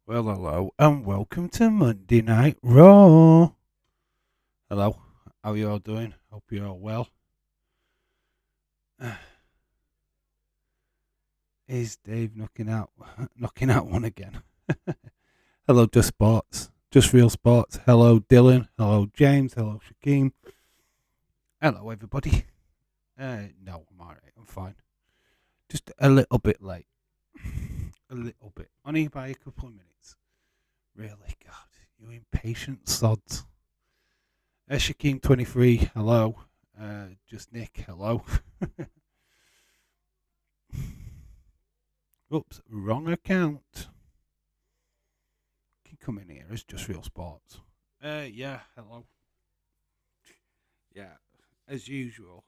Well, hello, and welcome to Monday Night Raw. Hello, how you all doing? Hope you're all well. Is Dave knocking out one again? Hello, Just Sports, Just Real Sports. Hello, Dylan. Hello, James. Hello, Shaquem. Hello, everybody. No, I'm alright. I'm fine. Just a little bit late. A little bit. Only by a couple of minutes. Really, God, you impatient sods. Shaquem 23, hello. Just Nick, hello. Oops, wrong account. Can come in here as Just Real Sports. Yeah, hello. Yeah, as usual,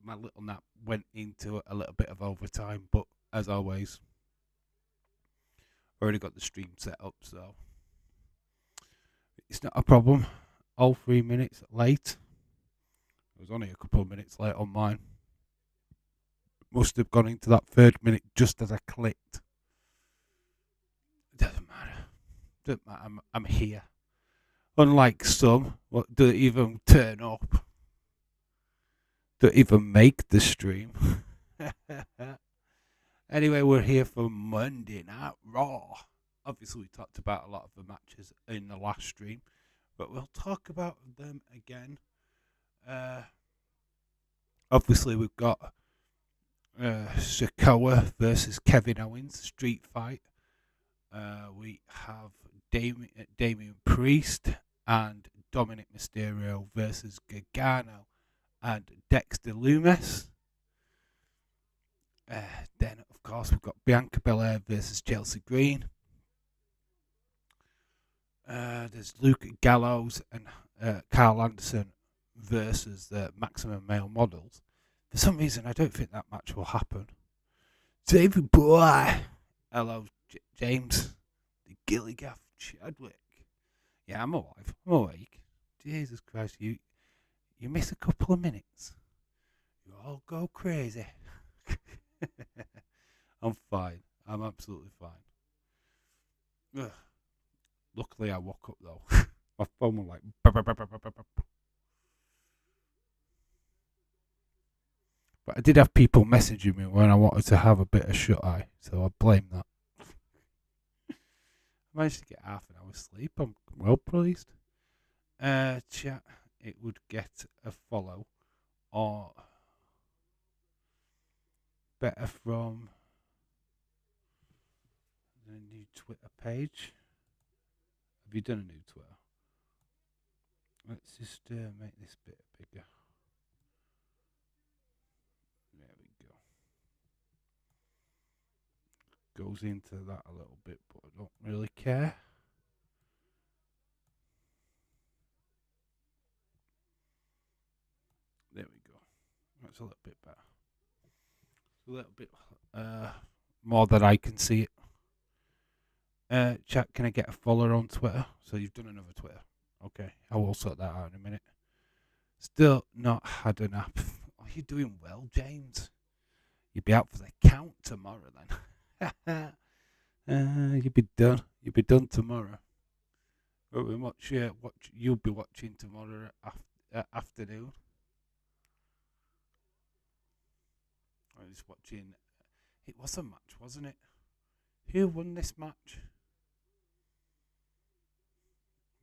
my little nap went into a little bit of overtime, but as always, already got the stream set up, so it's not a problem. All 3 minutes late. It was only a couple of minutes late on mine. Must have gone into that third minute just as I clicked. Doesn't matter. Doesn't matter. I'm here. Unlike some, what don't even turn up, don't even make the stream. Anyway, we're here for Monday Night Raw. Obviously, we talked about a lot of the matches in the last stream, but we'll talk about them again. Obviously, we've got Sikoa versus Kevin Owens street fight. We have Damian Priest and Dominic Mysterio versus Gargano and Dexter Lumis. Then, of course, we've got Bianca Belair versus Chelsea Green. There's Luke Gallows and Carl Anderson versus the Maximum Male Models. For some reason, I don't think that match will happen. David Boy. Hello, James. The Gilligaff Chadwick. Yeah, I'm alive. I'm awake. Jesus Christ, you miss a couple of minutes. You all go crazy. I'm fine. I'm absolutely fine. Ugh. Luckily, I woke up though. My phone was like. But I did have people messaging me when I wanted to have a bit of shut eye, so I blame that. I managed to get half an hour's sleep. I'm well pleased. Chat, it would get a follow or better from the new Twitter page. Have you done a new Twitter? Let's just make this bit bigger. There we go. Goes into that a little bit, but I don't really care. There we go. That's a little bit better. A little bit more that I can see it. Chat, can I get a follower on Twitter? So you've done another Twitter. Okay, I will sort that out in a minute. Still not had an app. Are you doing well, James? You'll be out for the count tomorrow then. You'll be done. You'll be done tomorrow. But we watch. You'll be watching tomorrow afternoon. I was watching. It was a match, wasn't it? Who won this match?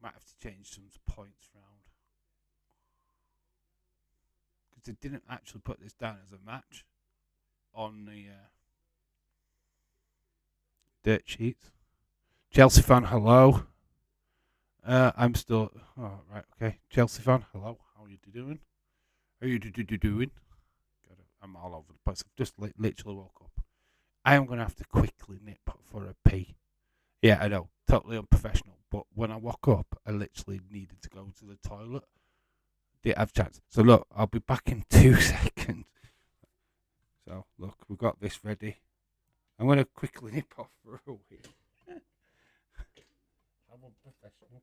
Might have to change some points round because they didn't actually put this down as a match on the dirt sheets. Chelsea fan, hello. I'm still. Oh, right, okay. Chelsea fan, hello. How are you doing? How are you doing? God, I'm all over the place. I've just literally woke up. I am going to have to quickly nip for a pee. Yeah, I know. Totally unprofessional. But when I woke up, I literally needed to go to the toilet. Didn't have a chance. So, look, I'll be back in 2 seconds. So, look, we've got this ready. I'm going to quickly nip off for a wee. I'm unprofessional.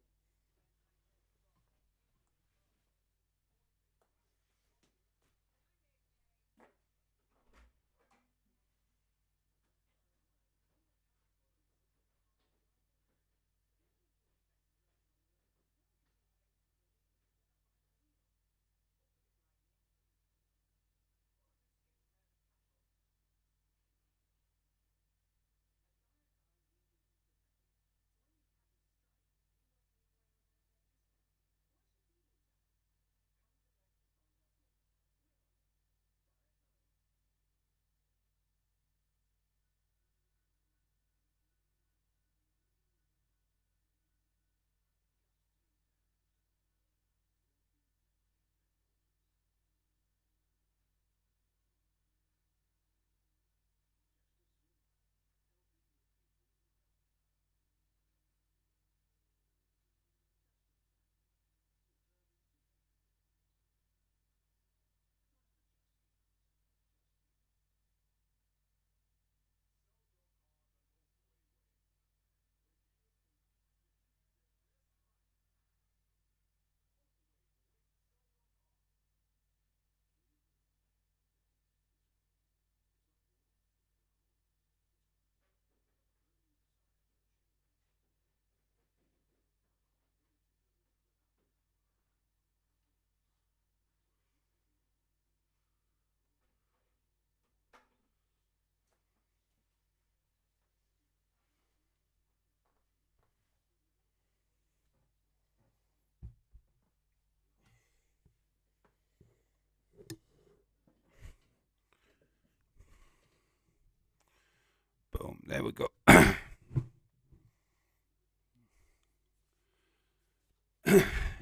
There we go.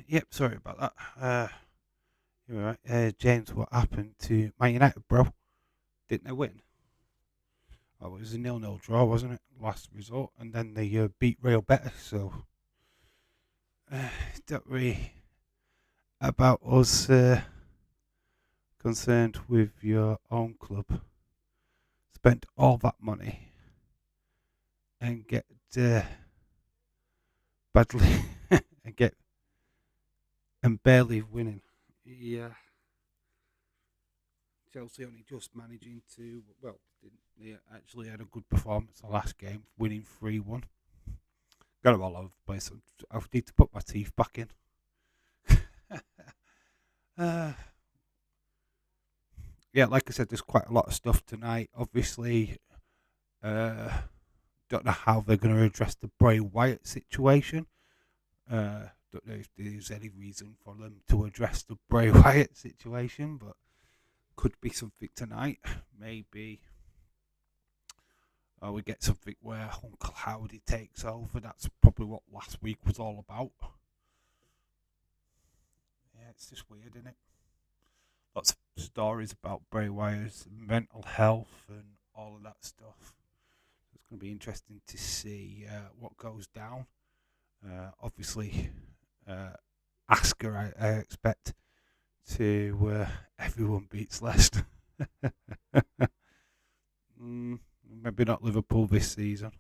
Yep, sorry about that. You're right. James, what happened to Man United, bro? Didn't they win? Oh, it was a 0-0 draw, wasn't it? Last resort, and then they beat Real Betis. So, don't really about us concerned with your own club. Spent all that money and get badly and get and barely winning. Yeah, Chelsea only just managing to they actually had a good performance the last game, winning 3-1. Got them all over the place. I need to put my teeth back in. uh, yeah, like I said, there's quite a lot of stuff tonight. Obviously, don't know how they're going to address the Bray Wyatt situation. Don't know if there's any reason for them to address the Bray Wyatt situation, but could be something tonight. Maybe we get something where Uncle Howdy takes over. That's probably what last week was all about. Yeah, it's just weird, isn't it? Lots of stories about Bray Wyatt's mental health and all of that stuff. It's going to be interesting to see what goes down. Obviously, Asuka, I expect to everyone beats Leicester. Maybe not Liverpool this season.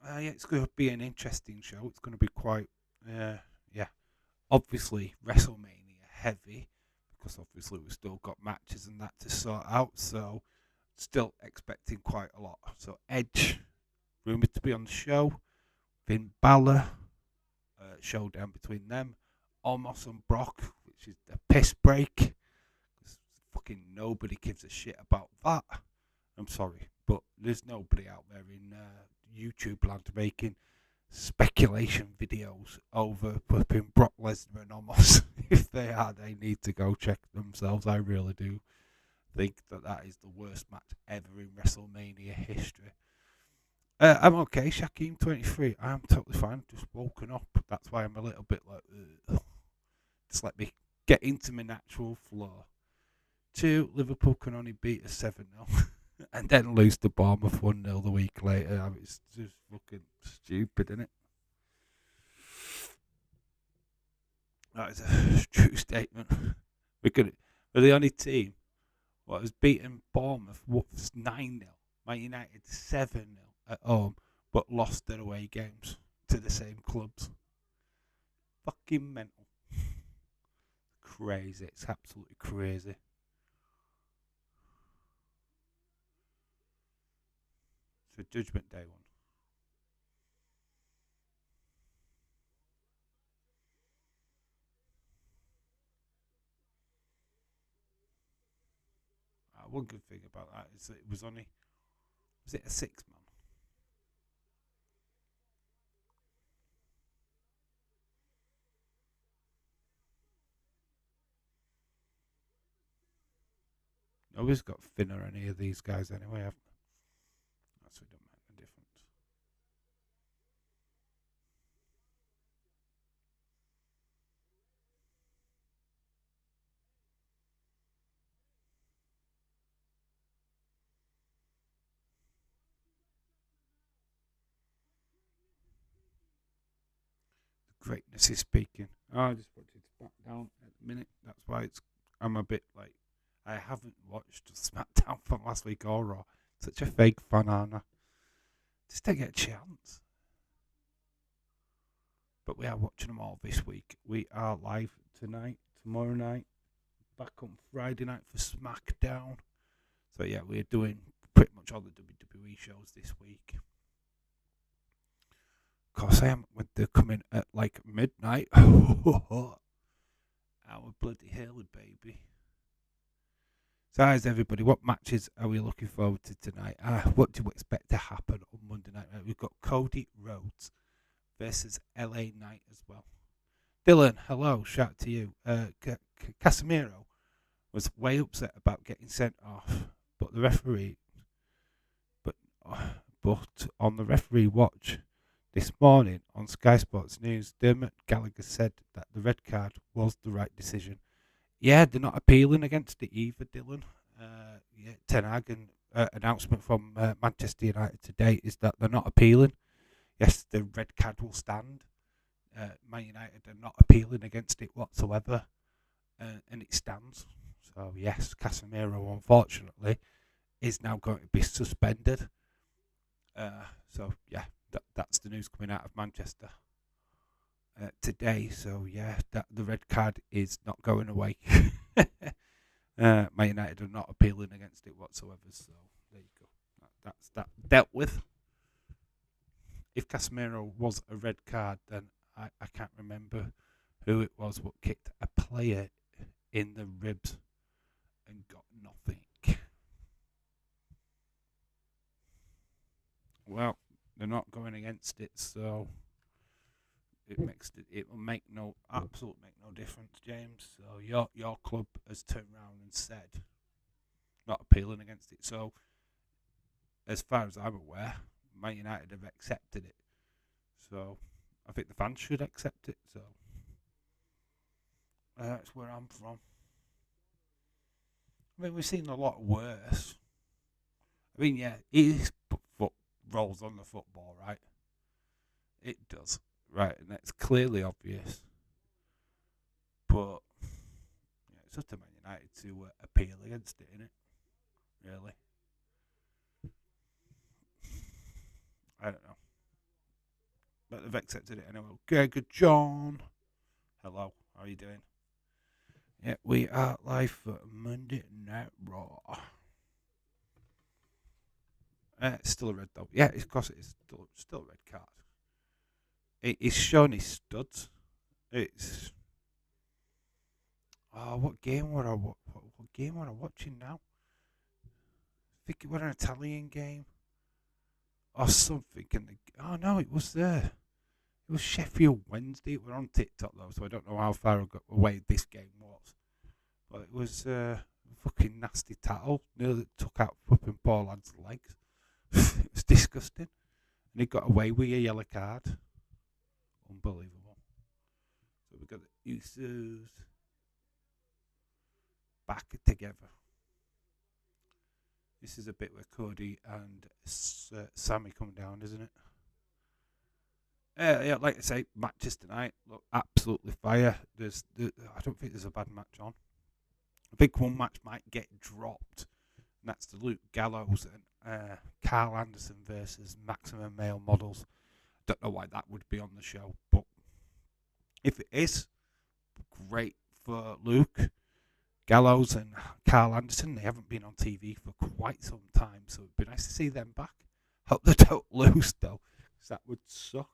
Yeah, it's going to be an interesting show. It's going to be quite, obviously WrestleMania heavy because obviously we've still got matches and that to sort out. So still expecting quite a lot. So Edge, rumoured to be on the show. Finn Balor, showdown between them. Omos and Brock, which is the piss break. Fucking nobody gives a shit about that. I'm sorry, but there's nobody out there in YouTube land making speculation videos over flipping Brock Lesnar and Omos. If they are, they need to go check themselves. I really do think that is the worst match ever in WrestleMania history. I'm okay, Shaquem 23. I'm totally fine. Just woken up. That's why I'm a little bit like, ugh. Just let me get into my natural flow. 2, Liverpool can only beat us 7-0 and then lose to Bournemouth 1-0 the week later. I mean, it's just fucking stupid, isn't it? That is a true statement. We're the only team what has beaten Bournemouth 9-0, Man United 7-0 at home, but lost their away games to the same clubs. Fucking mental. Crazy. It's absolutely crazy. It's a Judgment Day one. One good thing about that is that it was only, was it a 6-man? Nobody's got Finn or any of these guys anyway, haven't they? That's what don't make a difference. The greatness is speaking. Oh, I just wanted to back down at the minute. That's why I'm a bit like, I haven't watched SmackDown from last week or Raw. Such a fake fan, aren't I? Just don't get a chance. But we are watching them all this week. We are live tonight, tomorrow night, back on Friday night for SmackDown. So yeah, we're doing pretty much all the WWE shows this week. Of course, I am when they're coming at like midnight. Our bloody hell, baby. So, how's everybody? What matches are we looking forward to tonight? What do you expect to happen on Monday night? We've got Cody Rhodes versus LA Knight as well. Dylan, hello, shout to you. Casemiro was way upset about getting sent off, but the referee but on the referee watch this morning on Sky Sports News, Dermot Gallagher said that the red card was the right decision. Yeah, they're not appealing against it either, Dylan. Ten Hag and announcement from Manchester United today is that they're not appealing. Yes, the red card will stand. Man United are not appealing against it whatsoever, and it stands. So yes, Casemiro unfortunately is now going to be suspended. So yeah, that's the news coming out of Manchester today. So yeah, that the red card is not going away. Man United are not appealing against it whatsoever. So there you go. That's that dealt with. If Casemiro was a red card, then I can't remember who it was what kicked a player in the ribs and got nothing. Well, they're not going against it, so it will make no difference, James. So your club has turned around and said not appealing against it. So as far as I'm aware, Man United have accepted it. So I think the fans should accept it. So that's where I'm from. I mean, we've seen a lot worse. I mean, yeah, it is foot rolls on the football, right? It does, right, and that's clearly obvious. But yeah, it's up to Man United to appeal against it, isn't it? Really, I don't know, but they've accepted it anyway. Okay, good, John. Hello, how are you doing? Yeah, we are live for Monday Night Raw. It's still a red though. Yeah, of course it is still a red card. It is showing his studs. It's what game were what game were I watching now? I think it was an Italian game or something. Oh no, it was there. It was Sheffield Wednesday. We're on TikTok though, so I don't know how far away this game was. But it was a fucking nasty tackle. Nearly took out flipping poor lad's legs. It was disgusting. And he got away with a yellow card. Unbelievable. So we got the Usos back together. This is a bit where Cody and Sammy come down, isn't it? Yeah, like I say, matches tonight look absolutely fire. I don't think there's a bad match on. I think one match might get dropped, and that's the Luke Gallows and Carl Anderson versus Maximum Male Models. Don't know why that would be on the show, but if it is, great for Luke Gallows and Carl Anderson. They haven't been on TV for quite some time, so it'd be nice to see them back. Hope they don't lose though, because that would suck.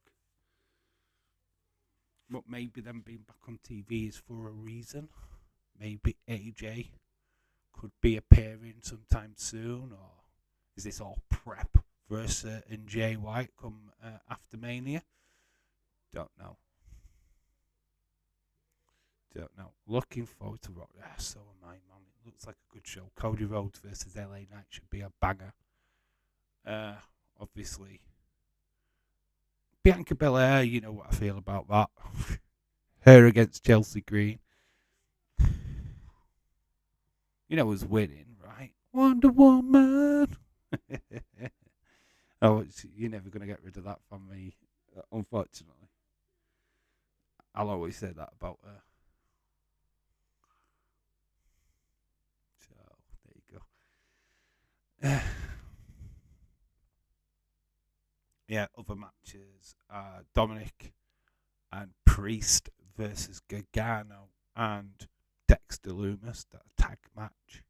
But maybe them being back on TV is for a reason. Maybe AJ could be appearing sometime soon, or is this all prep for a certain Jay White come after Mania? Don't know. Looking forward to Rock. Yeah, so am I, man. It looks like a good show. Cody Rhodes versus LA Knight should be a banger. Obviously, Bianca Belair, you know what I feel about that. Her against Chelsea Green. You know who's winning, right? Wonder Woman. You're never going to get rid of that from me, unfortunately. I'll always say that about her. So, there you go. Yeah, other matches. Dominic and Priest versus Gargano and Dexter Lumis, that tag match.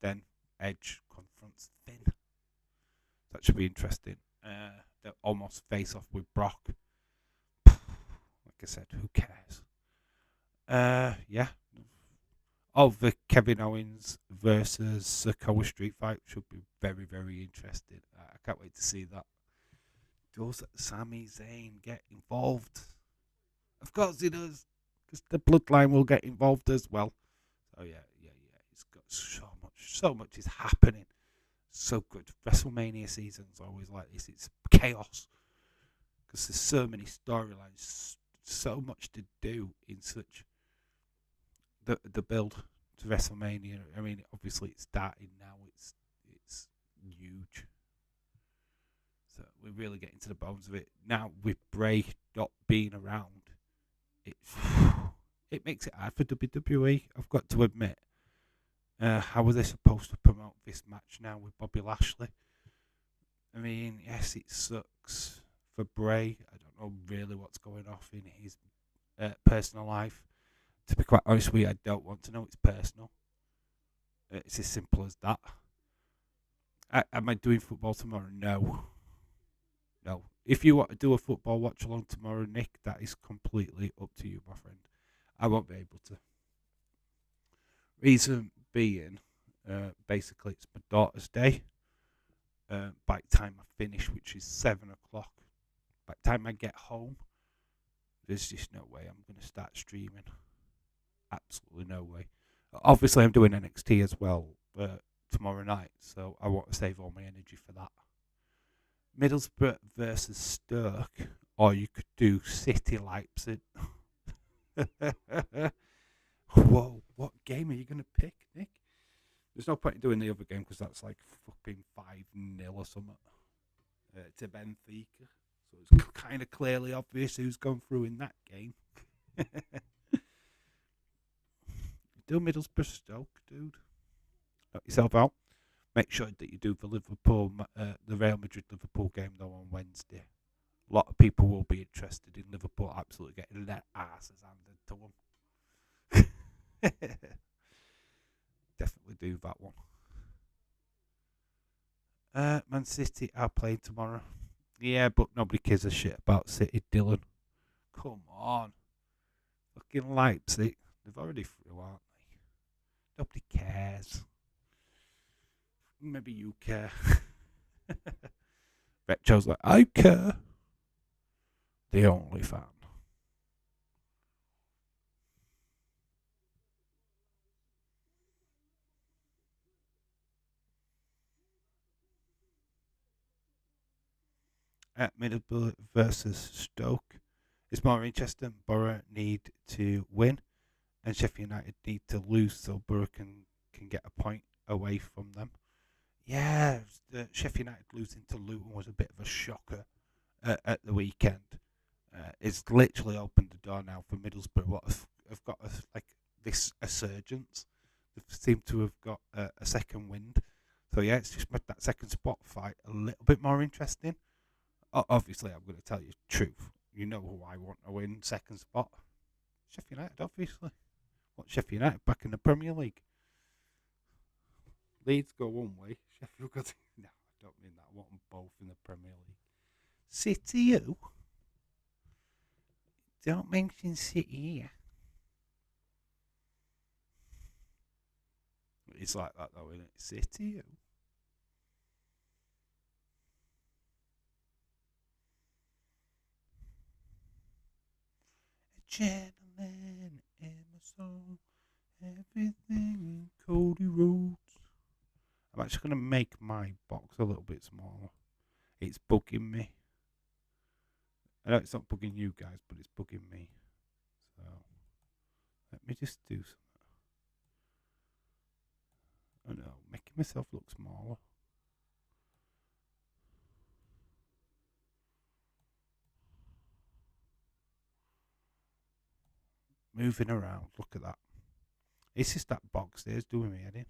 Then Edge confronts Finn. That should be interesting. They'll almost face off with Brock. Like I said, who cares? Yeah. The Kevin Owens versus Sokoa Street fight should be very, very interesting. I can't wait to see that. Does Sami Zayn get involved? Of course he does, because the bloodline will get involved as well. Oh yeah. It's got so much is happening. So good. WrestleMania season's always like this. It's chaos because there's so many storylines, so much to do in such the build to WrestleMania. I mean, obviously it's starting now. It's huge. So we're really getting to the bones of it now. With Bray not being around, it it makes it hard for WWE. I've got to admit. How are they supposed to promote this match now with Bobby Lashley? I mean, yes, it sucks for Bray. I don't know really what's going off in his personal life. To be quite honest with you, I don't want to know it's personal. It's as simple as that. Am I doing football tomorrow? No. No. If you want to do a football watch along tomorrow, Nick, that is completely up to you, my friend. I won't be able to. Reason being, basically, it's my daughter's day. By the time I finish, which is 7 o'clock, by the time I get home, there's just no way I'm going to start streaming. Absolutely no way. Obviously, I'm doing NXT as well tomorrow night, so I want to save all my energy for that. Middlesbrough versus Stoke, or you could do City Leipzig. Whoa, what game are you going to pick, Nick? There's no point in doing the other game because that's like fucking 5-0 or something to Benfica. So it's kind of clearly obvious who's gone through in that game. Do Middlesbrough Stoke, dude. Knock yourself out. Make sure that you do the the Real Madrid Liverpool game though on Wednesday. A lot of people will be interested in Liverpool absolutely getting their asses handed to them. Definitely do that one. Man City are playing tomorrow. Yeah, but nobody cares a shit about City, Dylan. Come on. Fucking Leipzig. They've already through, aren't they? Nobody cares. Maybe you care. Retro's like, I care. The only fan. At Middlesbrough versus Stoke. It's more interesting. Borough need to win, and Sheffield United need to lose so Borough can get a point away from them. Yeah, the Sheffield United losing to Luton was a bit of a shocker at the weekend. It's literally opened the door now for Middlesbrough. What have got like this resurgence? They seem to have got a second wind. So yeah, it's just made that second spot fight a little bit more interesting. Obviously, I'm going to tell you the truth. You know who I want to win second spot? Sheffield United, obviously. Want Sheffield United back in the Premier League. Leeds go one way. Sheffield got no, I don't mean that. I want them both in the Premier League. City, you? Don't mention City here. It's like that though, isn't it? City, you? A gentleman in my soul. Everything in Cody Rhodes. I'm actually going to make my box a little bit smaller. It's bugging me. I know it's not bugging you guys, but it's bugging me. So, let me just do something. Oh no, making myself look smaller. Moving around, look at that. It's just that box there's doing me head in.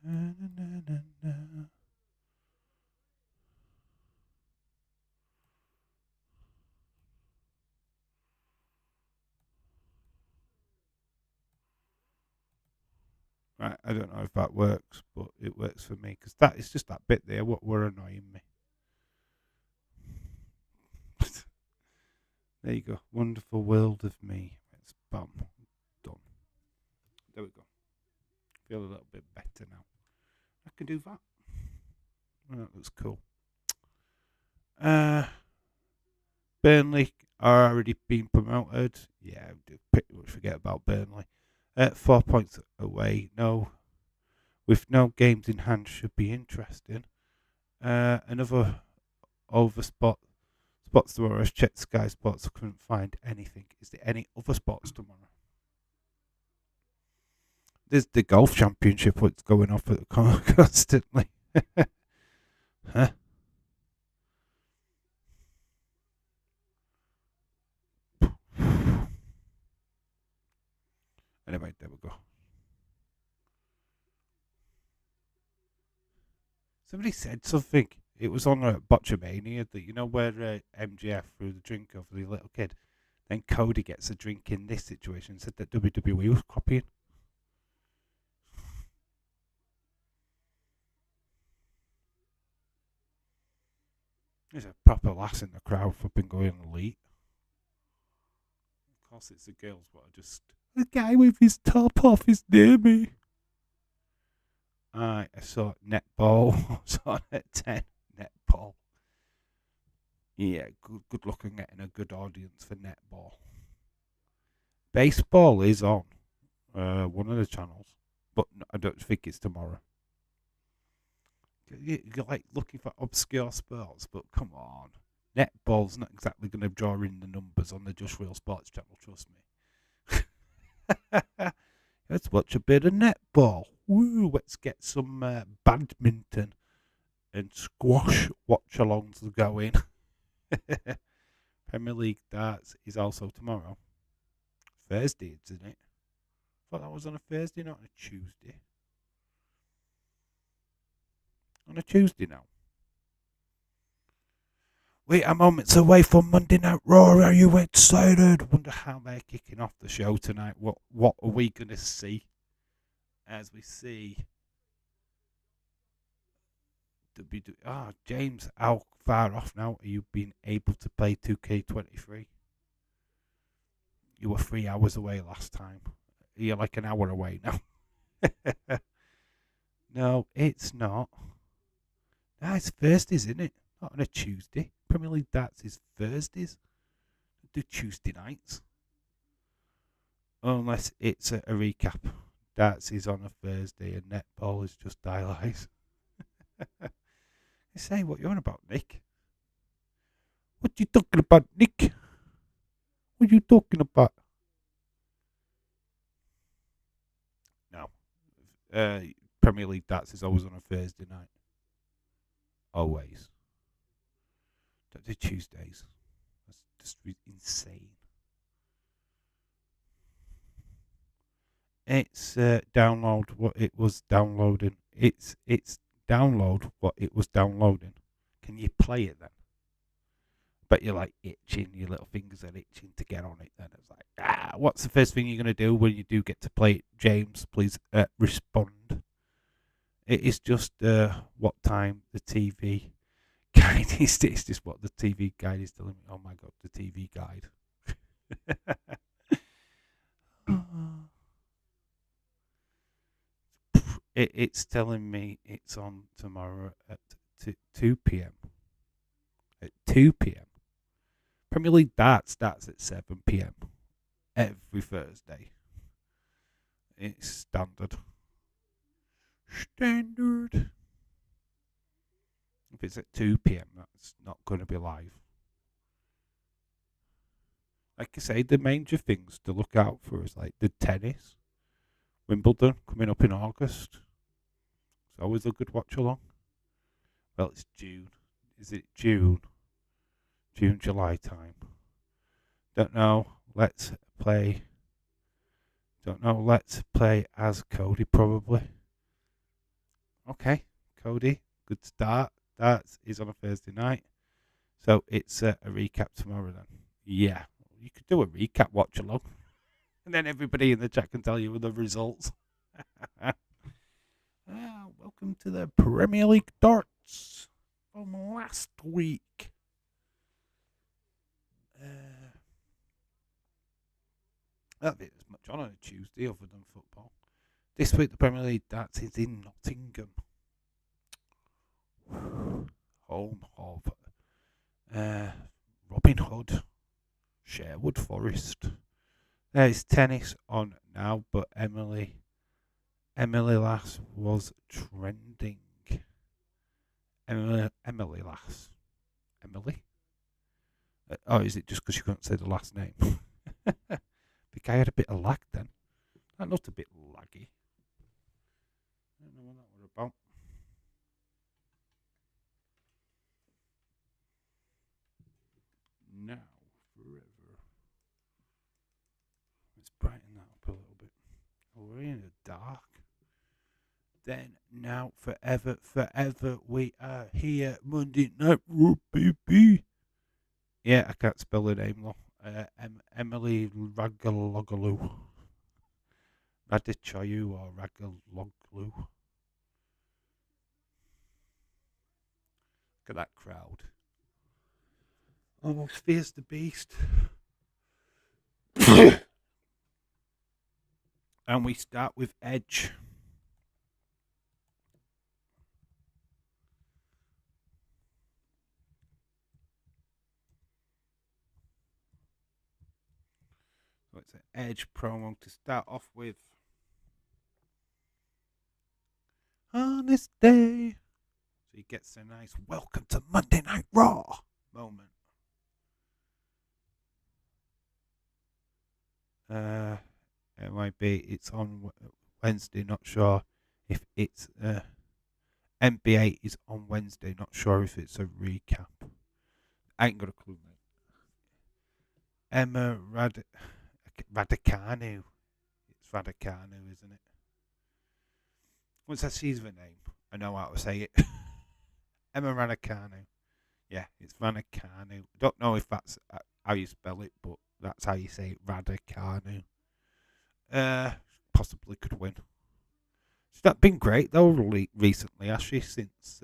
Na, na, na, na. Right, I don't know if that works, but it works for me because that is just that bit there. What were annoying me. There you go. Wonderful world of me. It's bum. Done. There we go. Feel a little bit better now. I can do that. Oh, that looks cool. Burnley are already being promoted. yeah, pretty much forget about Burnley. 4 points away. No, with no games in hand, should be interesting. Another over spots tomorrow. I checked Sky Sports. I couldn't find anything. Is there any other spots tomorrow? There's the golf championship. What's going off constantly? Huh? Anyway, there we go. Somebody said something. It was on Botchamania that where MGF threw the drink over the little kid. Then Cody gets a drink in this situation. Said that WWE was copying. There's a proper lass in the crowd for being going elite. Of course, it's the girls, but the guy with his top off is near me. I saw netball. I saw at 10 netball. Yeah, good looking, getting a good audience for netball. Baseball is on one of the channels, but I don't think it's tomorrow. You're like looking for obscure sports, but come on. Netball's not exactly going to draw in the numbers on the Just Real Sports channel, trust me. Let's watch a bit of netball. Woo, let's get some badminton and squash watch-alongs going. Premier League darts is also tomorrow. Thursday, isn't it? I thought that was on a Thursday, not on a Tuesday. On a Tuesday now. We are moments away from Monday Night Raw. Are you excited? Wonder how they're kicking off the show tonight. What are we going to see as we see James, how far off now are you being able to play 2K23? You were 3 hours away last time. You're like an hour away now. No, it's not. No, it's Thursdays, isn't it? Not on a Tuesday. Premier League darts is Thursdays. Do Tuesday nights. Unless it's a recap. Darts is on a Thursday and netball is just highlights. I say, what you on about, Nick? What you talking about, Nick? What you talking about? No. Premier League darts is always on a Thursday night. Always. Don't do Tuesdays. That's just insane. It's download what it was downloading. It's download what it was downloading. Can you play it then? But you're like itching, your little fingers are itching to get on it. Then it's like, what's the first thing you're going to do when you do get to play it? James, please respond. It is just what time the TV guide is. It's just what the TV guide is telling me. Oh my god, the TV guide. It's telling me it's on tomorrow at 2 p.m. At 2 p.m. Premier League darts starts at 7 p.m. every Thursday. It's standard. Standard. If it's at 2 p.m., that's not going to be live. Like I say, the major things to look out for is like the tennis. Wimbledon coming up in August. It's always a good watch along. Well, it's June. Is it June? June, July time. Don't know. Let's play. Don't know. Let's play as Cody, probably. Okay, Cody. Good start. That is on a Thursday night. So it's a recap tomorrow then. Yeah. You could do a recap watch along. And then everybody in the chat can tell you the results. Welcome to the Premier League darts from last week. That bit is much on a Tuesday other than football. This week the Premier League darts is in Nottingham. Home of Robin Hood, Sherwood Forest, There's tennis on now, but Emily Lass was trending. Emily Lass. Emily? Oh, is it just because you couldn't say the last name? The guy had a bit of lag then. That looked a bit laggy. I don't know what that was about. Now, forever. Let's brighten that up a little bit. Oh, we're in the dark. Then, now, forever, we are here. Monday night, baby. Yeah, I can't spell her name though. Emily Ragaloglu. Radichayu or Ragaloglu. Look at that crowd. Almost fears the beast. And we start with Edge. So it's an Edge promo to start off with. On this day. So he gets a nice welcome to Monday Night Raw moment. It might be, it's on Wednesday, not sure if it's NBA is on Wednesday, not sure if it's a recap. I ain't got a clue, mate. Emma Raducanu. It's Raducanu, isn't it? What's that Caesar name? I know how to say it. Emma Raducanu. Yeah, it's Raducanu. Don't know if that's how you spell it, but that's how you say it, Raducanu. Possibly could win. She's not been great though recently, has she? Since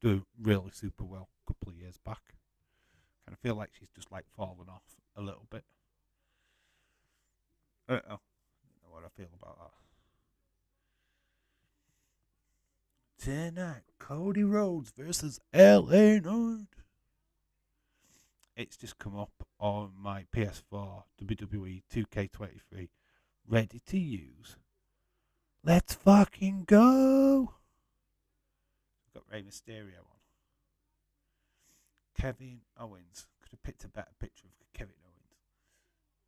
doing really super well a couple of years back. Kind of feel like she's just like fallen off a little bit. I don't know what I feel about that. Tonight, Cody Rhodes versus LA Knight. It's just come up on my PS4 WWE 2K23, ready to use. Let's fucking go! We've got Rey Mysterio on. Kevin Owens. Could have picked a better picture of Kevin Owens.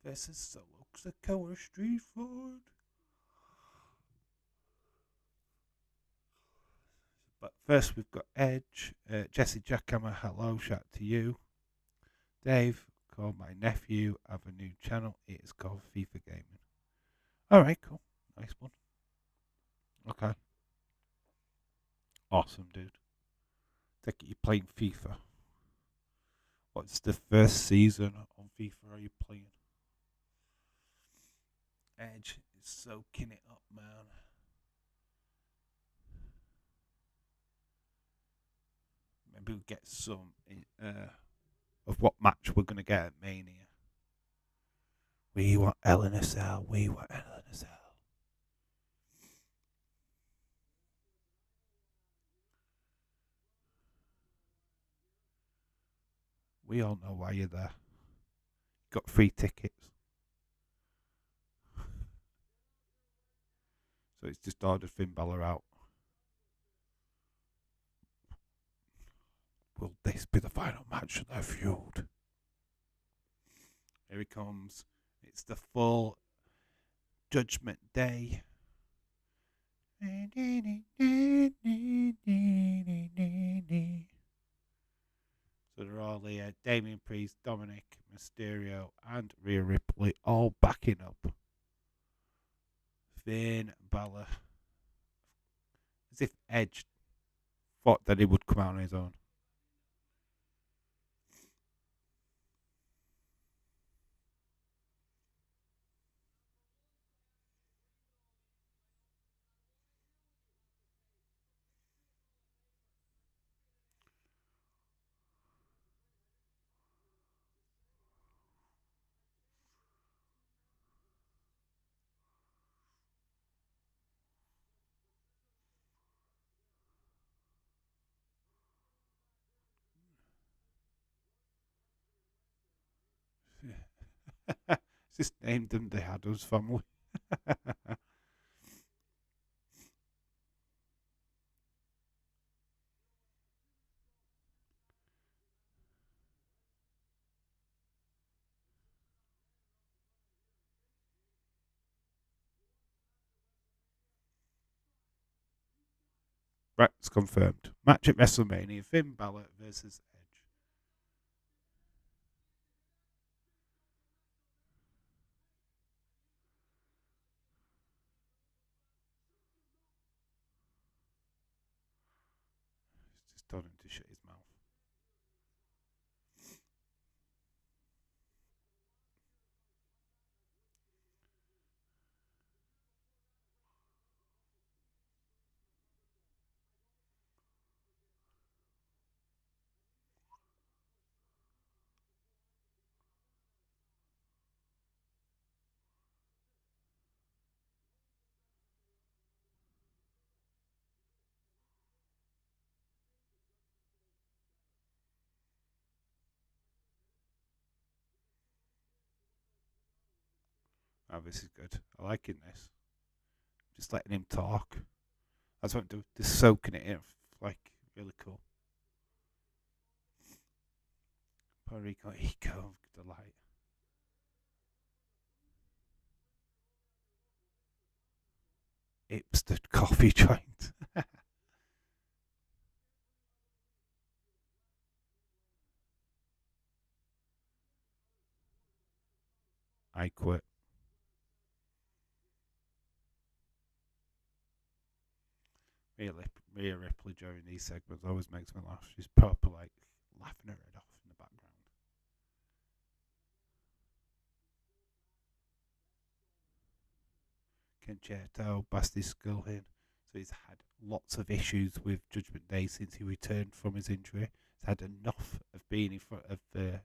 Versus Solo Sikoa Street Fight. But first we've got Edge. Jesse Jackhammer, hello, shout to you. Dave, called my nephew, have a new channel. It is called FIFA Gaming. Alright, cool. Nice one. Okay. Awesome, dude. Take it you're playing FIFA. What's the first season on FIFA are you playing? Edge is soaking it up, man. Maybe we'll get some of what match we're going to get at Mania. We want LNSL. We want LNSL. We all know why you're there. Got free tickets. So it's just ordered Finn Balor out. Will this be the final match of their feud? Here he comes. It's the full Judgment Day. So they're all there. Damian Priest, Dominic, Mysterio, and Rhea Ripley all backing up Finn Balor. As if Edge thought that he would come out on his own. Just named them the Addams family. Right, it's confirmed. Match at WrestleMania: Finn Balor versus Edge. Just told him to shut his mouth. Oh, this is good. I like this. Just letting him talk. That's what I'm doing. Just soaking it in. Like, really cool. Puerto Rico Eco Delight. Hipster coffee joint. I quit. Rhea Ripley during these segments always makes me laugh. She's proper like laughing her head off in the background. Concerto, Basti skull in. So he's had lots of issues with Judgment Day since he returned from his injury. He's had enough of being in front of the.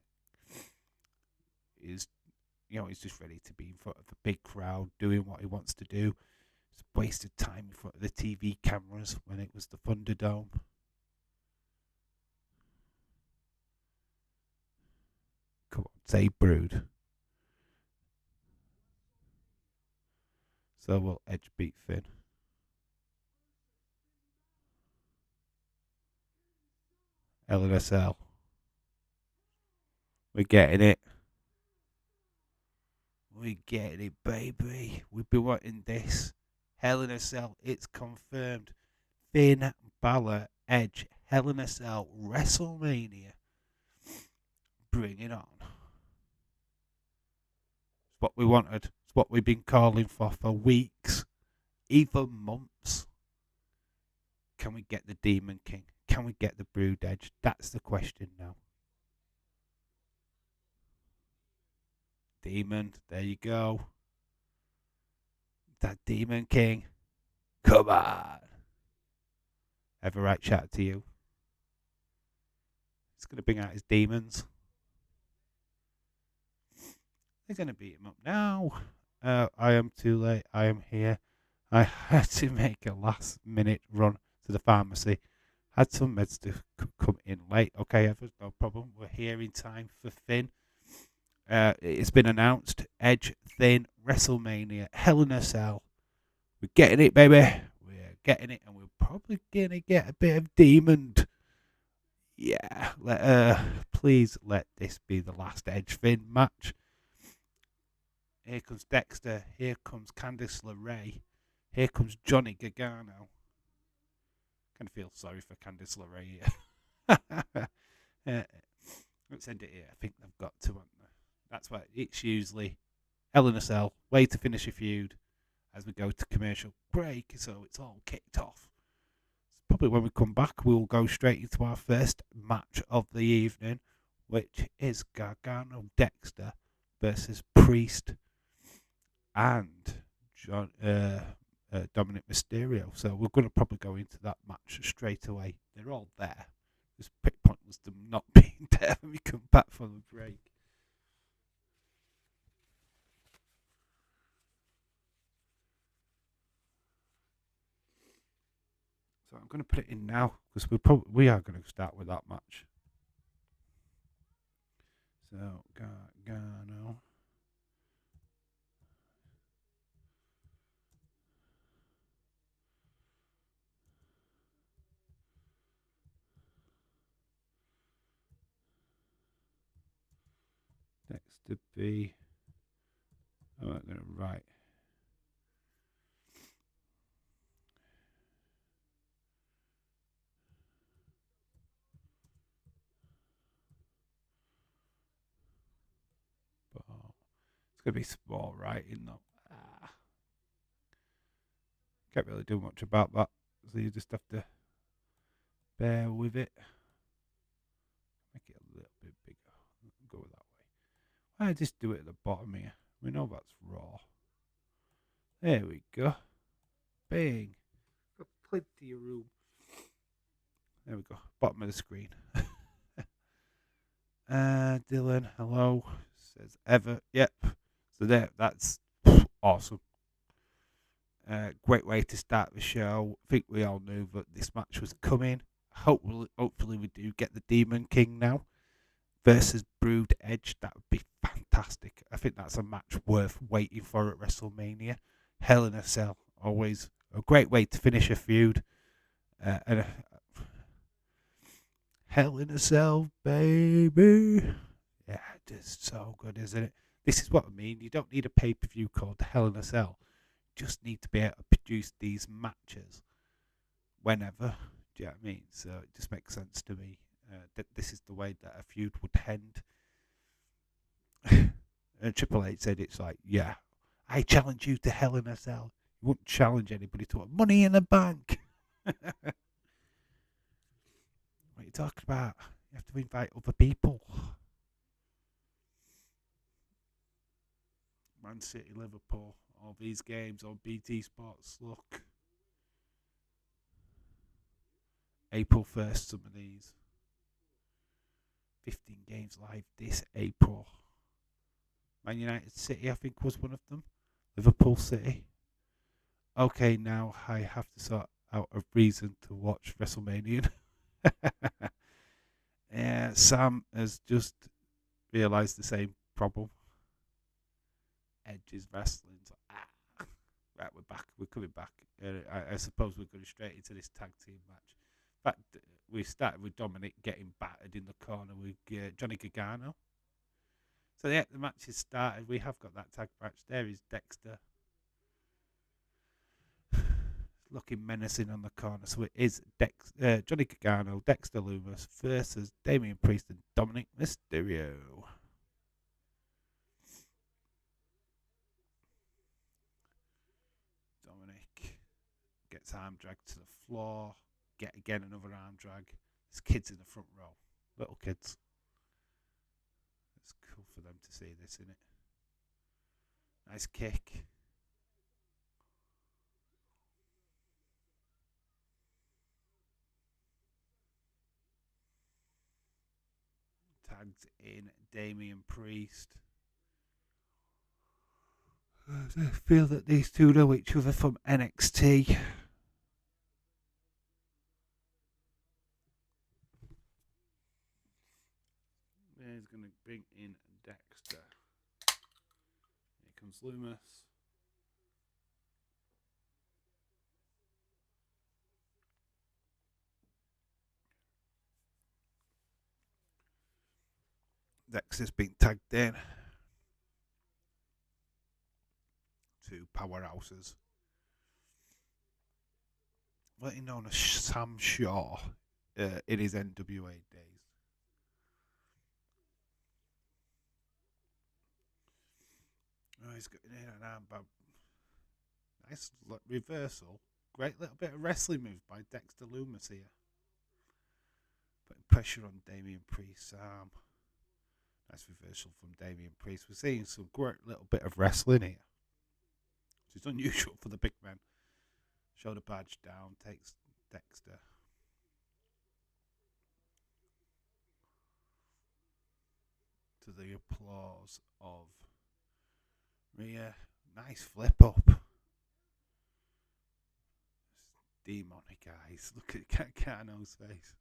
He's just ready to be in front of a big crowd, doing what he wants to do. He's wasted time in front of the TV cameras when it was the Thunderdome. Come on, say Brood. So will Edge beat Finn? LNSL. We're getting it. We're getting it, baby. We've been wanting this. Hell in a Cell, it's confirmed. Finn Balor, Edge, Hell in a Cell, WrestleMania. Bring it on. It's what we wanted. It's what we've been calling for weeks, even months. Can we get the Demon King? Can we get the Brood Edge? That's the question now. Demon, there you go. That Demon King. Come on. Ever right chat to you? He's going to bring out his demons. They're going to beat him up now. I am too late. I am here. I had to make a last minute run to the pharmacy. Had some meds to come in late. Okay, Evers, no problem. We're here in time for Finn. It's been announced. Edge, Finn, WrestleMania, Hell in a Cell. We're getting it, baby. We're getting it, and we're probably going to get a bit of Demon. Yeah, please let this be the last Edge Finn match. Here comes Dexter. Here comes Candice LeRae. Here comes Johnny Gargano. Kind of feel sorry for Candice LeRae here. Let's end it here. I think they've got to. That's why it's usually Hell in a Cell. Way to finish a feud as we go to commercial break. So it's all kicked off. Probably when we come back, we'll go straight into our first match of the evening, which is Gargano Dexter versus Priest and Dominic Mysterio. So we're going to probably go into that match straight away. They're all there. It's pretty pointless them not being there when we come back from the break. So I'm going to put it in now because we are going to start with that match. So Gargano Dexter B. I'm not going to write. It's going to be small writing though. Can't really do much about that. So you just have to bear with it. Make it a little bit bigger. Go that way. I just do it at the bottom here. We know that's raw. There we go. Bang. Got plenty of room. There we go. Bottom of the screen. Dylan, hello. Says Ever. Yep. So there, that's awesome. Great way to start the show. I think we all knew that this match was coming. Hopefully we do get the Demon King now versus Brood Edge. That would be fantastic. I think that's a match worth waiting for at WrestleMania. Hell in a Cell, always a great way to finish a feud. Hell in a Cell, baby. Yeah, just so good, isn't it? This is what I mean. You don't need a pay-per-view called Hell in a Cell. You just need to be able to produce these matches whenever. Do you know what I mean? So it just makes sense to me that this is the way that a feud would end. And Triple H said it's like, yeah, I challenge you to Hell in a Cell. You wouldn't challenge anybody to Money in the Bank. What are you talking about? You have to invite other people. Man City, Liverpool, all these games on BT Sports. Look. April 1st, some of these. 15 games live this April. Man United City, I think, was one of them. Liverpool City. Okay, now I have to sort out a reason to watch WrestleMania. Sam has just realised the same problem. Edge is wrestling. So, right, we're back. We're coming back. I suppose we're going straight into this tag team match. In fact, we started with Dominic getting battered in the corner with Johnny Gargano. So yeah, the match has started. We have got that tag match. There is Dexter looking menacing on the corner. So it is Johnny Gargano, Dexter Lumis versus Damian Priest and Dominic Mysterio. Dominic gets arm dragged to the floor. Get again another arm drag. There's kids in the front row. Little kids. It's cool for them to see this, isn't it? Nice kick. Tags in Damian Priest. I feel that these two know each other from NXT. He's going to bring in Dexter. Here comes Lumis. Dexter's been tagged in. Two powerhouses. What is known as Sam Shaw in his NWA days. Oh, he's got in an armband. Nice reversal. Great little bit of wrestling move by Dexter Lumis here. Putting pressure on Damian Priest's arm. Nice reversal from Damian Priest. We're seeing some great little bit of wrestling here. Which is unusual for the big man. Shoulder badge down. Takes Dexter. To the applause of Rhea. Nice flip up. Demonic eyes. Look at Gargano's face.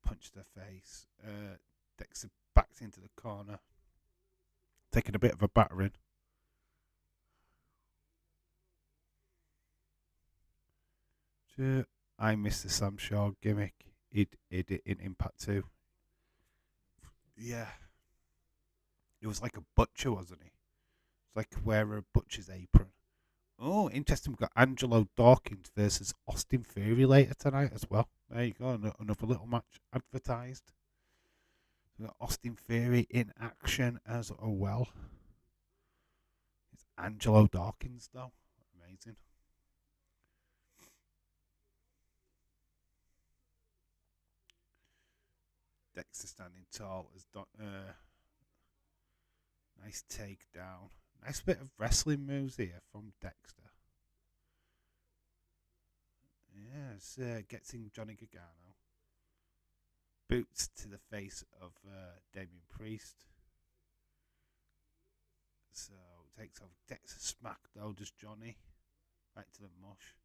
Punched her face. Dexter backed into the corner. Taking a bit of a battering. I miss the Sam Shaw gimmick. He did it in Impact too. Yeah, it was like a butcher, wasn't he? It's like wear a butcher's apron. Oh, interesting. We've got Angelo Dawkins versus Austin Theory later tonight as well. There you go, another little match advertised. We've got Austin Theory in action as well. It's Angelo Dawkins, though. Amazing. Dexter standing tall as nice takedown. Nice bit of wrestling moves here from Dexter. Yes, gets in Johnny Gargano. Boots to the face of Damian Priest. So takes off Dexter smack though, does Johnny. Right to the mush.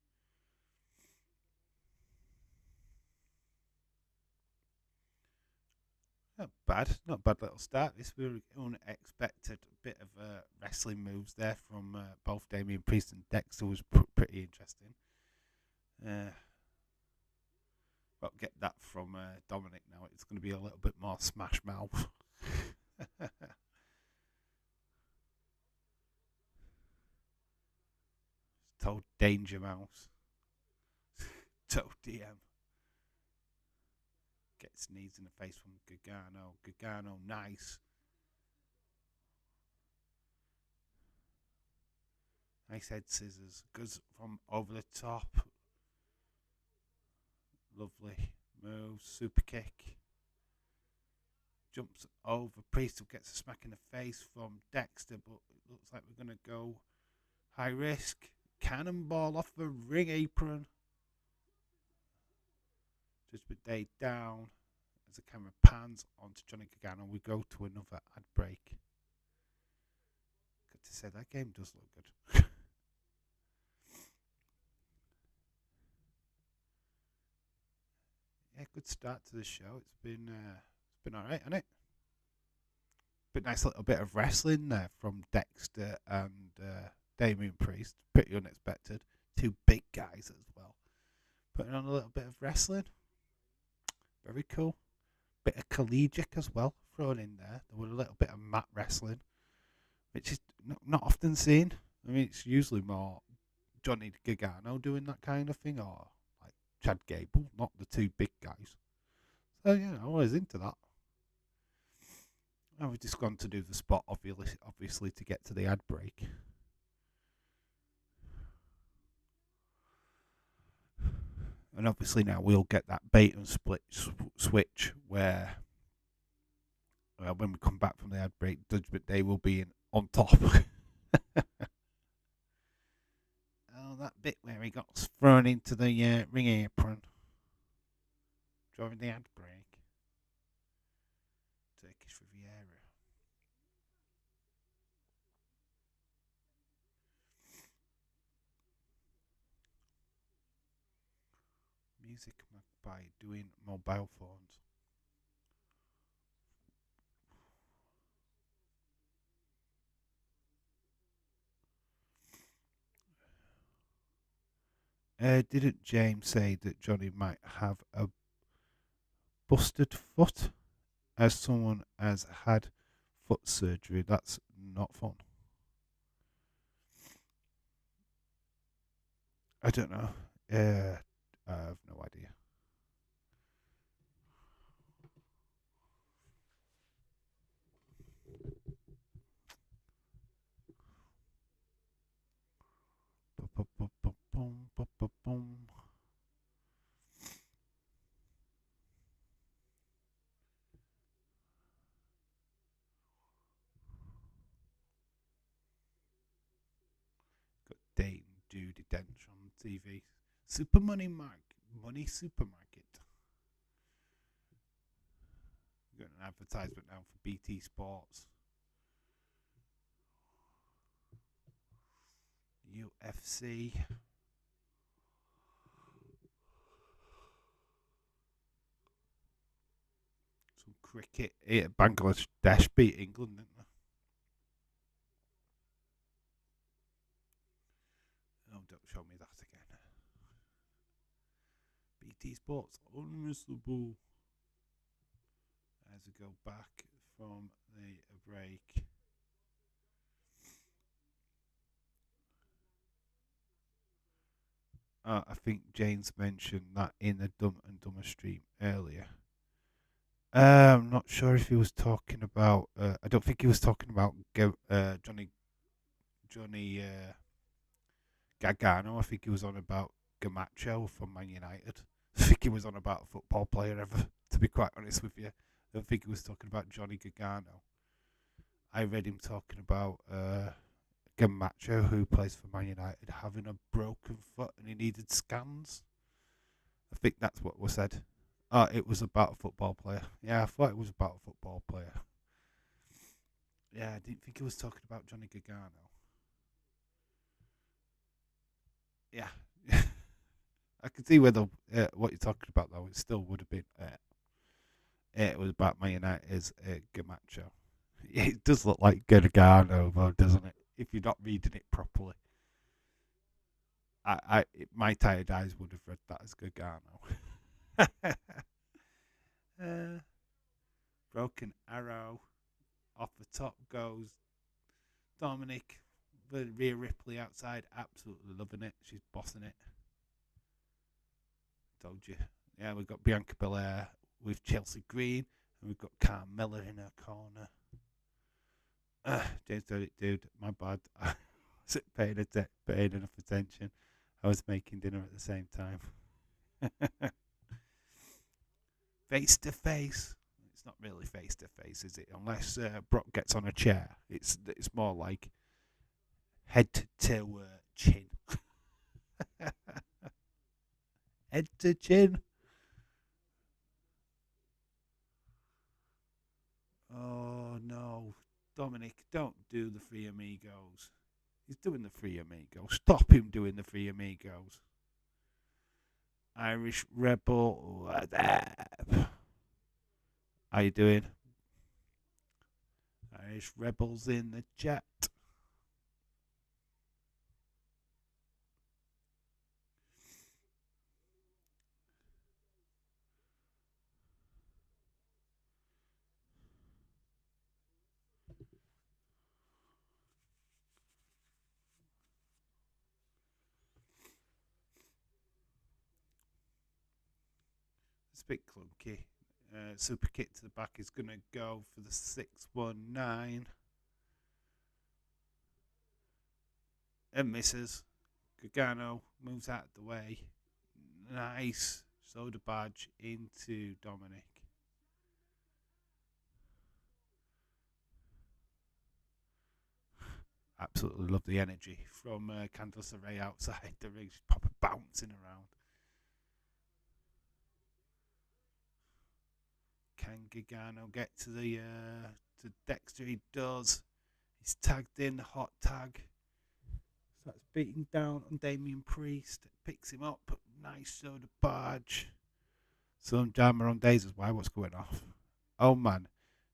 Not bad little start. This was unexpected bit of wrestling moves there from both Damian Priest and Dexter was pretty interesting. But get that from Dominic now. It's going to be a little bit more smash mouth. Told Danger Mouse. Told DM. Gets knees in the face from Gargano. Gargano, nice. Nice head scissors. Goes from over the top. Lovely move. Super kick. Jumps over. Priest gets a smack in the face from Dexter, but it looks like we're going to go high risk. Cannonball off the ring apron. Judgment Day down. As the camera pans onto Johnny Gargano, we go to another ad break. Good to say, that game does look good. Yeah, good start to the show. It's been alright, hasn't it? But nice little bit of wrestling there from Dexter and Damian Priest. Pretty unexpected. Two big guys as well. Putting on a little bit of wrestling. Very cool. Bit of collegiate as well thrown in there. There was a little bit of mat wrestling, which is not often seen. I mean, it's usually more Johnny Gargano doing that kind of thing, or like Chad Gable, not the two big guys. So yeah, I was into that. And we've just gone to do the spot, obviously to get to the ad break. And obviously now we'll get that bait and split switch where when we come back from the ad break, Judgment Day will be on top. Oh, that bit where he got thrown into the ring apron during the ad break. Turkish Riviera. Music by doing mobile phones. Didn't James say that Johnny might have a busted foot as someone has had foot surgery? That's not fun. I don't know. I have no idea. Got Dane Judy Dench on TV. Super Money Money Supermarket. Got an advertisement now for BT Sports. UFC. Some cricket. Yeah, Bangladesh beat England, didn't they? Oh, don't show me that again. BT Sports Unmissable. As we go back from the break. I think James mentioned that in the Dumb and Dumber stream earlier. I'm not sure if he was talking about. I don't think he was talking about Johnny Gargano. I think he was on about Gamacho from Man United. I think he was on about a football player ever. To be quite honest with you, I don't think he was talking about Johnny Gargano. I read him talking about Gamacho, who plays for Man United, having a broken foot and he needed scans. I think that's what was said. Oh, it was about a football player. Yeah, I thought it was about a football player. Yeah, I didn't think he was talking about Johnny Gargano. Yeah. I can see whether what you're talking about, though. It still would have been. It was about Man United's Gamacho. It does look like Gargano, though, doesn't it? If you're not reading it properly. My tired eyes would have read that as Gargano. Broken arrow. Off the top goes Dominic. The Rhea Ripley outside. Absolutely loving it. She's bossing it. Told you. Yeah, we've got Bianca Belair with Chelsea Green. And we've got Carmella in her corner. James Dodd, dude, my bad. I wasn't paying enough attention. I was making dinner at the same time. Face to face. It's not really face to face, is it? Unless Brock gets on a chair. It's more like head to chin. Head to chin. Oh no, Dominic, don't do the Three Amigos. He's doing the Three Amigos. Stop him doing the Three Amigos. Irish Rebel. How you doing? Irish Rebels in the chat. It's a bit clunky. Super kick to the back is going to go for the 619. And misses. Gargano moves out of the way. Nice soda badge into Dominic. Absolutely love the energy from Candice LeRae outside the ring. She's proper bouncing around. Can Gargano get to the to Dexter? He does. He's tagged in, hot tag. Starts beating down on Damian Priest. Picks him up. Nice soda badge. Some jammer on days is why. What's going off? Oh man,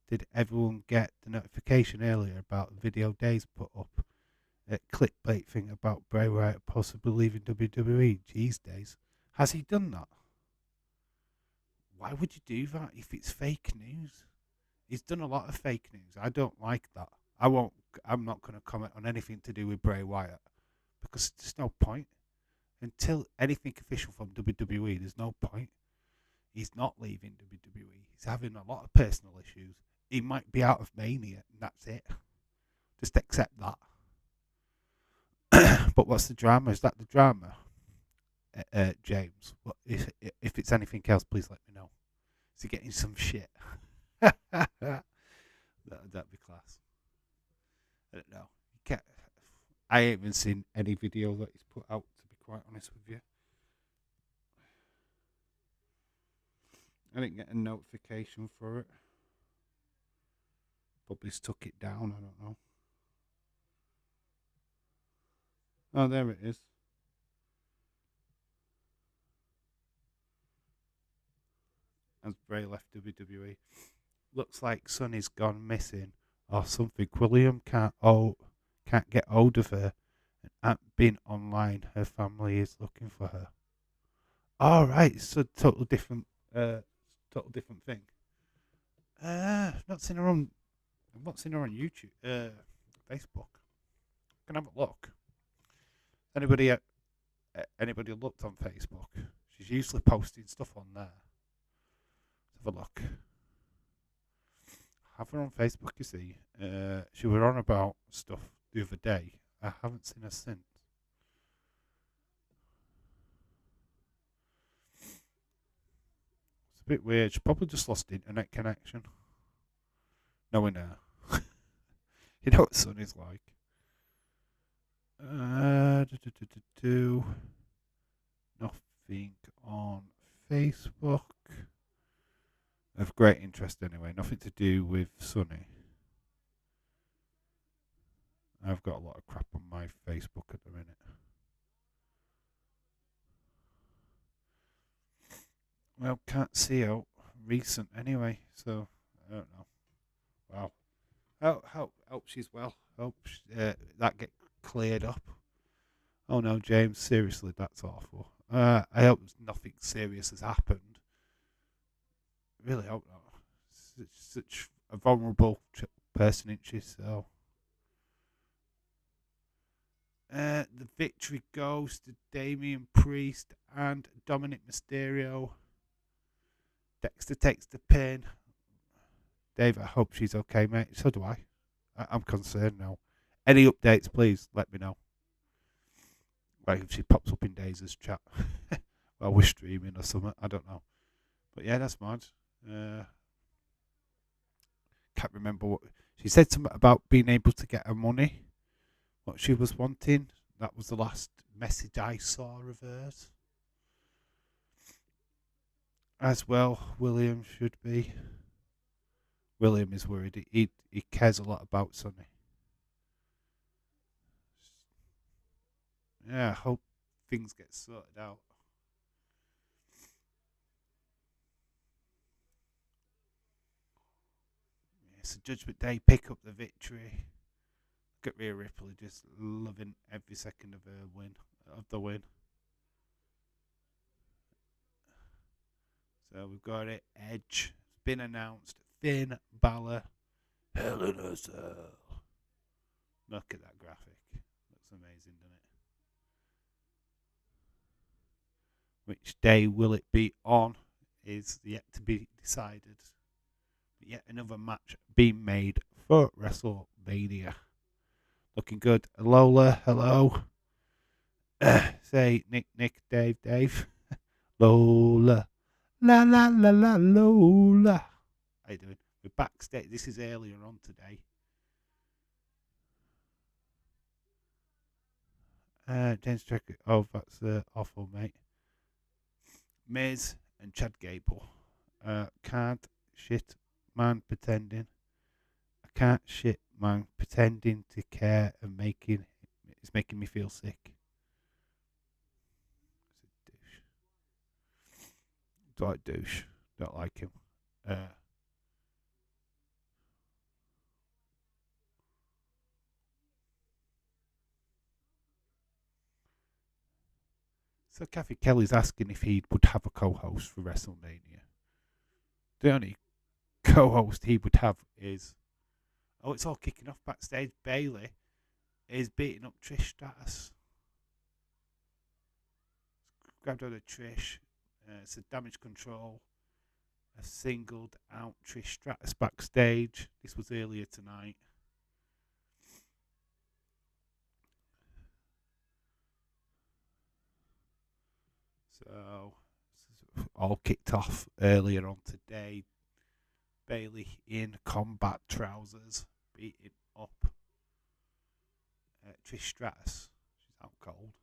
did everyone get the notification earlier about the video Days put up? A clickbait thing about Bray Wyatt possibly leaving WWE. Jeez, Days. Has he done that? Why would you do that if it's fake news? He's done a lot of fake news. I don't like that. I'm not going to comment on anything to do with Bray Wyatt because there's no point. Until anything official from WWE, there's no point. He's not leaving WWE. He's having a lot of personal issues. He might be out of Mania, and that's it. Just accept that. But what's the drama? Is that the drama, James? What, if it's anything else, please let me know. Is he getting some shit? That'd be class. I don't know. I ain't even seen any video that he's put out, to be quite honest with you. I didn't get a notification for it. Probably took it down, I don't know. Oh, there it is. As Bray left WWE. Looks like Sonny's gone missing or something. William can't get hold of her and ain't been online. Her family is looking for her. All right, it's a total different thing. Not seen her on. I've not seen her on YouTube, Facebook. Can I have a look. Anybody, anybody looked on Facebook? She's usually posting stuff on there. Let's have a look. Have her on Facebook. You see, she was on about stuff the other day. I haven't seen her since. It's a bit weird. She probably just lost internet connection. Knowing her, you know what Sonny's like. Nothing on Facebook of great interest anyway. Nothing to do with Sonny. I've got a lot of crap on my Facebook at the minute. Well, can't see how recent anyway, so I don't know. Wow. Hope she's well. Hope that get cleared up. Oh no, James, seriously, that's awful. I hope nothing serious has happened. Really hope not. Such a vulnerable person, isn't she? So, the victory goes to Damian Priest and Dominic Mysterio. Dexter takes the pin. Dave, I hope she's okay, mate. So do I. I'm concerned now. Any updates, please let me know. Like if she pops up in Daisy's chat while we're streaming or something. I don't know. But yeah, that's mad. Can't remember what she said. Something about being able to get her money. What she was wanting. That was the last message I saw of hers. As well, William should be. William is worried. He cares a lot about Sonny. Yeah, I hope things get sorted out. It's a Judgment Day. Pick up the victory. Look at Rhea Ripley just loving every second of her the win. So we've got it. Edge. It's been announced. Finn Balor. Hell in a Cell. Look at that graphic. Looks amazing, doesn't it? Which day will it be on is yet to be decided. But yet another match being made for WrestleMania. Looking good. Lola, hello. Say Nick, Dave. Lola. La la la la Lola. How you doing? We're backstage. This is earlier on today. James Trecker. Oh, that's awful, mate. Miz and Chad Gable. Can't shit man pretending. I can't shit man pretending to care and it's making me feel sick. Don't like douche. Don't like him. So Kathy Kelly's asking if he would have a co-host for WrestleMania. The only co-host he would have is it's all kicking off backstage. Bailey is beating up Trish Stratus. Grabbed out of Trish. It's a Damage Control. Have singled out Trish Stratus backstage. This was earlier tonight. So all kicked off earlier on today. Bailey in combat trousers, beating up Trish Stratus. She's out cold.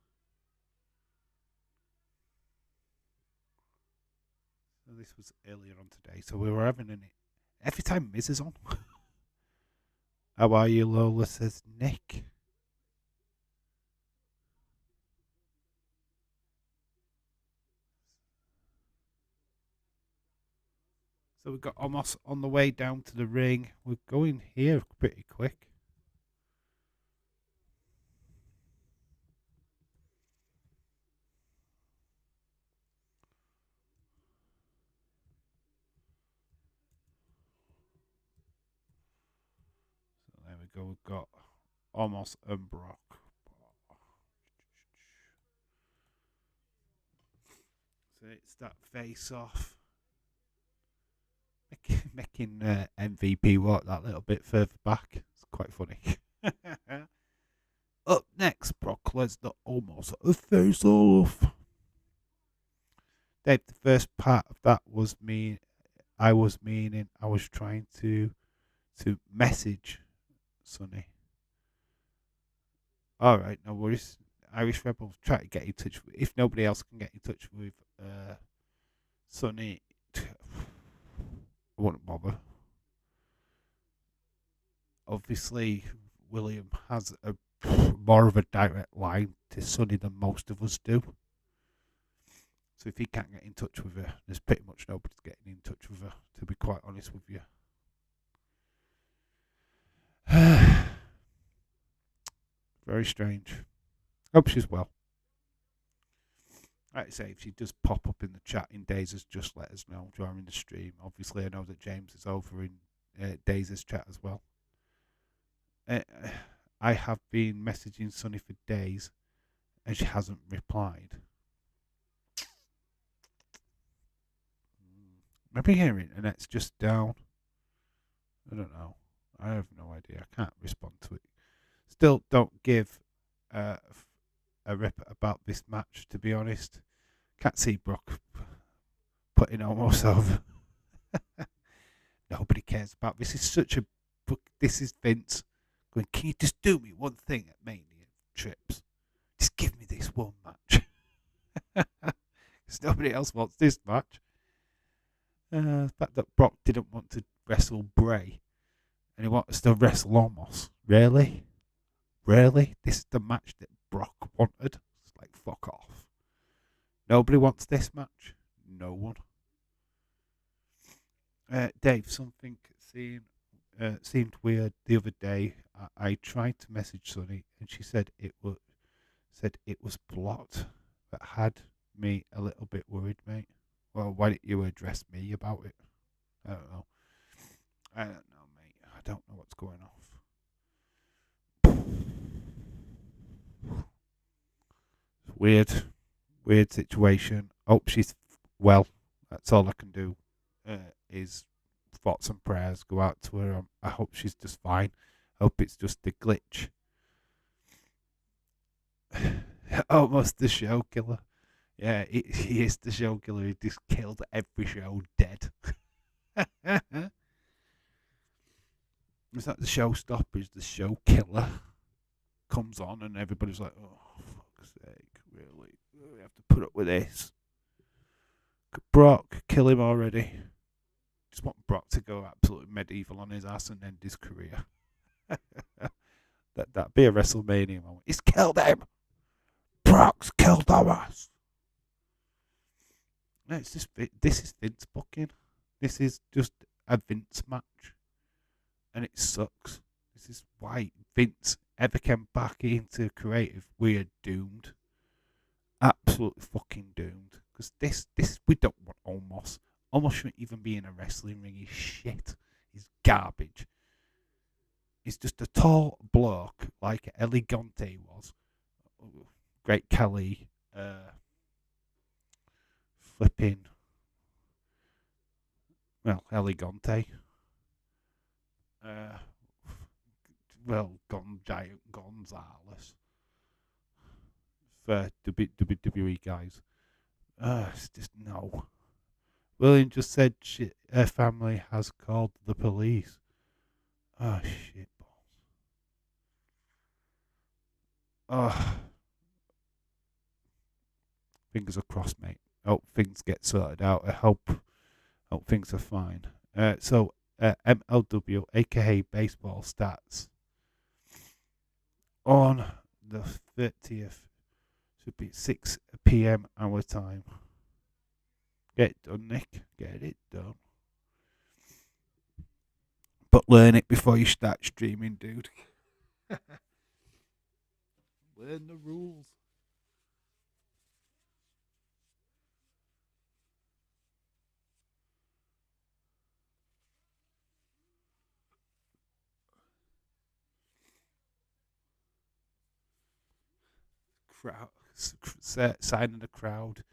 So this was earlier on today. So we were having an every time Miz is on. How are you, Lola? Says Nick. So we've got Omos on the way down to the ring. We're going here pretty quick. go. We've got Almost and Brock. So it's that face off. Making MVP walk that little bit further back. It's quite funny. Up next, Brock Lesnar Almost a face off. Dave, the first part of that was me. I was trying to message Sonny. All right, no worries. Irish Rebels try to get in touch with. If nobody else can get in touch with Sonny, I wouldn't bother. Obviously, William has a more of a direct line to Sonny than most of us do. So if he can't get in touch with her, there's pretty much nobody's getting in touch with her, to be quite honest with you. Very strange. Hope she's well. Like I say, if she does pop up in the chat in Dazers, just let us know during the stream. Obviously, I know that James is over in Dazers chat as well. I have been messaging Sonny for days, and she hasn't replied. Maybe her internet's just down. I don't know. I have no idea. I can't respond to it. Still don't give a rip about this match, to be honest. Can't see Brock putting Almost over. Nobody cares about this. Is such a book. This is Vince going, can you just do me one thing at Mania Trips? Just give me this one match. Because nobody else wants this match. The fact that Brock didn't want to wrestle Bray and he wants to wrestle Almost. Really? Really? This is the match that Brock wanted? It's like, fuck off. Nobody wants this match? No one. Dave, something seemed weird the other day. I tried to message Sonny and she said it was blocked. That had me a little bit worried, mate. Well, why didn't you address me about it? I don't know. I don't know, mate. I don't know what's going off. Weird situation. Hope she's well. That's all I can do. Is thoughts and prayers go out to her. I hope she's just fine. Hope it's just a glitch. Almost the show killer. Yeah, he is the show killer. He just killed every show dead. Is that the showstopper? Is the show killer? Comes on and everybody's like, oh, fuck's sake, really? We have to put up with this. Brock, kill him already. Just want Brock to go absolutely medieval on his ass and end his career. That'd be a WrestleMania moment. He's killed him! Brock's killed our ass! No, it's just, this is Vince booking. This is just a Vince match. And it sucks. This is why Vince ever came back into creative. We are doomed. Absolutely fucking doomed. Because this we don't want Almost. Almost shouldn't even be in a wrestling ring. He's shit. He's garbage. He's just a tall bloke like Elegante was. Great Kelly. Flipping. Well, Elegante. Giant Gonzalez. For WWE guys. It's just no. William just said her family has called the police. Oh, shit balls. Oh. Fingers are crossed, mate. Hope things get sorted out. I hope things are fine. So MLW, aka Baseball Stats, on the 30th, should be 6 p.m. our time. Get it done, Nick. Get it done. But learn it before you start streaming, dude. Learn the rules. sign in the crowd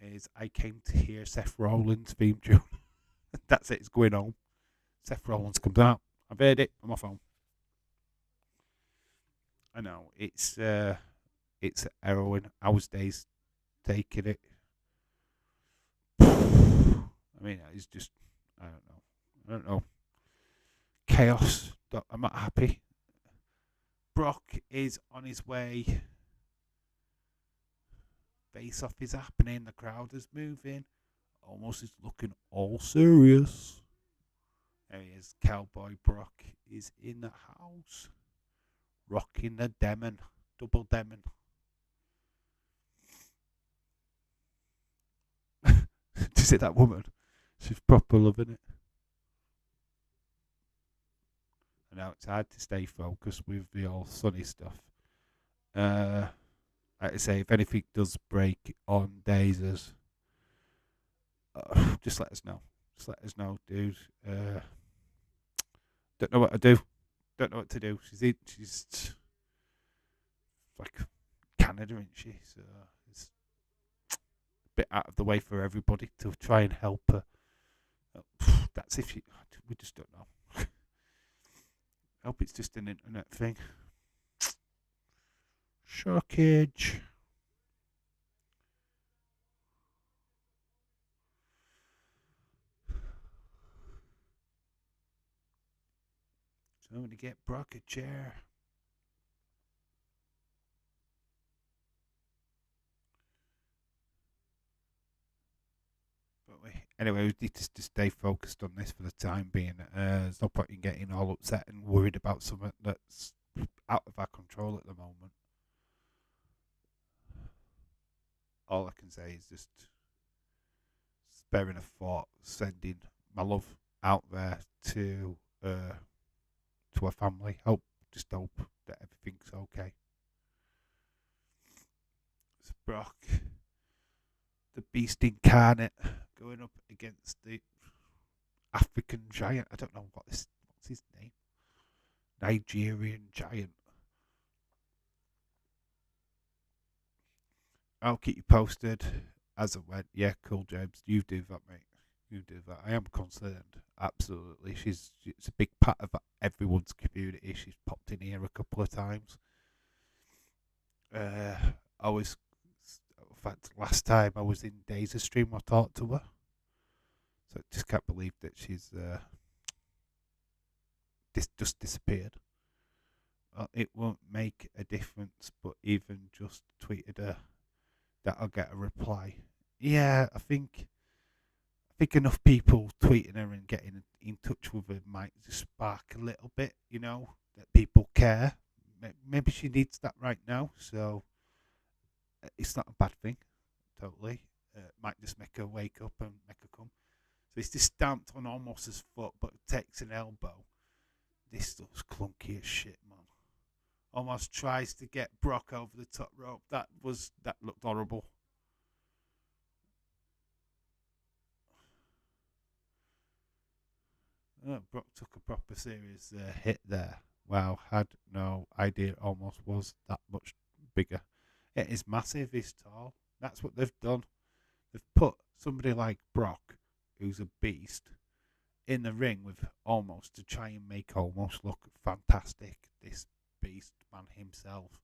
is I came to hear Seth Rollins' theme tune. That's it. It's going home. Seth Rollins comes out. I've heard it. I'm off home. I know it's heroin. I was days taking it. I mean, it's just I don't know. I don't know. Chaos. I'm not happy. Brock is on his way. Face off is happening. The crowd is moving. Almost is looking all serious. There he is. Cowboy Brock is in the house. Rocking the demon. Double demon. Do you see that woman? She's proper loving it. And now it's hard to stay focused with the all sunny stuff. Like I say, if anything does break on Dazers, just let us know. Just let us know, dude. Don't know what to do. Don't know what to do. She's like Canada, isn't she? So it's a bit out of the way for everybody to try and help her. That's if she. We just don't know. I hope it's just an internet thing. Shockage. So I'm going to get Brock a chair. Anyway, we need to stay focused on this for the time being. There's no point in getting all upset and worried about something that's out of our control at the moment. All I can say is just sparing a thought, sending my love out there to her family. Just hope that everything's okay. It's Brock, the beast incarnate, going up against the African giant. I don't know what's his name. Nigerian giant. I'll keep you posted as it went. Yeah, cool, James. You do that, mate. You do that. I am concerned. Absolutely. It's a big part of everyone's community. She's popped in here a couple of times. I was, in fact, last time I was in Daisy's stream, I talked to her. So I just can't believe that she's just disappeared. It won't make a difference, but even just tweeted her that I'll get a reply. Yeah, I think enough people tweeting her and getting in touch with her might spark a little bit, that people care. Maybe she needs that right now, so it's not a bad thing, totally. Might just make her wake up and make her come. So he's just stamped on almost his foot, but takes an elbow. This stuff's clunky as shit, man. Almost tries to get Brock over the top rope. That looked horrible. Brock took a proper serious hit there. Wow, had no idea it almost was that much bigger. It is massive, he's tall. That's what they've done. They've put somebody like Brock, who's a beast, in the ring with Almost to try and make Almost look fantastic. This beast man himself.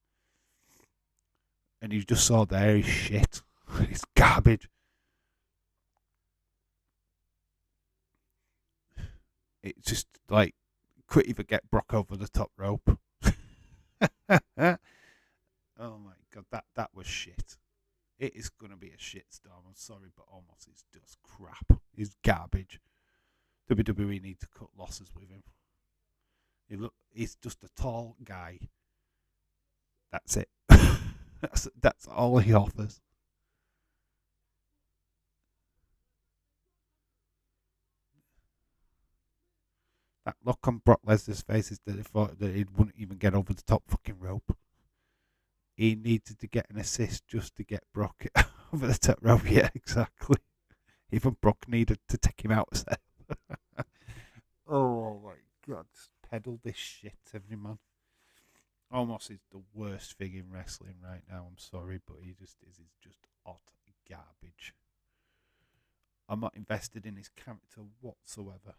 And you just saw there, he's shit. He's garbage. It's just like, couldn't even get Brock over the top rope. Oh my god, that was shit. It is going to be a shitstorm. I'm sorry, but Almost is just crap. He's garbage. WWE need to cut losses with him. He's just a tall guy. That's it. that's all he offers. That look on Brock Lesnar's face is that he thought that he wouldn't even get over the top fucking rope. He needed to get an assist just to get Brock over the top rope. Yeah, exactly. Even Brock needed to take him out. Oh my god, just peddle this shit, every man. Almost is the worst thing in wrestling right now. I'm sorry, but he just is. He's just hot garbage. I'm not invested in his character whatsoever.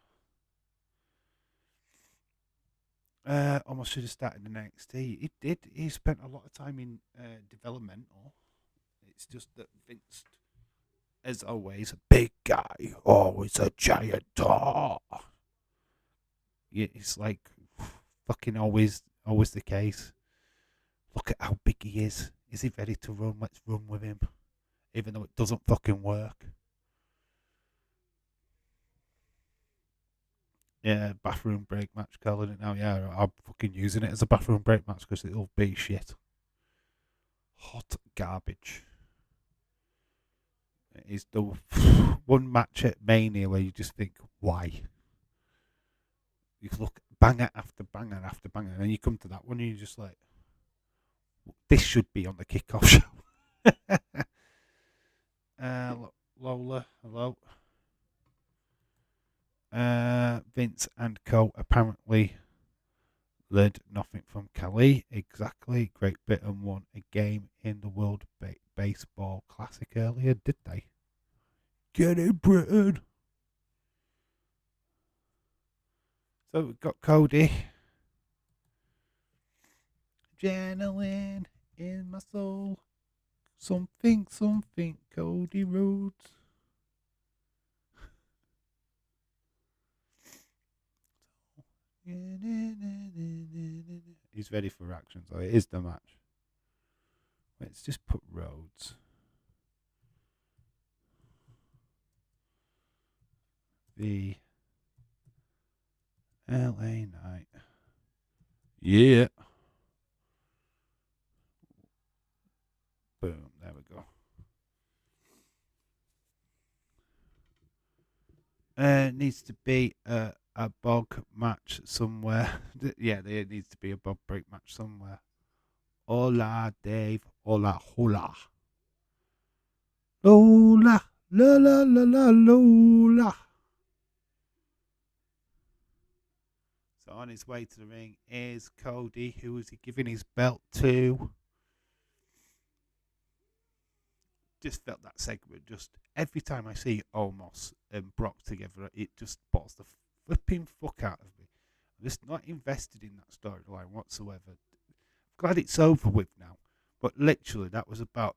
Almost should have started in NXT. He did. He spent a lot of time in developmental. It's just that Vince, as always, a big guy, always a giant. Yeah, it's like fucking always the case. Look at how big he is. Is he ready to run? Let's run with him, even though it doesn't fucking work. Yeah, bathroom break match, calling it now. Yeah, I'm fucking using it as a bathroom break match because it'll be shit. Hot garbage. It is the one match at Mania where you just think, why? You look banger after banger after banger, and then you come to that one and you're just like, this should be on the kickoff show. Lola, hello. Vince and Co. apparently learned nothing from Kelly. Exactly. Great Britain won a game in the World Baseball Classic earlier, did they? Get it, Britain. So we've got Cody. Adrenaline in my soul. Something, Cody Rhodes. He's ready for action, so it is the match. Let's just put Rhodes. The LA Knight. Yeah. Boom. There we go. Needs to be a bog match somewhere. Yeah, there needs to be a bog break match somewhere. Hola, Dave. Hola, hola. Lola, la la la la Lola. So on his way to the ring is Cody. Who is he giving his belt to? Just felt that segment. Just every time I see Omos and Brock together, it just bottles the flipping fuck out of me. I'm just not invested in that storyline whatsoever. Glad it's over with now, but literally that was about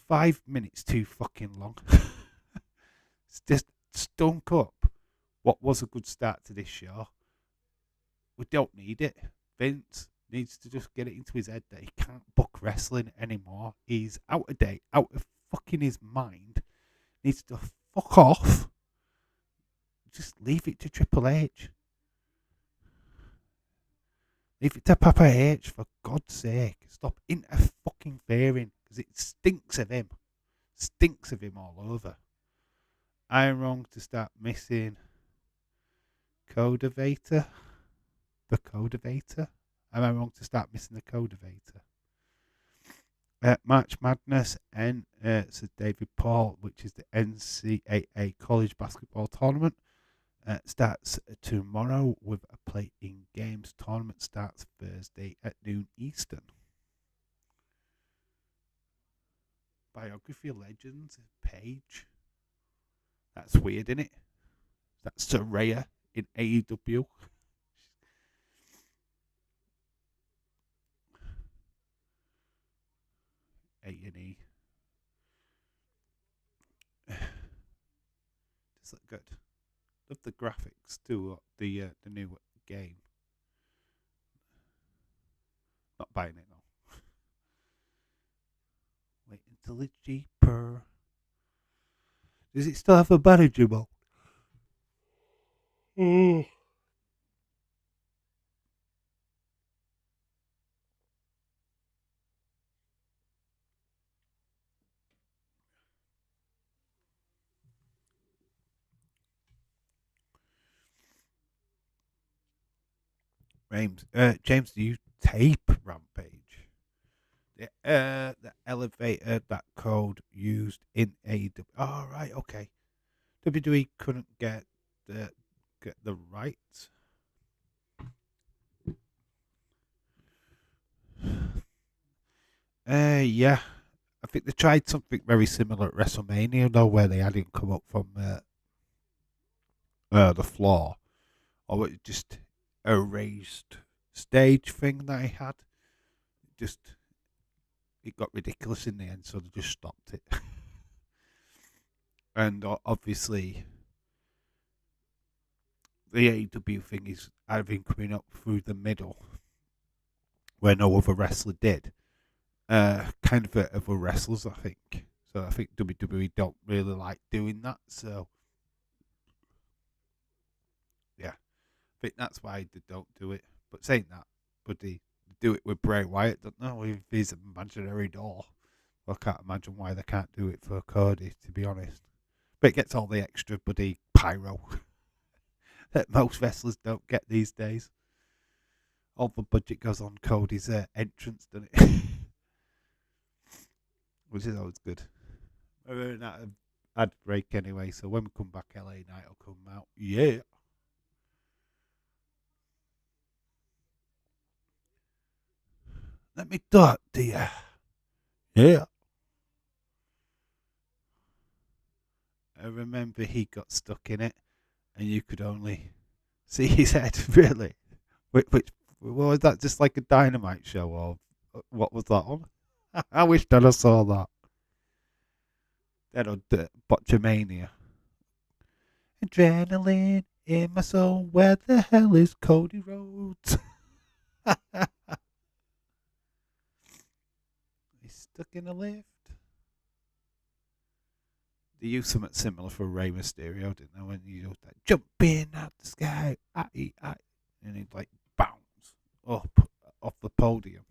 5 minutes too fucking long. It's just stunk up what was a good start to this show. We don't need it. Vince needs to just get it into his head that he can't book wrestling anymore. He's out of date, out of fucking his mind. Needs to fuck off. Just leave it to Triple H. Leave it to Papa H, for God's sake. Stop interfering because it stinks of him. Stinks of him all over. I'm wrong to start missing Codavator. The Codavator? Am I wrong to start missing the Codavator? March Madness, says David Paul, which is the NCAA college basketball tournament. Starts tomorrow with a play-in games. Tournament starts Thursday at noon Eastern. Biography Legends page. That's weird, isn't it? That's Soraya in AEW. A&E. Does look good. Love the graphics too. The new game. Not buying it though. Wait until it's cheaper. Does it still have a manager mode? James, do you tape Rampage? The elevator, that code used in AEW. Oh, right, okay. WWE couldn't get the rights. Yeah. I think they tried something very similar at WrestleMania, though, where they had him come up from the floor, or it just a raised stage thing that he had. Just it got ridiculous in the end, so they just stopped it. And obviously, the AEW thing is having coming up through the middle, where no other wrestler did. Kind of other wrestlers, I think. So I think WWE don't really like doing that. So yeah, I think that's why they don't do it. But saying that, but they do it with Bray Wyatt, don't know if he's an imaginary door. I can't imagine why they can't do it for Cody, to be honest. But it gets all the extra buddy pyro that most wrestlers don't get these days. All the budget goes on Cody's entrance, doesn't it? Which is always good. We're in that ad break anyway, so when we come back, LA Knight will come out. Yeah. Let me talk to you. Yeah. I remember he got stuck in it, and you could only see his head, really. Which was that just like a dynamite show, or what was that on? I wish that I saw that. That on Botchamania. Adrenaline in my soul. Where the hell is Cody Rhodes? He's stuck in a lift. They used something similar for Rey Mysterio, didn't they? When you used that jumping out the sky, and he'd like bounce up off the podium.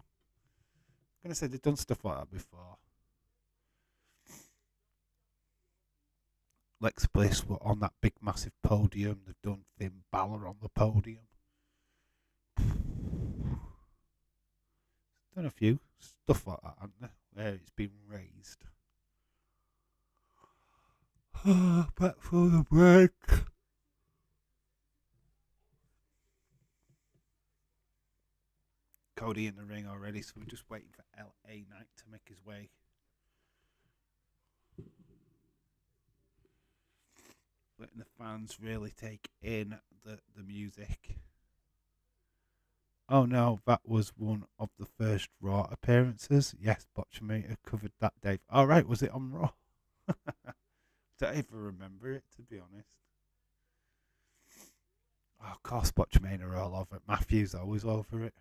I'm gonna say they've done stuff like that before. Lex Bliss were on that big massive podium. They've done Finn Balor on the podium. Done a few stuff like that, haven't they? Where it's been raised. Back for the break. Cody in the ring already, so we're just waiting for LA Knight to make his way. Letting the fans really take in the music. Oh no, that was one of the first Raw appearances. Yes, Botchamania covered that, Dave. All right, was it on Raw? Don't even remember it, to be honest. Oh, of course, Botchamania are all over it. Matthew's always over it.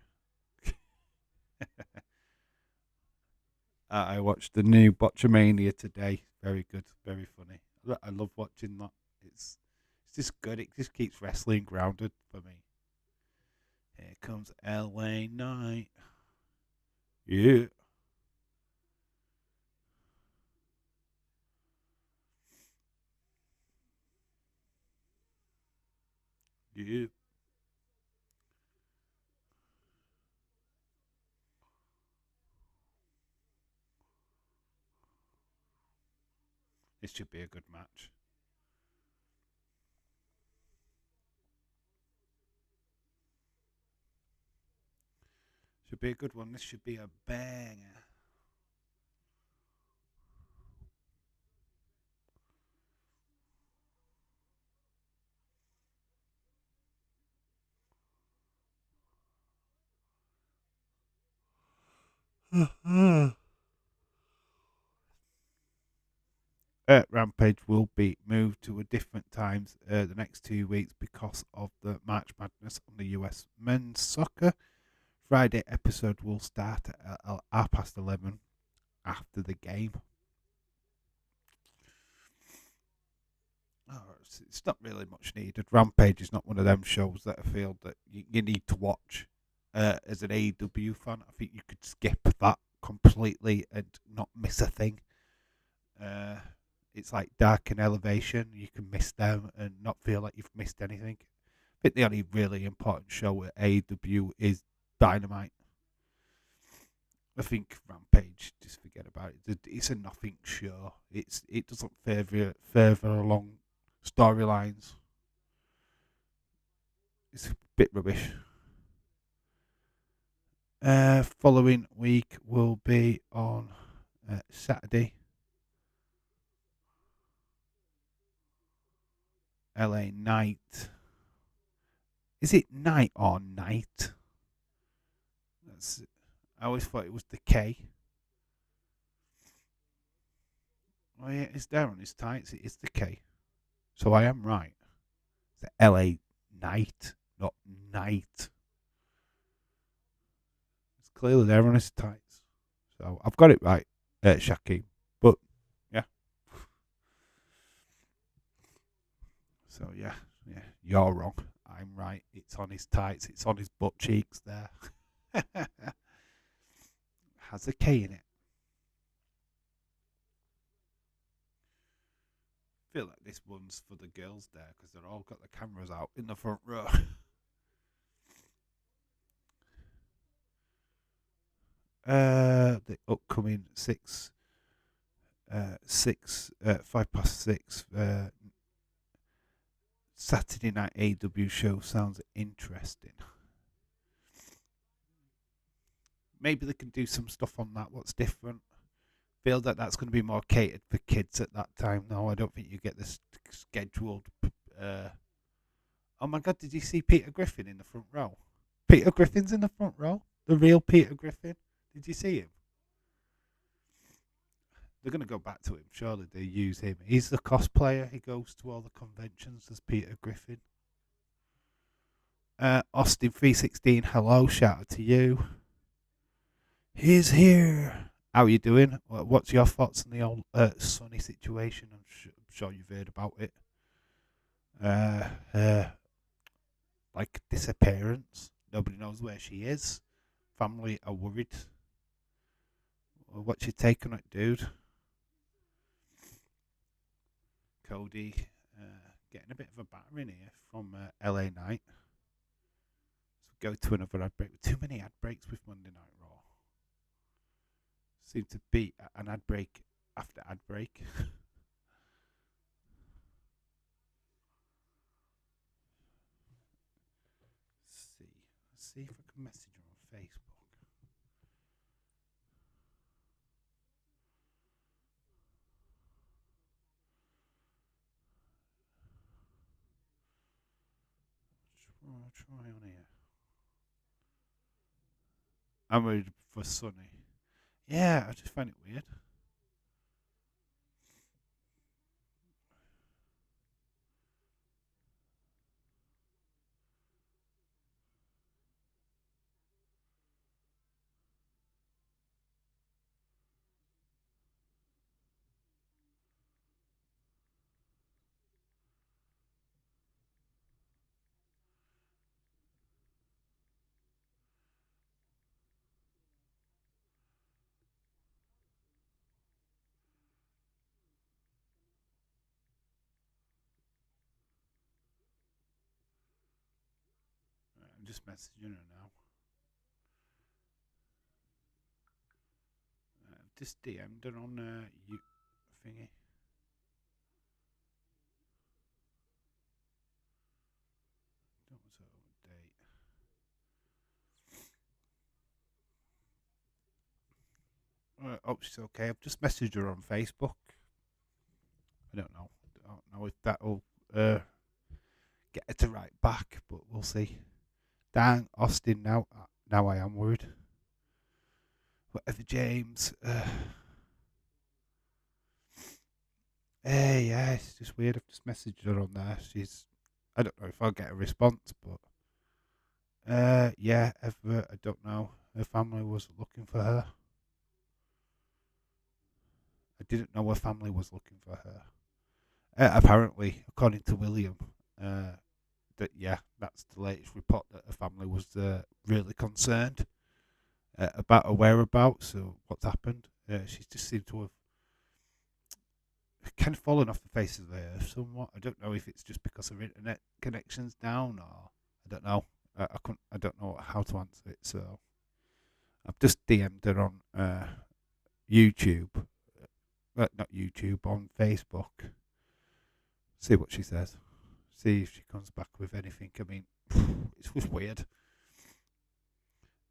I watched the new Botchamania today. Very good, very funny. I love watching that. It's just good. It just keeps wrestling grounded for me. Here comes LA Knight. Yeah. Yeah. This should be a good match. Should be a good one. This should be a banger. Rampage will be moved to a different times the next 2 weeks because of the March Madness on the US men's soccer. Friday episode will start at 11:30 after the game. Oh, it's not really much needed. Rampage is not one of them shows that I feel that you need to watch as an AEW fan. I think you could skip that completely and not miss a thing. It's like Dark and Elevation. You can miss them and not feel like you've missed anything. I think the only really important show at AEW is Dynamite. I think Rampage, just forget about it. It's a nothing show. It doesn't further along storylines. It's a bit rubbish. Following week will be on Saturday. LA Night. Is it night or night? I always thought it was the K. Oh yeah, it's there on his tights. It is the K. So I am right. It's the LA Night, not night. It's clearly there on his tights. So I've got it right, Shaquem. But yeah. So yeah, you're wrong. I'm right. It's on his tights. It's on his butt cheeks there. Has a K in it. I feel like this one's for the girls there because they're all got the cameras out in the front row. The upcoming 5 past 6 Saturday night AW show sounds interesting. Maybe they can do some stuff on that. What's different? Feel that that's going to be more catered for kids at that time. No, I don't think you get this scheduled. Oh my God! Did you see Peter Griffin in the front row? Peter Griffin's in the front row. The real Peter Griffin. Did you see him? They're going to go back to him. Surely they use him. He's the cosplayer. He goes to all the conventions as Peter Griffin. Austin 316. Hello, shout out to you. He's here. How are you doing? What's your thoughts on the old Sunny situation? I'm sure you've heard about it. Like disappearance. Nobody knows where she is. Family are worried. What's your take on it, dude? Cody getting a bit of a battering here from LA Knight. Let's go to another ad break. Too many ad breaks with Monday Night Raw. Seem to be an ad break after ad break. Let's see if I can message her on Facebook. Try on here. I'm ready for Sunny. Yeah, I just find it weird. I'm just messaging her now. Just DM'd her on you thingy. That was a date. Oh, she's okay. I've just messaged her on Facebook. I don't know. I don't know if that'll get her to write back, but we'll see. Dang, Austin, now I am worried. Whatever, James. Hey, yeah, it's just weird. I've just messaged her on there. I don't know if I'll get a response, but yeah, I don't know. Her family was looking for her. I didn't know her family was looking for her. Apparently, according to William, that's the latest report that her family was really concerned about her whereabouts. So what's happened? She just seemed to have kind of fallen off the face of the earth somewhat. I don't know if it's just because her internet connection's down, or I don't know. I don't know how to answer it. So I've just DM'd her on YouTube, not YouTube, on Facebook. See what she says. See if she comes back with anything. I mean, it's just weird.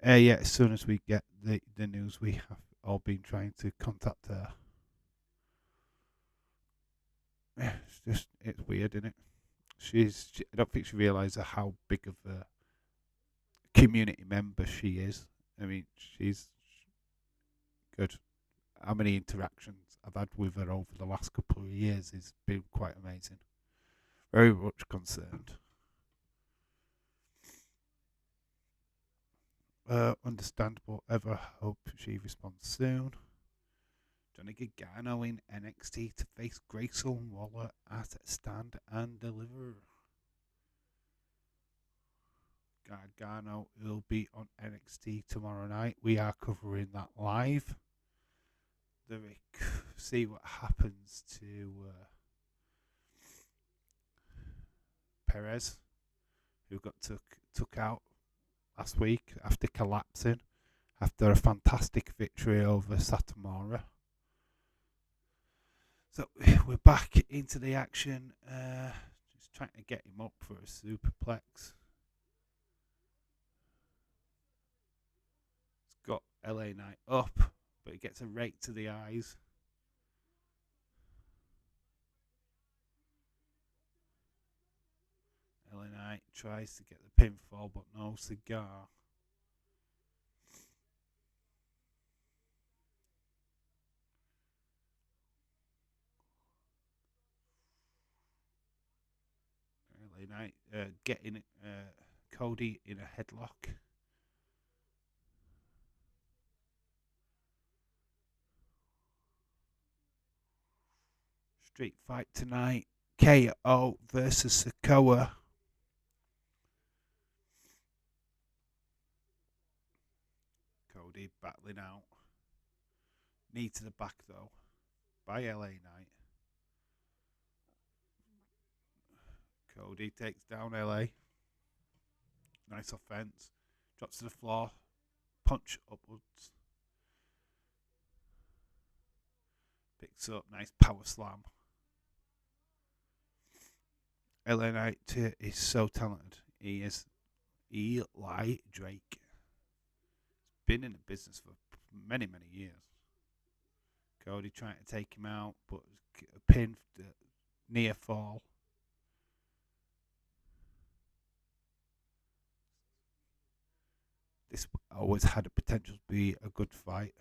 Yeah, as soon as we get the news, we have all been trying to contact her. Yeah, it's weird, isn't it? I don't think she realises how big of a community member she is. I mean, she's good. How many interactions I've had with her over the last couple of years has been quite amazing. Very much concerned. Understandable. Ever hope she responds soon. Johnny Gargano in NXT to face Grayson Waller at Stand and Deliver. Gargano will be on NXT tomorrow night. We are covering that live. See what happens to Perez, who got took out last week after collapsing after a fantastic victory over Satomura. So we're back into the action. Just trying to get him up for a superplex. It's got LA Knight up, but he gets a rake to the eyes. LA Knight tries to get the pinfall, but no cigar. LA Knight getting Cody in a headlock. Street fight tonight. KO versus Sikoa. Cody battling out. Knee to the back though by LA Knight. Cody takes down LA. Nice offense. Drops to the floor. Punch upwards. Picks up. Nice power slam. LA Knight is so talented. He is Eli Drake. He's been in the business for many, many years. Cody trying to take him out, but a pin, near fall. This always had a potential to be a good fight.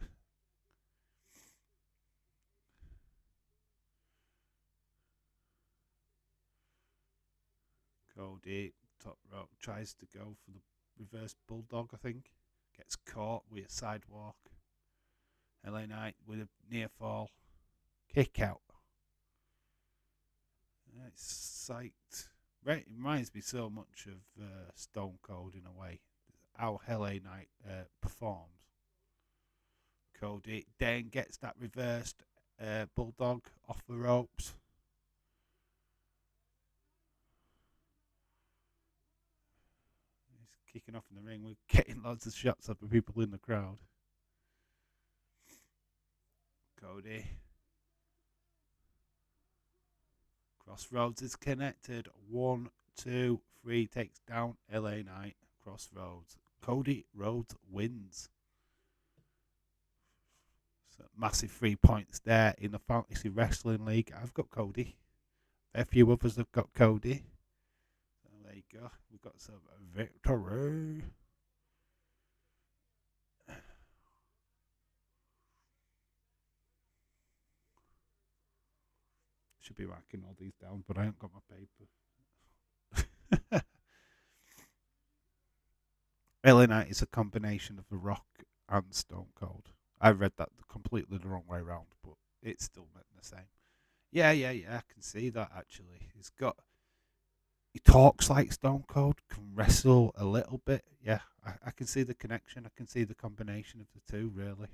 Cody, top rope, tries to go for the reverse bulldog, I think. Gets caught with a sidewalk. LA Knight with a near fall. Kick out. It's psyched. It reminds me so much of Stone Cold in a way. How LA Knight performs. Cody then gets that reversed bulldog off the ropes. He's kicking off in the ring. We're getting lots of shots of the people in the crowd. Cody. Crossroads is connected. 1, 2, 3 takes down LA Knight. Crossroads. Cody Rhodes wins. So massive 3 points there in the Fantasy Wrestling League. I've got Cody. A few others have got Cody. So there you go. We've got some victory. Should be writing all these down, but I haven't got my paper. LA Knight is a combination of The Rock and Stone Cold. I read that completely the wrong way around, but it's still meant the same. Yeah, I can see that actually. He talks like Stone Cold, can wrestle a little bit. Yeah, I can see the connection. I can see the combination of the two, really.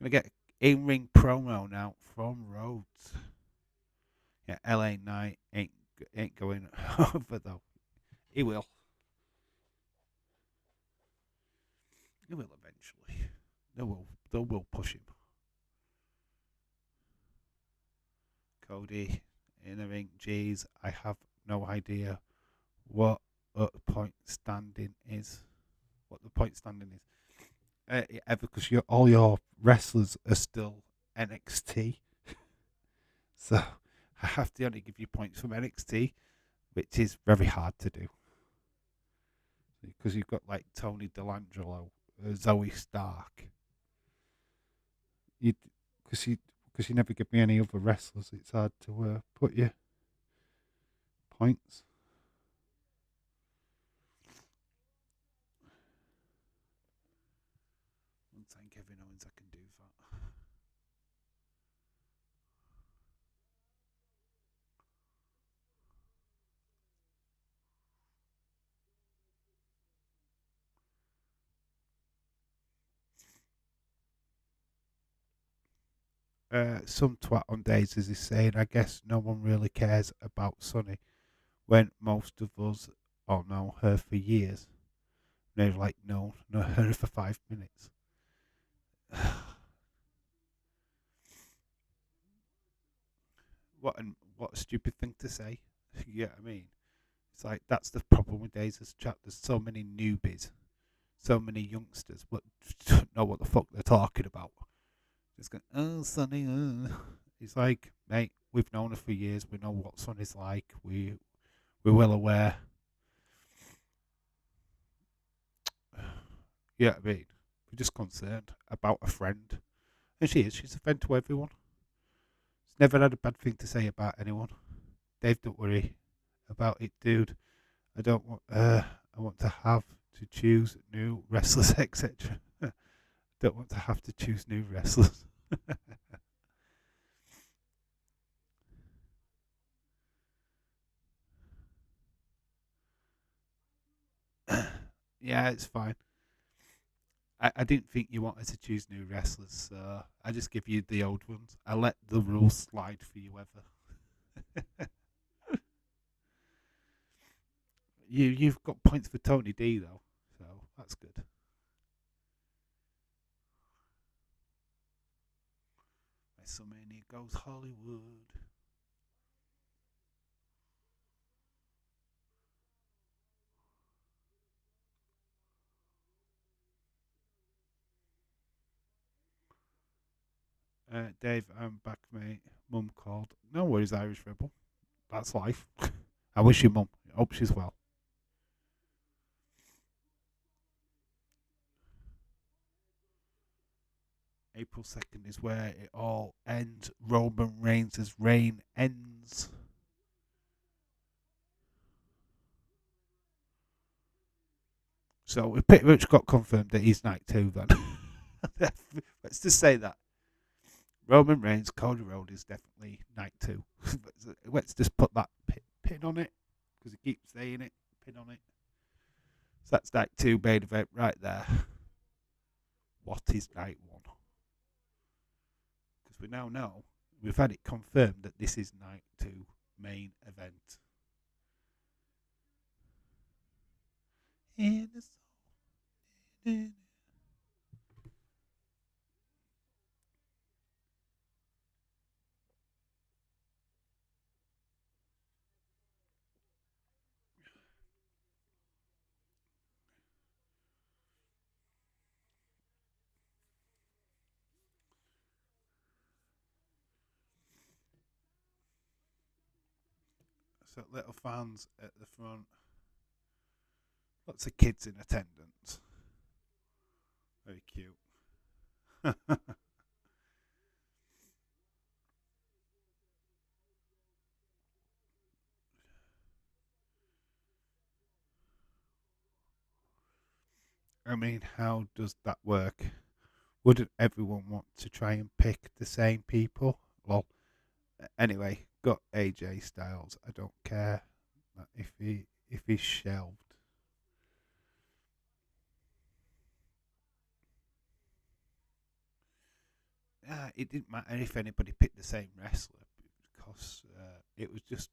I'm going to get in-ring promo now from Rhodes. Yeah, LA Knight ain't going over though. He will. He will eventually. They will push him. Cody in the ring. Jeez, I have no idea what point standing is. what the point standing is. Ever because all your wrestlers are still NXT, so I have to only give you points from NXT, which is very hard to do because you've got like Tony Delangelo, Zoe Stark. You because you never give me any other wrestlers, it's hard to put you points. One time Kevin Owens, I can do that. Some twat on Daisies is saying, I guess no one really cares about Sonny when most of us all know her for years. They've like known her for 5 minutes. What a stupid thing to say. You get what I mean? It's like that's the problem with Daisies chat. There's so many newbies, so many youngsters, but don't know what the fuck they're talking about. Just going, oh, Sonny. It's like, mate, we've known her for years. We know what Sonny's like. We're well aware. Yeah, I mean, we're just concerned about a friend, and she is. She's a friend to everyone. She's never had a bad thing to say about anyone. Dave, don't worry about it, dude. I don't want. I want to have to choose new wrestlers, etc. Don't want to have to choose new wrestlers. Yeah, it's fine. I didn't think you wanted to choose new wrestlers, so I just give you the old ones. I let the rules slide for you ever. You've got points for Tony D though, so that's good. WrestleMania goes Hollywood. Dave, I'm back, mate. Mum called. No worries, Irish Rebel. That's life. I wish you mum. I hope she's well. April 2nd is where it all ends. Roman Reigns' reign ends. So we pretty much got confirmed that he's night two then. Let's just say that. Roman Reigns, Cody Rhodes is definitely night two. Let's just put that pin on it because he keeps saying it. Pin on it. So that's night two main event right there. What is night one? Because we now know we've had it confirmed that this is night two main event. In the soul. So little fans at the front. Lots of kids in attendance. Very cute. I mean, how does that work? Wouldn't everyone want to try and pick the same people? Well, anyway, got AJ Styles. I don't care if he's shelved. It didn't matter if anybody picked the same wrestler because it was just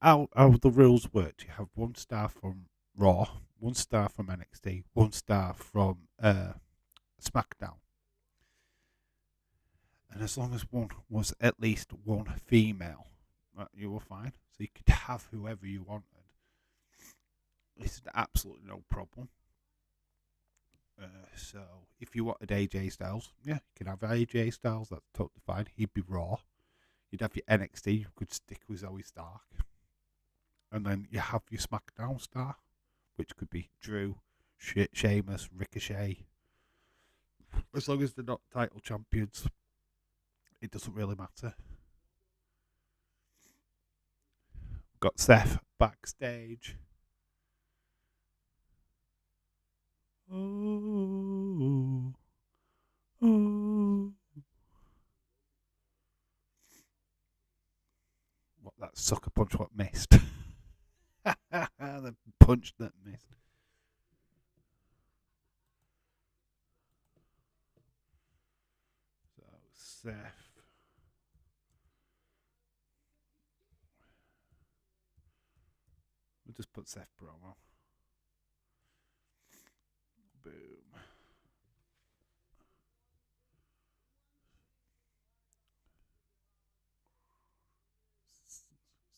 how the rules worked. You have 1 star from Raw, 1 star from NXT, 1 star from SmackDown, and as long as one was at least one female, you were fine. So you could have whoever you wanted. It's absolutely no problem. So if you wanted AJ Styles, yeah, you can have AJ Styles. That's totally fine. He'd be Raw. You'd have your NXT. You could stick with Zoe Stark, and then you have your SmackDown star, which could be Drew, Sheamus, Ricochet. As long as they're not title champions, it doesn't really matter. Got Seth backstage. Oh, oh. What, that sucker punch what missed? The punch that missed. So Seth. We'll just put Seth promo. Boom.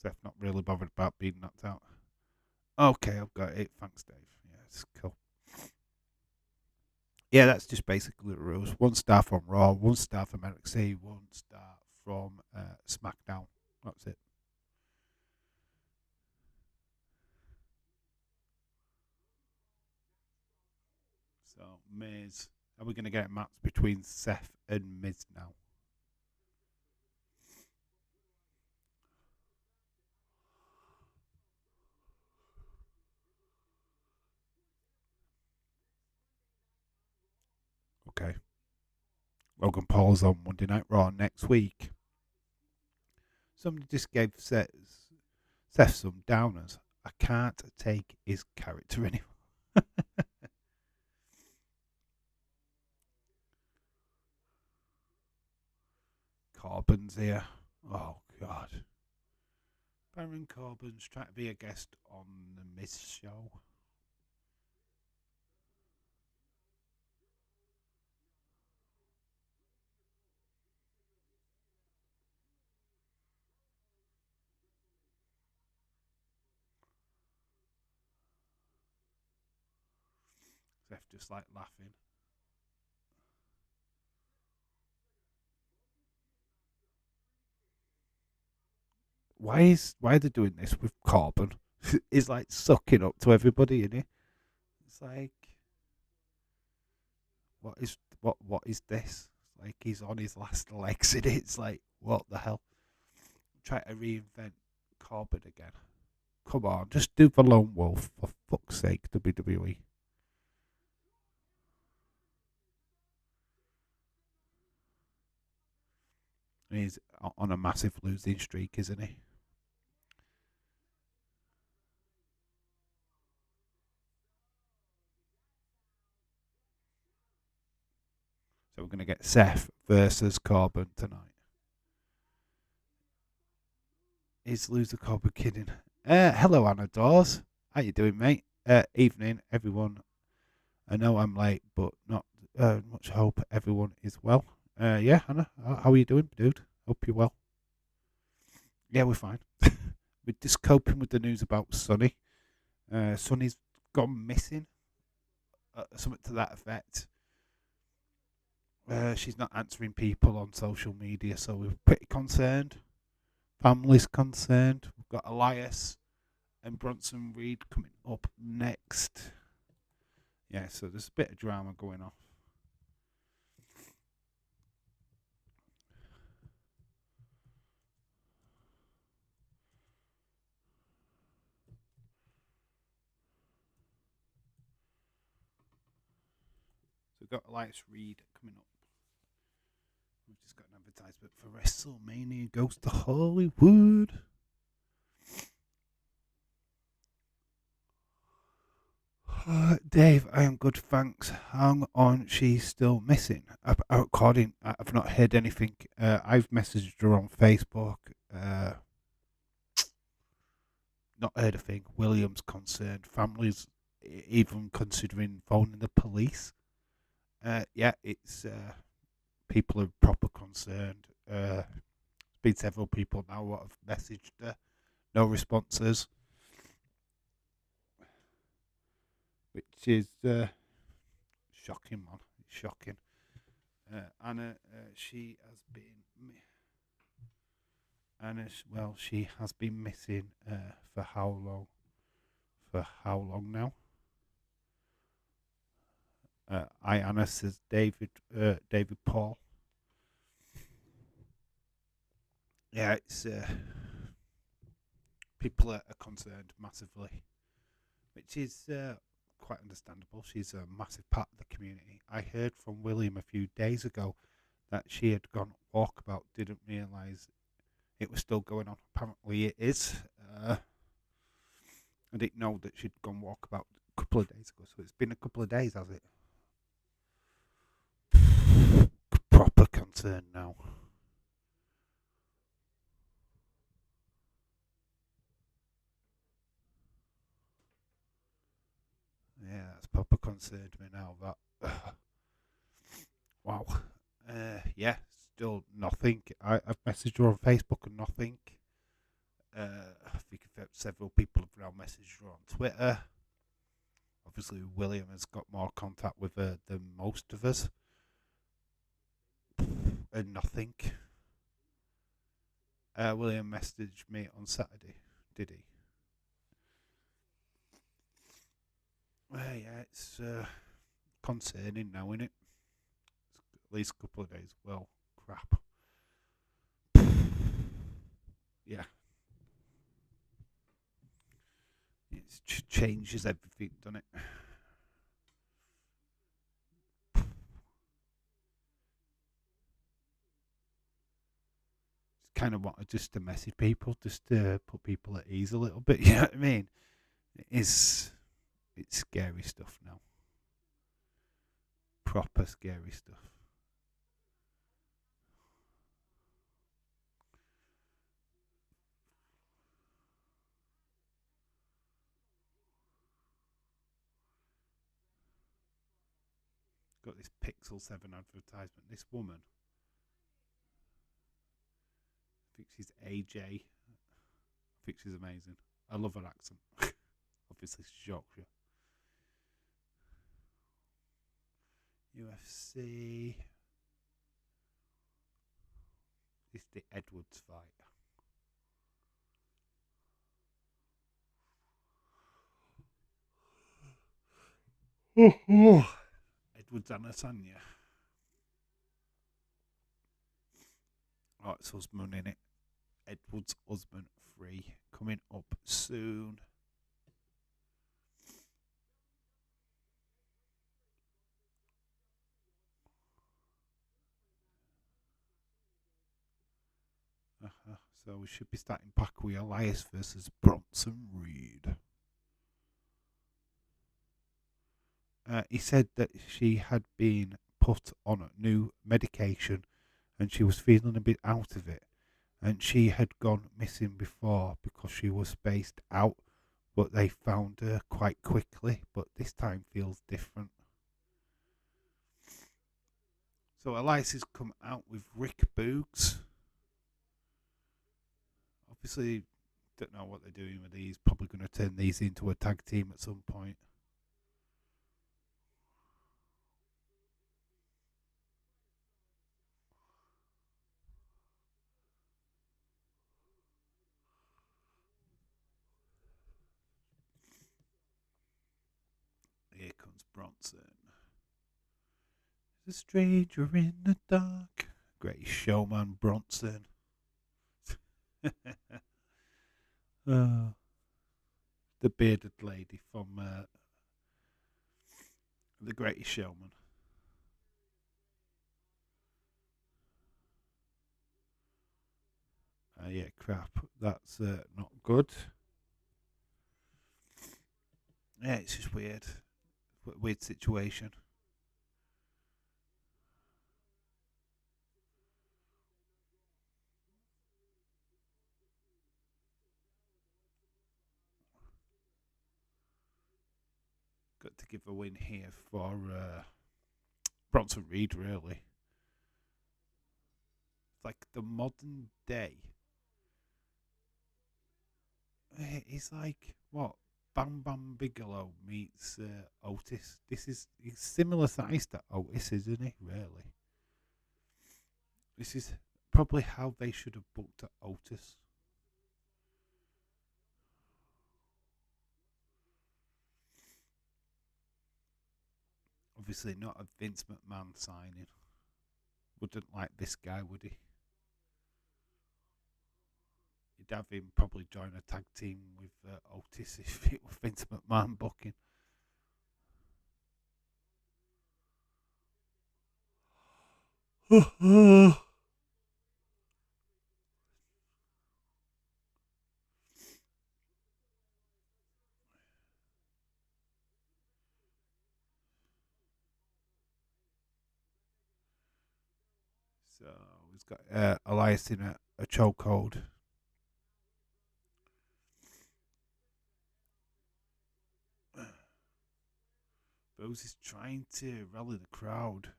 Seth not really bothered about being knocked out. Okay, I've got it. Thanks, Dave. Yeah, it's cool. Yeah, that's just basically the rules. 1 star from Raw, 1 star from NXT, 1 star from SmackDown. That's it. So Miz, are we going to get a match between Seth and Miz now? Okay. Logan Paul's on Monday Night Raw next week. Somebody just gave Seth some downers. I can't take his character anymore. Corbin's here. Oh, God. Baron Corbin's trying to be a guest on the Miz show. Seth just like laughing. Why are they doing this with Corbin? He's like sucking up to everybody, isn't he? It's like what is this? Like he's on his last legs in it. It's like what the hell? Try to reinvent Corbin again. Come on, just do the Lone Wolf for fuck's sake, WWE. He's on a massive losing streak, isn't he? So we're going to get Seth versus Corbin tonight. Is Loser Corbin kidding? Hello, Anna Dawes. How you doing, mate? Evening, everyone. I know I'm late, but not much hope everyone is well. Yeah, Anna, how are you doing, dude? Hope you're well. Yeah, we're fine. We're just coping with the news about Sonny. Sonny's gone missing. Something to that effect. She's not answering people on social media, so we're pretty concerned. Family's concerned. We've got Elias and Bronson Reed coming up next. Yeah, so there's a bit of drama going on. So we've got Elias Reed coming up. We've just got an advertisement for WrestleMania Goes to Hollywood. Dave, I am good, thanks. Hang on, she's still missing. According, I've not heard anything. I've messaged her on Facebook. Not heard a thing. William's concerned. Families even considering phoning the police. Yeah, it's people are proper concerned. Been several people now what have messaged her. No responses, which is shocking, man. It's shocking. Anna, she has been. Well, she has been missing for how long? For how long now? Anna says David Paul. Yeah, it's people are concerned massively, which is quite understandable. She's a massive part of the community. I heard from William a few days ago that she had gone walkabout, didn't realise it was still going on. Apparently it is. I didn't know that she'd gone walkabout a couple of days ago, so it's been a couple of days, has it? Proper concern now. Yeah, that's proper concerned me now. That wow. Yeah, still nothing. I've messaged her on Facebook and nothing. I think several people have now messaged her on Twitter. Obviously, William has got more contact with her than most of us. And nothing. William messaged me on Saturday, did he? Yeah, it's concerning now, isn't it? It's at least a couple of days. Well, crap. Yeah. It changes everything, doesn't it? Kind of wanted just to message people, just to put people at ease a little bit. You know what I mean? It's scary stuff now. Proper scary stuff. Got this Pixel 7 advertisement. This woman, I think she's AJ. I think she's amazing. I love her accent. Obviously, she's Yorkshire. UFC. This is the Edwards fight. Edwards Adesanya. Oh, it's husband in it. Edwards husband 3 coming up soon. So we should be starting back with Elias versus Bronson Reed. He said that she had been put on new medication and she was feeling a bit out of it. And she had gone missing before because she was spaced out, but they found her quite quickly. But this time feels different. So Elias has come out with Rick Boogs. Obviously, don't know what they're doing with these. Probably going to turn these into a tag team at some point. Here comes Bronson. The stranger in the dark. Great showman, Bronson. uh, the bearded lady from The Greatest Showman. Yeah, crap. That's not good. Yeah, it's just weird. Weird situation. Got to give a win here for Bronson Reed, really. It's like the modern day. He's like, what, Bam Bam Bigelow meets Otis. He's similar size to Otis, isn't he? Really, this is probably how they should have booked Otis. Obviously, not a Vince McMahon signing. Wouldn't like this guy, would he? He'd have him probably join a tag team with Otis if it was Vince McMahon booking. So he's got Elias in a chokehold. Bose is trying to rally the crowd.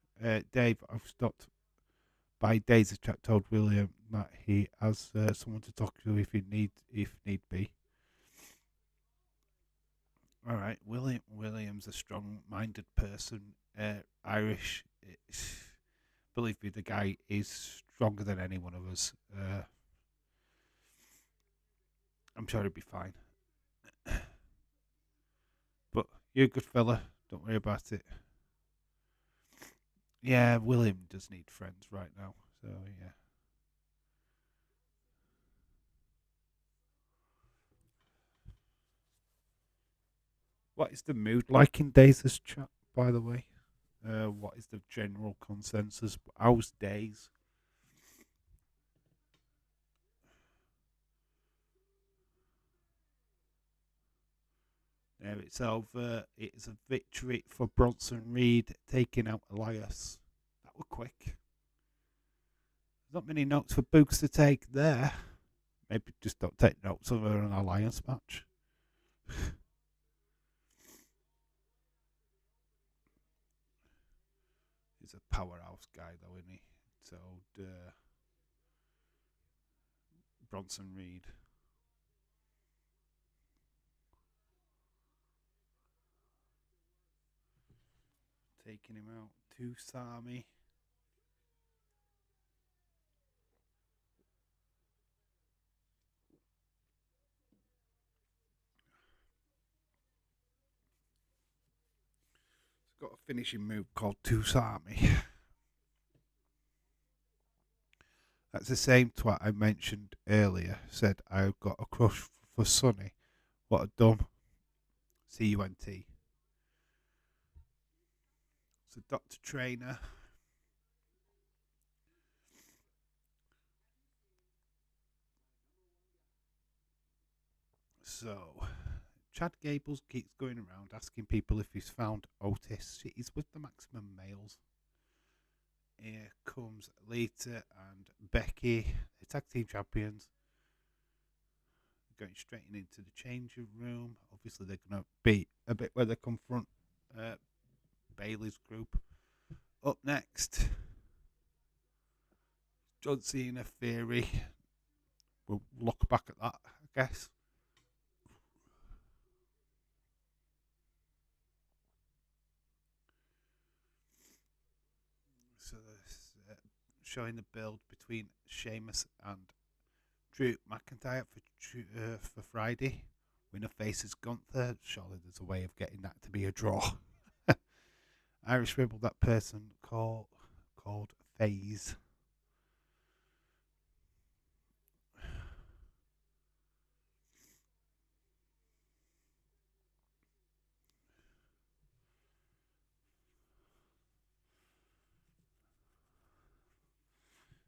Dave, I've stopped by Days of chat told William that he has someone to talk to if need be. All right, William's a strong-minded person, Irish. Believe me, the guy is stronger than any one of us. I'm sure he'll be fine. But you're a good fella. Don't worry about it. Yeah, William does need friends right now. So yeah. What is the mood like in Days' chat, by the way? What is the general consensus? How's Days? There it's over. It's a victory for Bronson Reed taking out Elias. That was quick. There's not many notes for Boogs to take there. Maybe just don't take notes of an Alliance match. He's a powerhouse guy, though, isn't he? So, Bronson Reed. Taking him out to Sami. He's got a finishing move called Tusami. That's the same twat I mentioned earlier. Said I've got a crush for Sonny. What a dumb. CUNT. So Dr. Trainer. So Chad Gables keeps going around asking people if he's found Otis. He's with the Maximum Males. Here comes Lita and Becky, the tag team champions, going straight into the changing room. Obviously, they're going to be a bit where they confront Bailey's group. Up next, John Cena Theory. We'll look back at that, I guess. So this showing the build between Sheamus and Drew McIntyre for Friday. Winner faces Gunther. Surely there's a way of getting that to be a draw. Irish Rebel, that person called FaZe.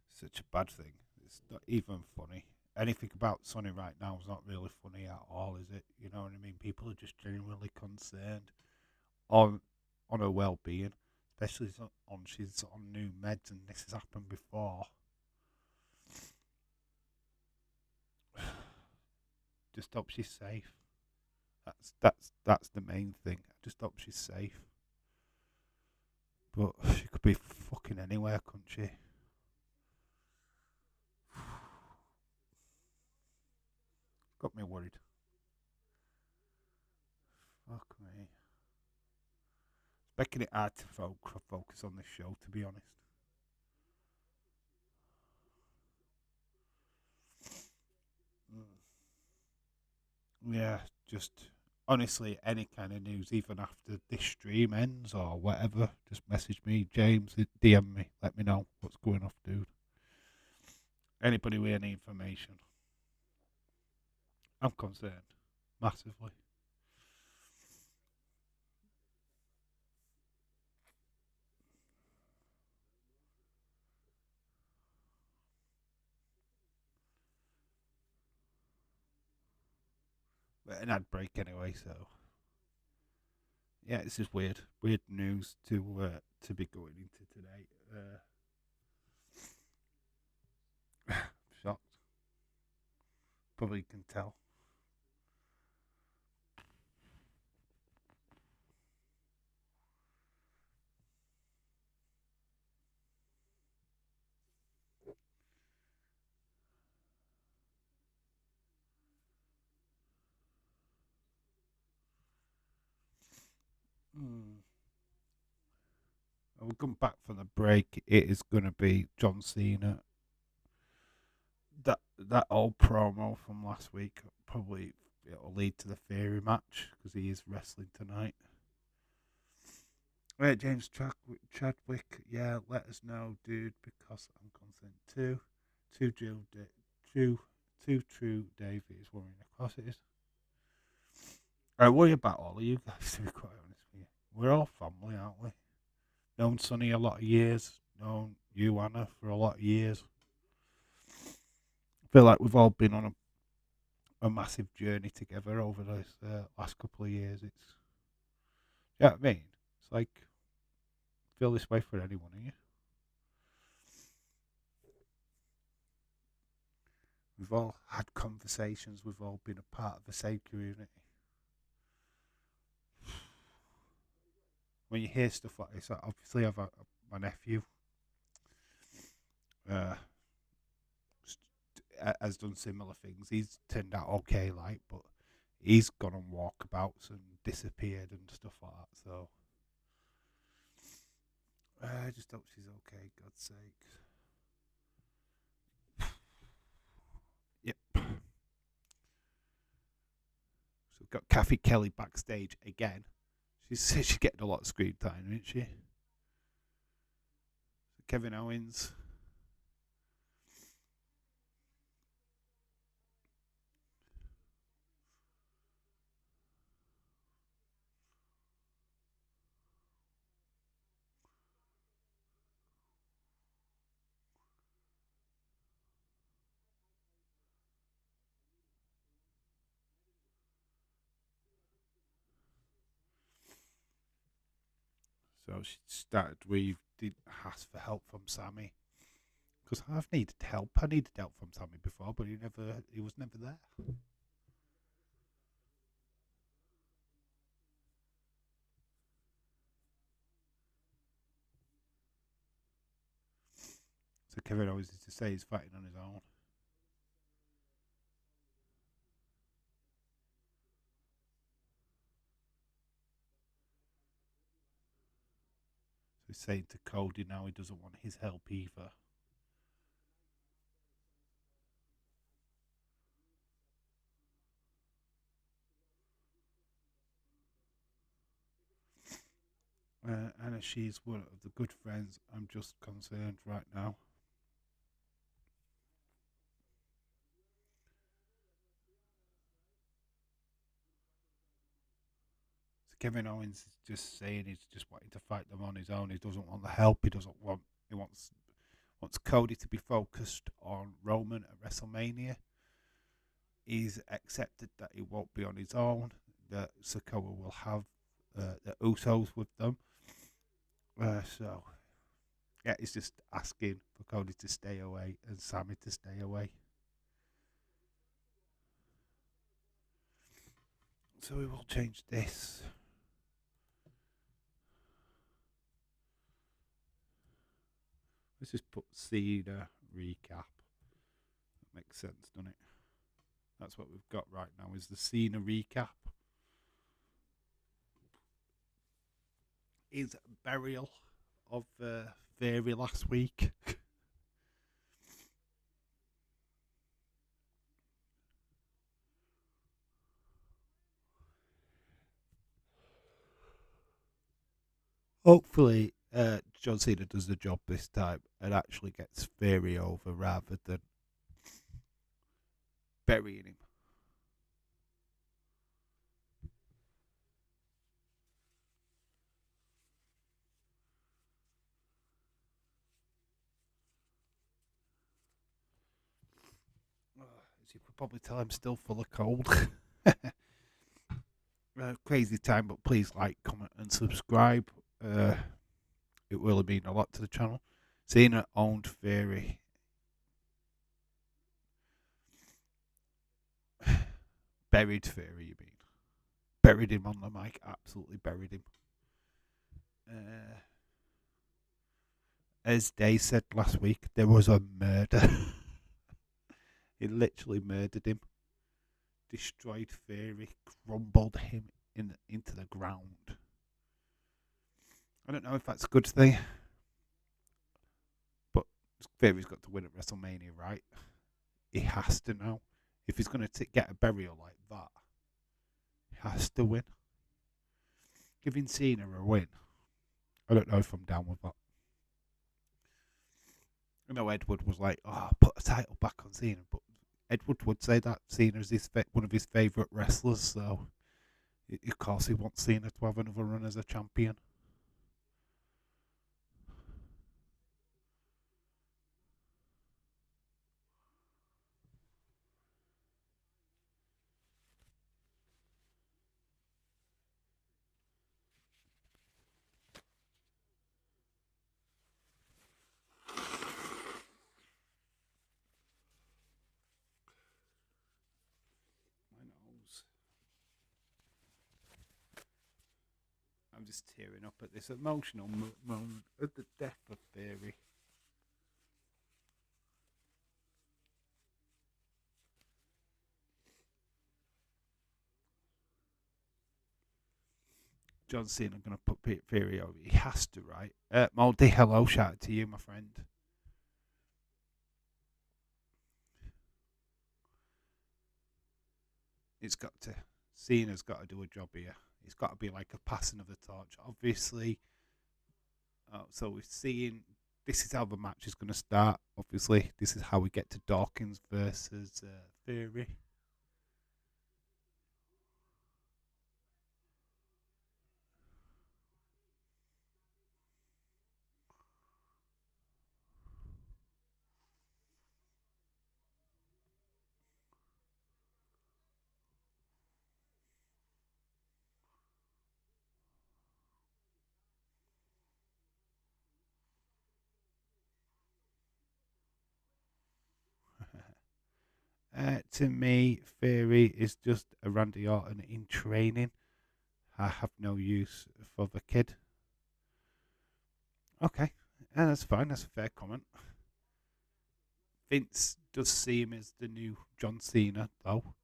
Such a bad thing. It's not even funny. Anything about Sonny right now is not really funny at all, is it? You know what I mean? People are just genuinely concerned on her well-being, especially on she's on new meds and this has happened before. Just hope she's safe. That's the main thing. Just hope she's safe. But she could be fucking anywhere, couldn't she? Got me worried. Fuck me. It's making it hard to focus on this show, to be honest. Mm. Yeah, just honestly, any kind of news, even after this stream ends or whatever, just message me, James, DM me, let me know what's going off, dude. Anybody with any information, I'm concerned massively. But an ad break anyway, so yeah, it's just weird news to be going into today. Shocked, probably can tell. Mm. We'll come back from the break. It is going to be John Cena. That old promo from last week probably it'll lead to the Theory match because he is wrestling tonight. Right, James Chadwick, yeah, let us know, dude, because I'm concerned too. Two Jill, two, two true Davies worrying across it is. I worry about all of you guys, to be quite honest with you. We're all family, aren't we? Known Sonny a lot of years, known you, Anna, for a lot of years. I feel like we've all been on a massive journey together over this last couple of years. You know what I mean? It's like, feel this way for anyone of you. We've all had conversations. We've all been a part of the same community. When you hear stuff like this, obviously I've my nephew uh, has done similar things. He's turned out okay, like, but he's gone on walkabouts and disappeared and stuff like that. So I just hope she's okay. God's sake. Yep. So we've got Kathy Kelly backstage again. She's getting a lot of screen time, isn't she? Kevin Owens. So she started with did ask for help from Sammy because I've needed help. I needed help from Sammy before, but he was never there. So Kevin always used to say he's fighting on his own. So he's saying to Cody now he doesn't want his help either. And as she's one of the good friends, I'm just concerned right now. So Kevin Owens is just saying he's just wanting to fight them on his own. He doesn't want the help. He wants Cody to be focused on Roman at WrestleMania. He's accepted that he won't be on his own. That Sokoa will have the Usos with them. So yeah, he's just asking for Cody to stay away and Sammy to stay away. So we will change this. Let's just put Cena recap. That makes sense, doesn't it? That's what we've got right now is the Cena recap. his burial of Theory last week. Hopefully, John Cena does the job this time and actually gets Theory over rather than burying him. As you could probably tell, I'm still full of cold. Crazy time, but please like, comment, and subscribe. It will mean a lot to the channel. Cena owned Theory. Buried Theory, you mean? Buried him on the mic. Absolutely buried him. As Day said last week, there was a murder. He literally murdered him. Destroyed Theory. Crumbled him into the ground. I don't know if that's a good thing. But Theory's got to win at WrestleMania, right? He has to now. If he's going to get a burial like that, he has to win. Giving Cena a win, I don't know if I'm down with that. I know Edward was like, put a title back on Cena, but Edward would say that Cena's one of his favourite wrestlers, so of course he wants Cena to have another run as a champion. I'm just tearing up at this emotional moment at the death of Theory. John Cena going to put Theory over. He has to, right? Moldy, hello, shout out to you, my friend. Cena's got to do a job here. It's got to be like a passing of the torch, obviously. So we're seeing this is how the match is going to start. Obviously, this is how we get to Dawkins versus Theory. To me, Theory is just a Randy Orton in training. I have no use for the kid. Okay, that's fine. That's a fair comment. Vince does see him as the new John Cena, though.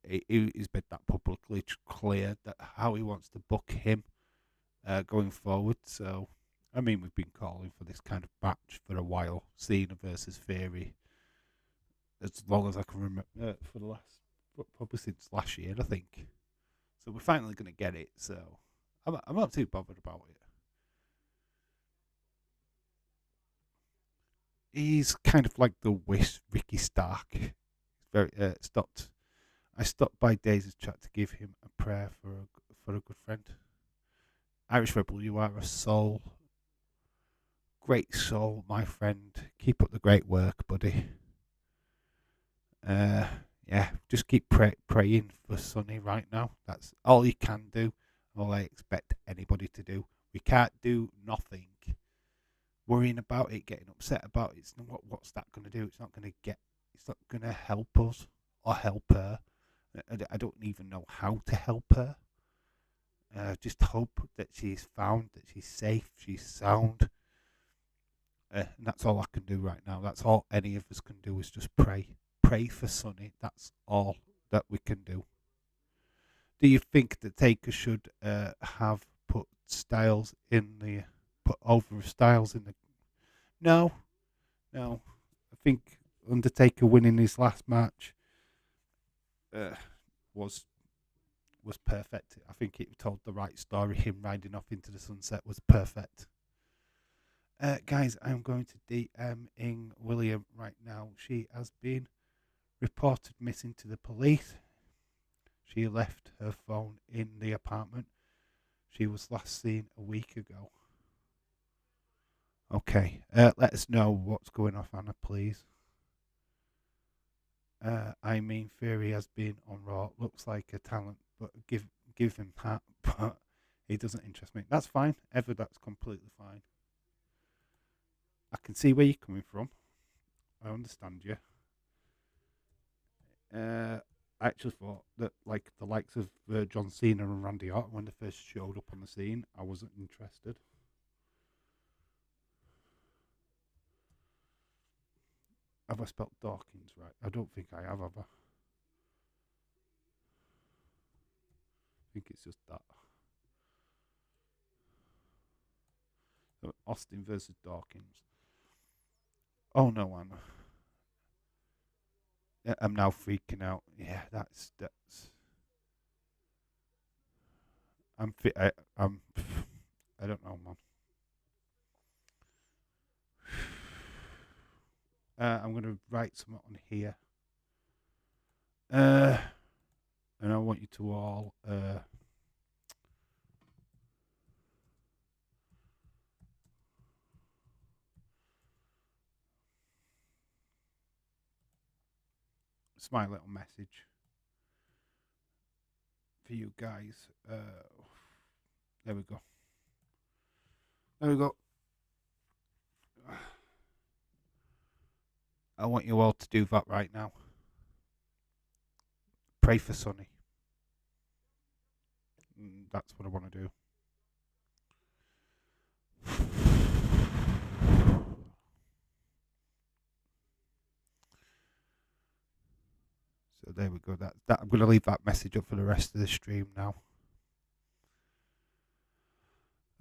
He's made that publicly clear that how he wants to book him going forward. So, I mean, we've been calling for this kind of match for a while. Cena versus Theory, as long as I can remember, for the last probably since last year, I think. So we're finally going to get it. So I'm not too bothered about it. He's kind of like the Ricky Stark. Very stopped. I stopped by Daisy's chat to give him a prayer for a good friend. Irish Rebel, you are a soul. Great soul, my friend. Keep up the great work, buddy. Yeah, just keep praying for Sonny right now. That's all you can do. All I expect anybody to do. We can't do nothing. Worrying about it, getting upset about it. What's that going to do? It's not going to help us or help her. I don't even know how to help her. Just hope that she's found, that she's safe, she's sound. And that's all I can do right now. That's all any of us can do is just pray. Pray for Sonny. That's all that we can do. Do you think that Taker should have put Styles in the put over Styles in the no, no. I think Undertaker winning his last match uh, was perfect. I think it told the right story. Him riding off into the sunset was perfect. Guys, I'm going to DM-ing William right now. She has been reported missing to the police. She left her phone in the apartment. She was last seen a week ago. Okay, let us know what's going on, Anna, please. I mean, Fury has been on Raw. Looks like a talent, but give him that. But he doesn't interest me. That's fine. Ever, that's completely fine. I can see where you're coming from. I understand you. I actually thought that, like the likes of John Cena and Randy Orton, when they first showed up on the scene, I wasn't interested. Have I spelt Dawkins right? I don't think I have I? I think it's just that. So Austin versus Dawkins. Oh no, Anna. I'm now freaking out. Yeah, that's. I'm fit. I'm. I don't know, man. I'm gonna write something on here. And I want you to all. It's my little message for you guys. There we go. There we go. I want you all to do that right now. Pray for Sonny. That's what I want to do. So there we go. That I'm going to leave that message up for the rest of the stream now.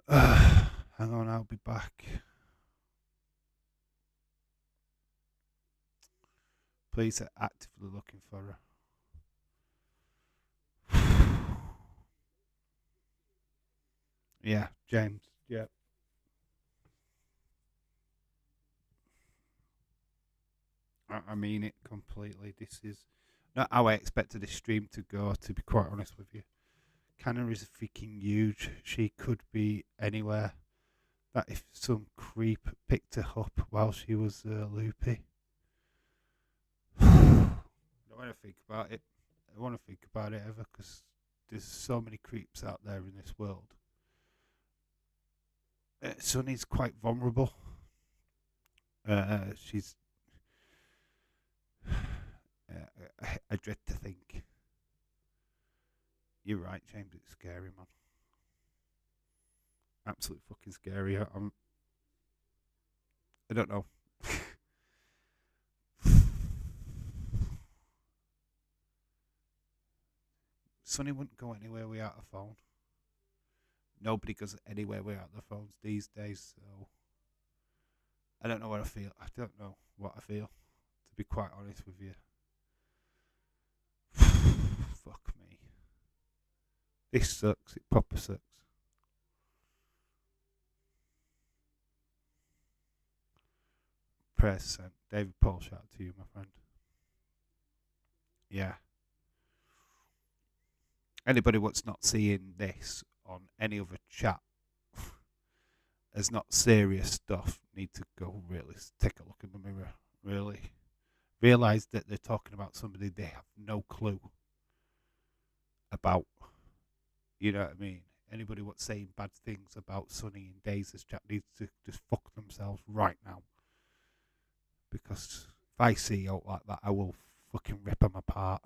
Hang on, I'll be back. Please are actively looking for her. Yeah, James. Yeah. I mean it completely. This is not how I expected this stream to go, to be quite honest with you. Canna is freaking huge. She could be anywhere. That if some creep picked her up while she was loopy. I don't want to think about it. I don't want to think about it ever because there's so many creeps out there in this world. Sunny's quite vulnerable. She's. I dread to think. You're right, James. It's scary, man. Absolutely fucking scary. I don't know. Sonny wouldn't go anywhere without a phone. Nobody goes anywhere without their phones these days, so I don't know what I feel. I don't know what I feel, to be quite honest with you. Fuck me. This sucks. It proper sucks. Prayers sent. David Paul, shout out to you, my friend. Yeah. Anybody what's not seeing this on any other chat as not serious stuff need to go really take a look in the mirror. Really realize that they're talking about somebody they have no clue about. You know what I mean? Anybody what's saying bad things about Sonny and Daze's chat needs to just fuck themselves right now. Because if I see out like that, I will fucking rip them apart.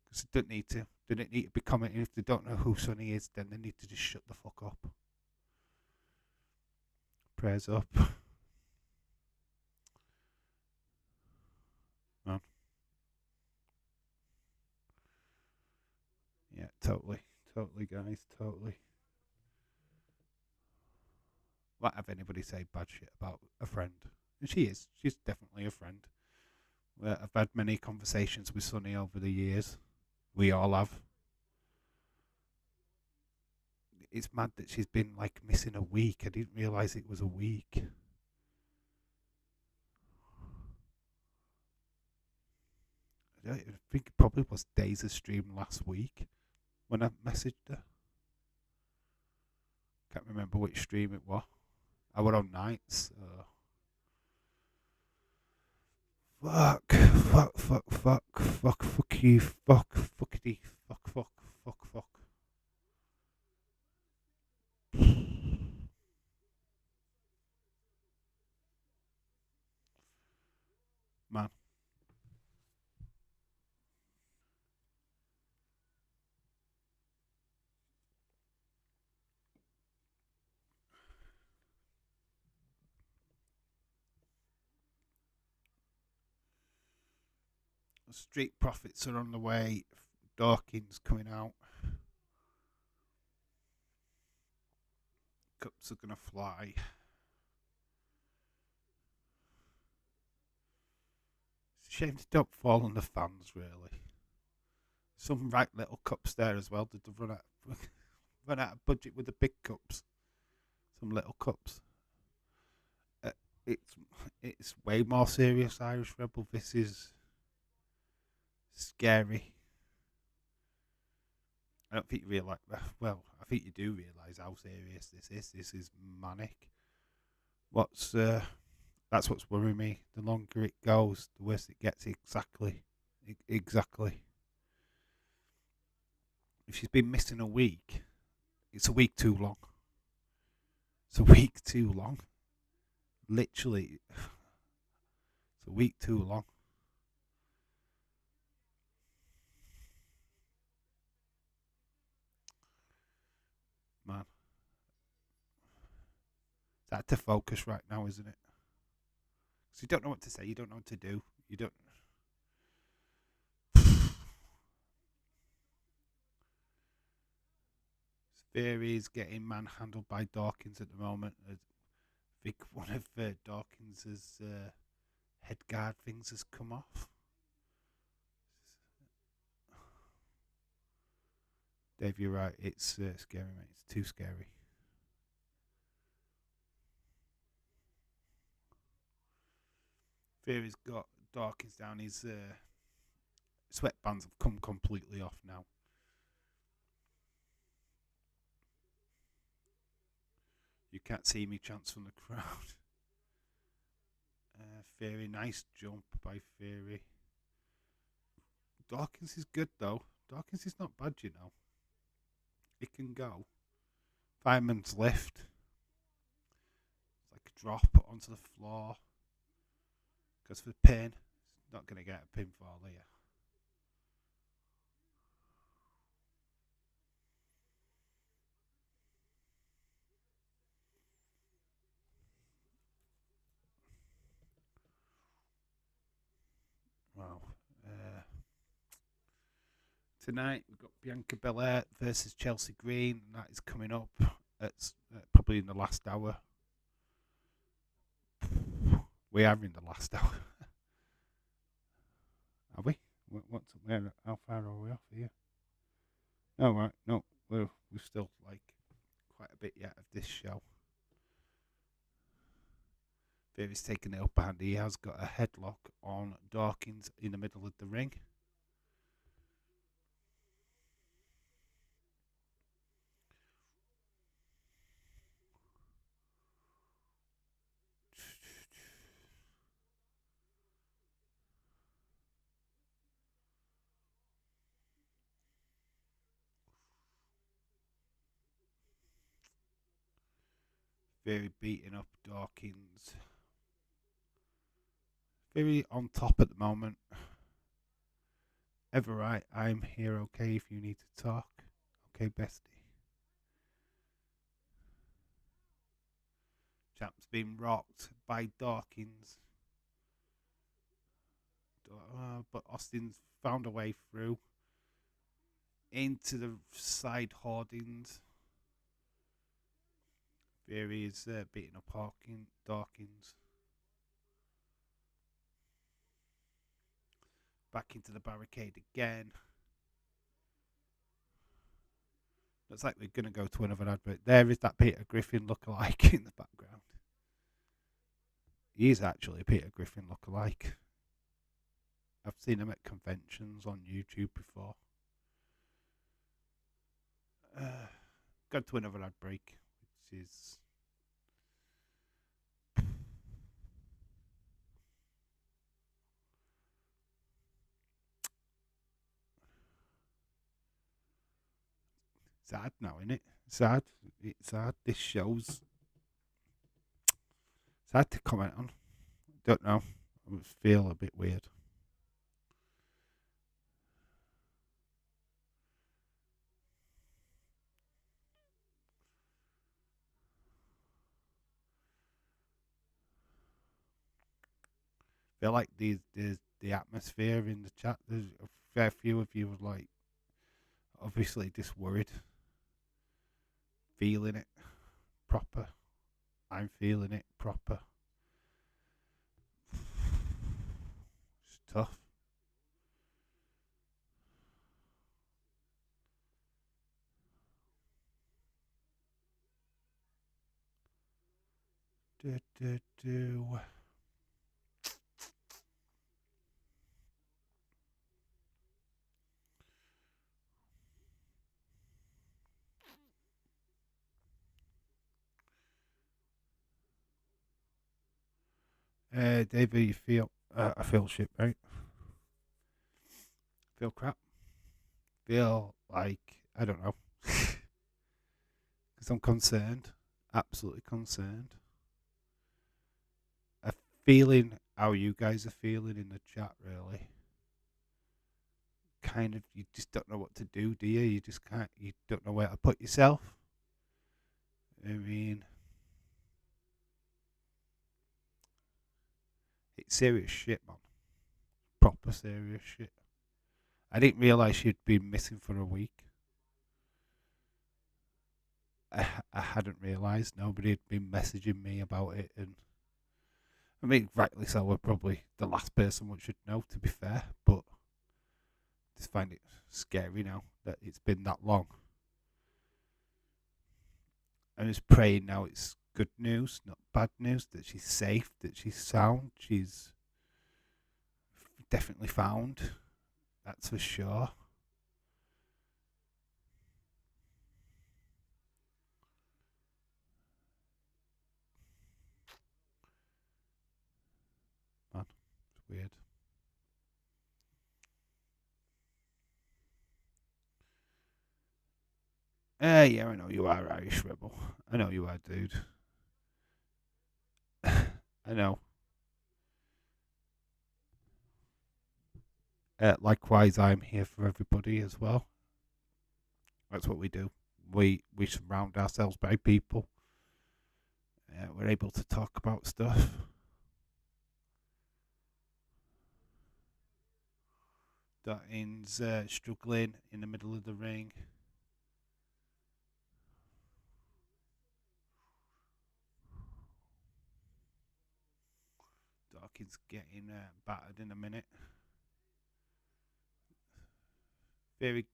Because they don't need to. They don't need to be commenting. If they don't know who Sonny is, then they need to just shut the fuck up. Prayers up. Man. Yeah, totally. Totally, guys. Totally. Won't have anybody say bad shit about a friend. And she is. She's definitely a friend. I've had many conversations with Sunny over the years. We all have. It's mad that she's been like missing a week. I didn't realise it was a week. I think it probably was days of stream last week when I messaged her. Can't remember which stream it was. I were on nights. Fuck you, fuckity, fuck. Man, Street Profits are on the way. Dawkins coming out. Cups are gonna fly. It's a shame they don't fall on the fans, really. Some right little cups there as well. Did they run out of budget with the big cups? Some little cups. Uh, it's it's way more serious, Irish Rebel. This is scary. I don't think you realise. Well, I think you do realise how serious this is. This is manic. What's That's what's worrying me. The longer it goes, the worse it gets. Exactly. If she's been missing a week, it's a week too long. It's a week too long. Literally, it's a week too long. Man, it's hard to focus right now, isn't it? Because you don't know what to say. You don't know what to do. You don't. Theory is getting manhandled by Dawkins at the moment. I think one of Dawkins's head guard things has come off. Dave, you're right. It's scary, mate. It's too scary. Theory's got Dawkins down. His sweatbands have come completely off now. You can't see me chants from the crowd. Theory, nice jump by Theory. Dawkins is good though. Dawkins is not bad, you know. It can go. Fireman's lift. It's like a drop onto the floor. Goes for the pin. Not going to get a pinfall here. Wow. Tonight we've got Bianca Belair versus Chelsea Green. And that is coming up. It's probably in the last hour. We are in the last hour. Are we? How far are we off here? No, right. No, we're still like quite a bit yet of this show. Davis taking the upper hand. He has got a headlock on Dawkins in the middle of the ring. Very beating up Dawkins. Very on top at the moment. Ever right, I'm here, okay, if you need to talk. Okay, bestie. Champ's been rocked by Dawkins. But Austin's found a way through. into the side hoardings. Theory is beating up Dawkins. Back into the barricade again. Looks like we're going to go to another advert. There is that Peter Griffin lookalike in the background. He is actually Peter Griffin lookalike. I've seen him at conventions on YouTube before. Go to another ad break, which is sad now, isn't it? Sad. It's sad. This show's sad to comment on. Don't know. I feel a bit weird. Feel like the atmosphere in the chat. There's a fair few of you are like obviously just worried, feeling it proper. I'm feeling it proper. It's tough. Do. David, you feel? I feel shit, right? Feel crap. Feel like I don't know, because I'm concerned, absolutely concerned. A feeling how you guys are feeling in the chat, really. Kind of, you just don't know what to do you? You just can't. You don't know where to put yourself. I mean, it's serious shit, man. Proper serious shit. I didn't realise she'd been missing for a week. I hadn't realised. Nobody had been messaging me about it, and I mean, rightly so. We're probably the last person one should know, to be fair, but I just find it scary now that it's been that long. I'm just praying now it's good news, not bad news, that she's safe, that she's sound, she's definitely found. That's for sure. Man, it's weird. Yeah, I know you are Irish Rebel. I know you are, dude. I know. Likewise, I'm here for everybody as well. That's what we do. We surround ourselves by people. We're able to talk about stuff. Dotting's struggling in the middle of the ring. Dawkins getting battered in a minute. Very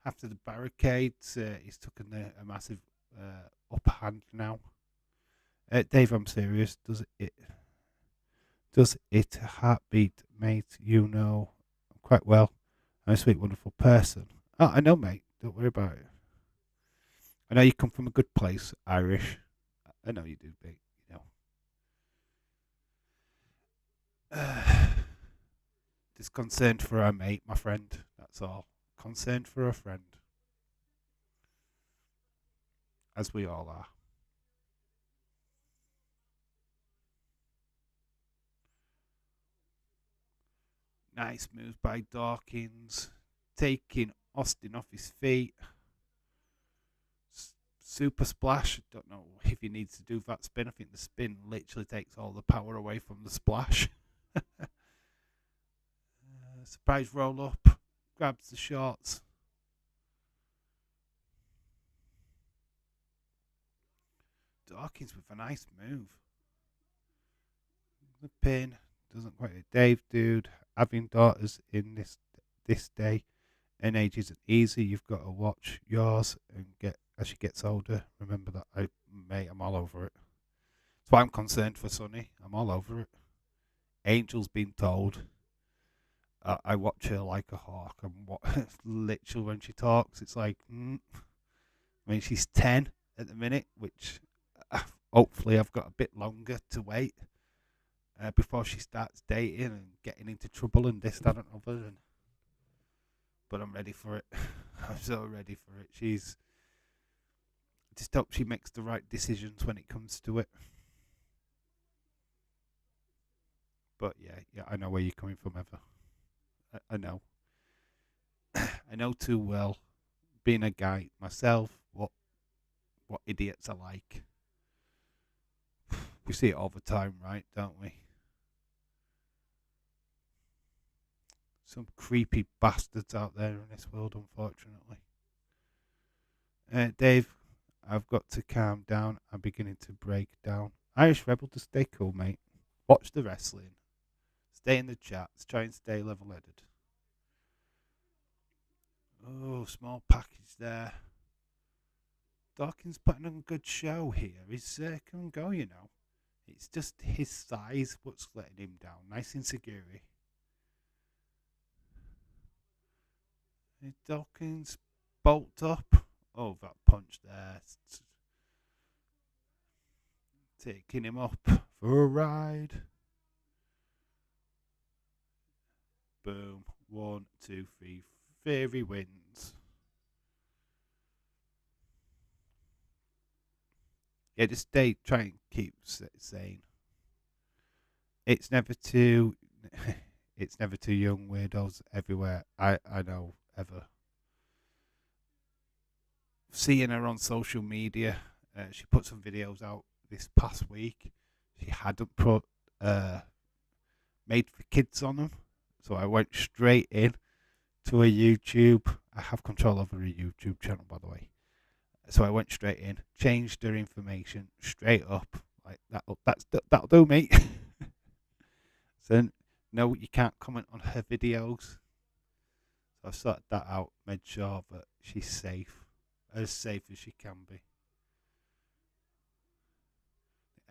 after the barricades, he's taken a massive upper hand now. Dave, I'm serious. Does it heartbeat, mate? You know quite well. I'm a sweet, wonderful person. Oh, I know, mate. Don't worry about it. I know you come from a good place, Irish. I know you do, mate. You know. Just concerned for our mate, my friend. That's all. Concerned for a friend. As we all are. Nice move by Dawkins. Taking Austin off his feet. Super splash. Don't know if he needs to do that spin. I think the spin literally takes all the power away from the splash. Surprise roll up. Grabs the shorts. Dawkins with a nice move. The pin doesn't quite. Dave, dude, having daughters in this day and age isn't easy. You've got to watch yours and get as she gets older. Remember that, mate. I'm all over it. That's why I'm concerned for Sonny. I'm all over it. Angel's been told. I watch her like a hawk, and what literally when she talks, it's like. I mean, she's 10 at the minute, which hopefully I've got a bit longer to wait before she starts dating and getting into trouble and this, that, and other. But I'm ready for it. I'm so ready for it. I just hope she makes the right decisions when it comes to it. But yeah, I know where you're coming from, Eva. I know. I know too well, being a guy myself, what idiots are like. We see it all the time, right? Don't we? Some creepy bastards out there in this world, unfortunately. Dave, I've got to calm down. I'm beginning to break down. Irish Rebel, to stay cool, mate. Watch the wrestling. Stay in the chats. Try and stay level-headed. Oh, small package there. Dawkins putting on a good show here. He's come and go, you know. It's just his size what's letting him down. Nice insecure. Dawkins bolt up. Oh, that punch there. Taking him up for a ride. Boom. 1, 2, 3. Theory wins. Yeah, just try and keep sane. It's never too it's never too young, weirdos everywhere. I know, ever. Seeing her on social media, she put some videos out this past week. She hadn't put made for kids on them, so I went straight in to a YouTube. I have control over a YouTube channel, by the way. So I went straight in, changed her information straight up. Like that'll do, mate. So no, you can't comment on her videos. So I sorted that out, made sure that she's safe as she can be.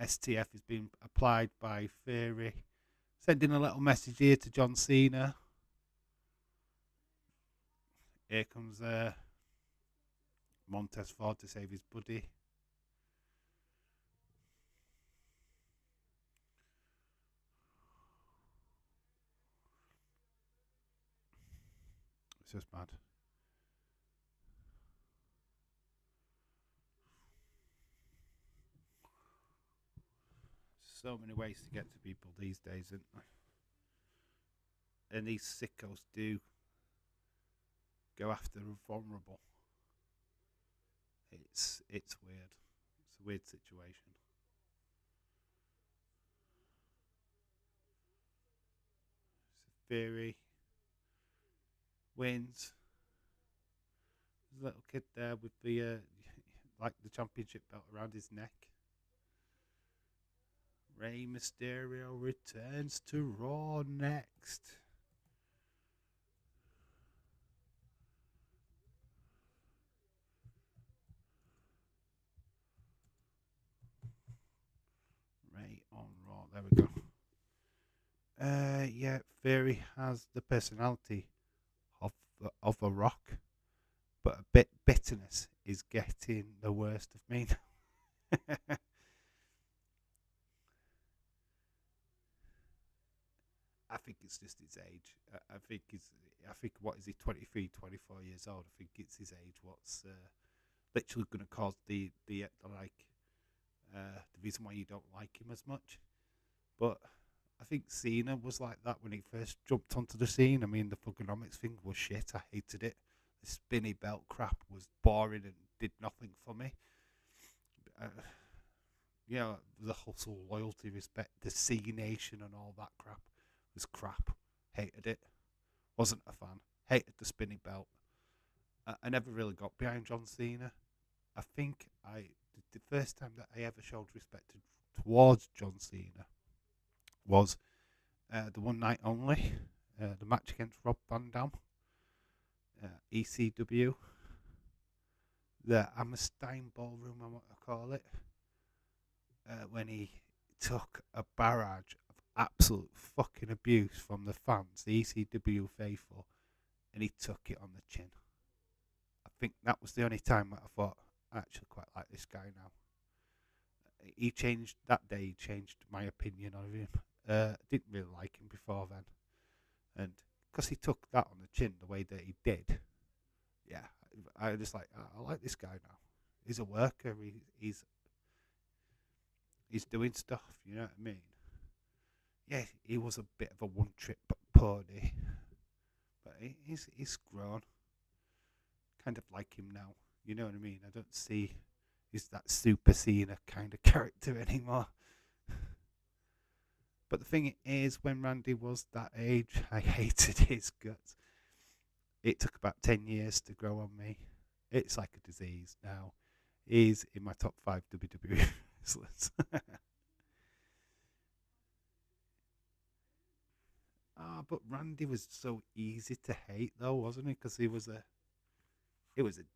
STF is being applied by Theory. Sending a little message here to John Cena. Here comes Montez Ford to save his buddy. It's just mad. So many ways to get to people these days, isn't there? And these sickos do go after the vulnerable. It's weird. It's a weird situation. Theory wins. There's a little kid there with the like the championship belt around his neck. Rey Mysterio returns to Raw next. Rey on Raw. There we go. Yeah, Theory has the personality of a rock, but a bit bitterness is getting the worst of me. I think it's just his age. I think what is he, 23, 24 years old. I think it's his age. What's literally going to cause the reason why you don't like him as much. But I think Cena was like that when he first jumped onto the scene. I mean, the Thugonomics thing was shit. I hated it. The spinny belt crap was boring and did nothing for me. The hustle, loyalty, respect, the C Nation and all that crap was crap. Hated it. Wasn't a fan. Hated the spinny belt. I never really got behind John Cena. I think the the first time that I ever showed respect towards John Cena was the one night only, the match against Rob Van Dam, ECW, the Hammerstein Ballroom, I want to call it, when he took a barrage of absolute fucking abuse from the fans, the ECW faithful, and he took it on the chin. I think that was the only time that I thought, I actually quite like this guy now. He changed, that day he changed my opinion of him. Didn't really like him before then. And because he took that on the chin the way that he did, yeah, I just like, I like this guy now. He's a worker, he's doing stuff, you know what I mean? Yeah, he was a bit of a one-trick pony, but he's grown. Kind of like him now, you know what I mean? I don't see he's that Super Cena kind of character anymore. But the thing is, when Randy was that age, I hated his guts. It took about 10 years to grow on me. It's like a disease now. He's in my top 5 WWE wrestlers. But Randy was so easy to hate, though, wasn't he? Because he was a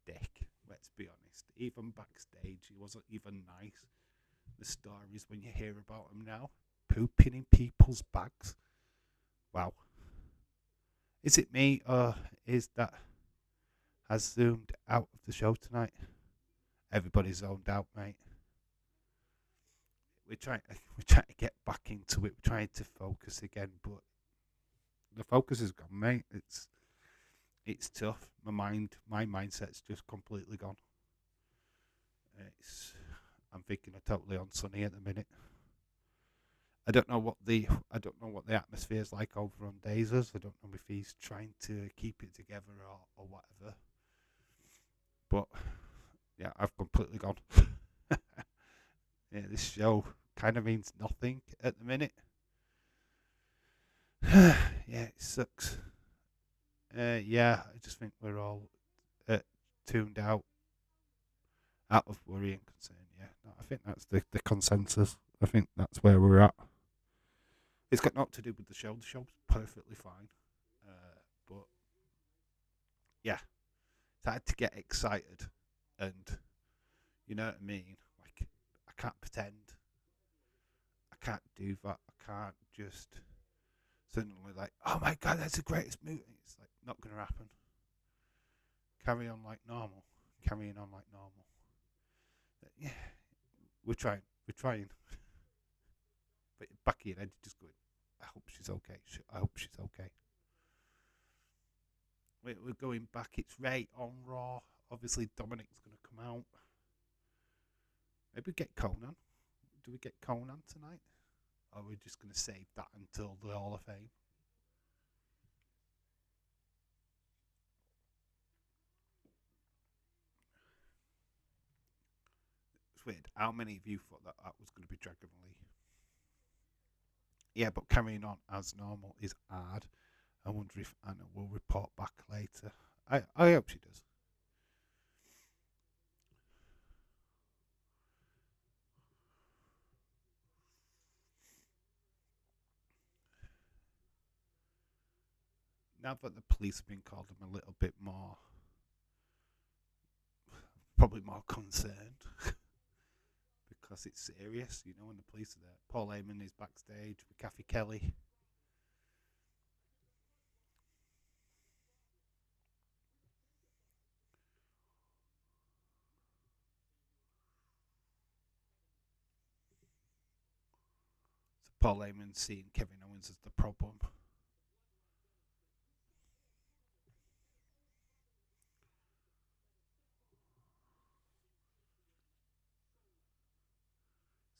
dick. Let's be honest. Even backstage, he wasn't even nice. The stories when you hear about him now, pooping in people's bags. Wow. Is it me, or is that has zoomed out of the show tonight? Everybody's zoned out, mate. We're trying to get back into it. We're trying to focus again, but the focus is gone, mate. It's tough. My mindset's just completely gone. I'm thinking of totally on Sunny at the minute. I don't know what the atmosphere is like over on Dazers. I don't know if he's trying to keep it together or whatever. But yeah, I've completely gone. Yeah, this show kind of means nothing at the minute. Yeah, it sucks. Yeah, I just think we're all tuned out of worry and concern. Yeah, no, I think that's the consensus. I think that's where we're at. It's got nothing to do with the show. The show's perfectly fine. But yeah, it's hard to get excited, and you know what I mean. Like, I can't pretend. I can't do that. I can't just suddenly like, oh my god, that's the greatest movie. It's like not gonna happen. Carry on like normal. Carrying on like normal. Yeah, we're trying. We're trying. But back of your head, just going, I hope she's okay. I hope she's okay. We're going back. It's Ray on Raw. Obviously, Dominic's going to come out. Maybe get Conan. Do we get Conan tonight? Or are we just going to save that until the Hall of Fame? It's weird. How many of you thought that was going to be Dragon Lee? Yeah, but carrying on as normal is hard. I wonder if Anna will report back later. I hope she does. Now that the police have been called, I'm a little bit more, probably more concerned. Because it's serious, you know, when the police are there. Paul Heyman is backstage with Kathy Kelly. So Paul Heyman seeing Kevin Owens as the problem.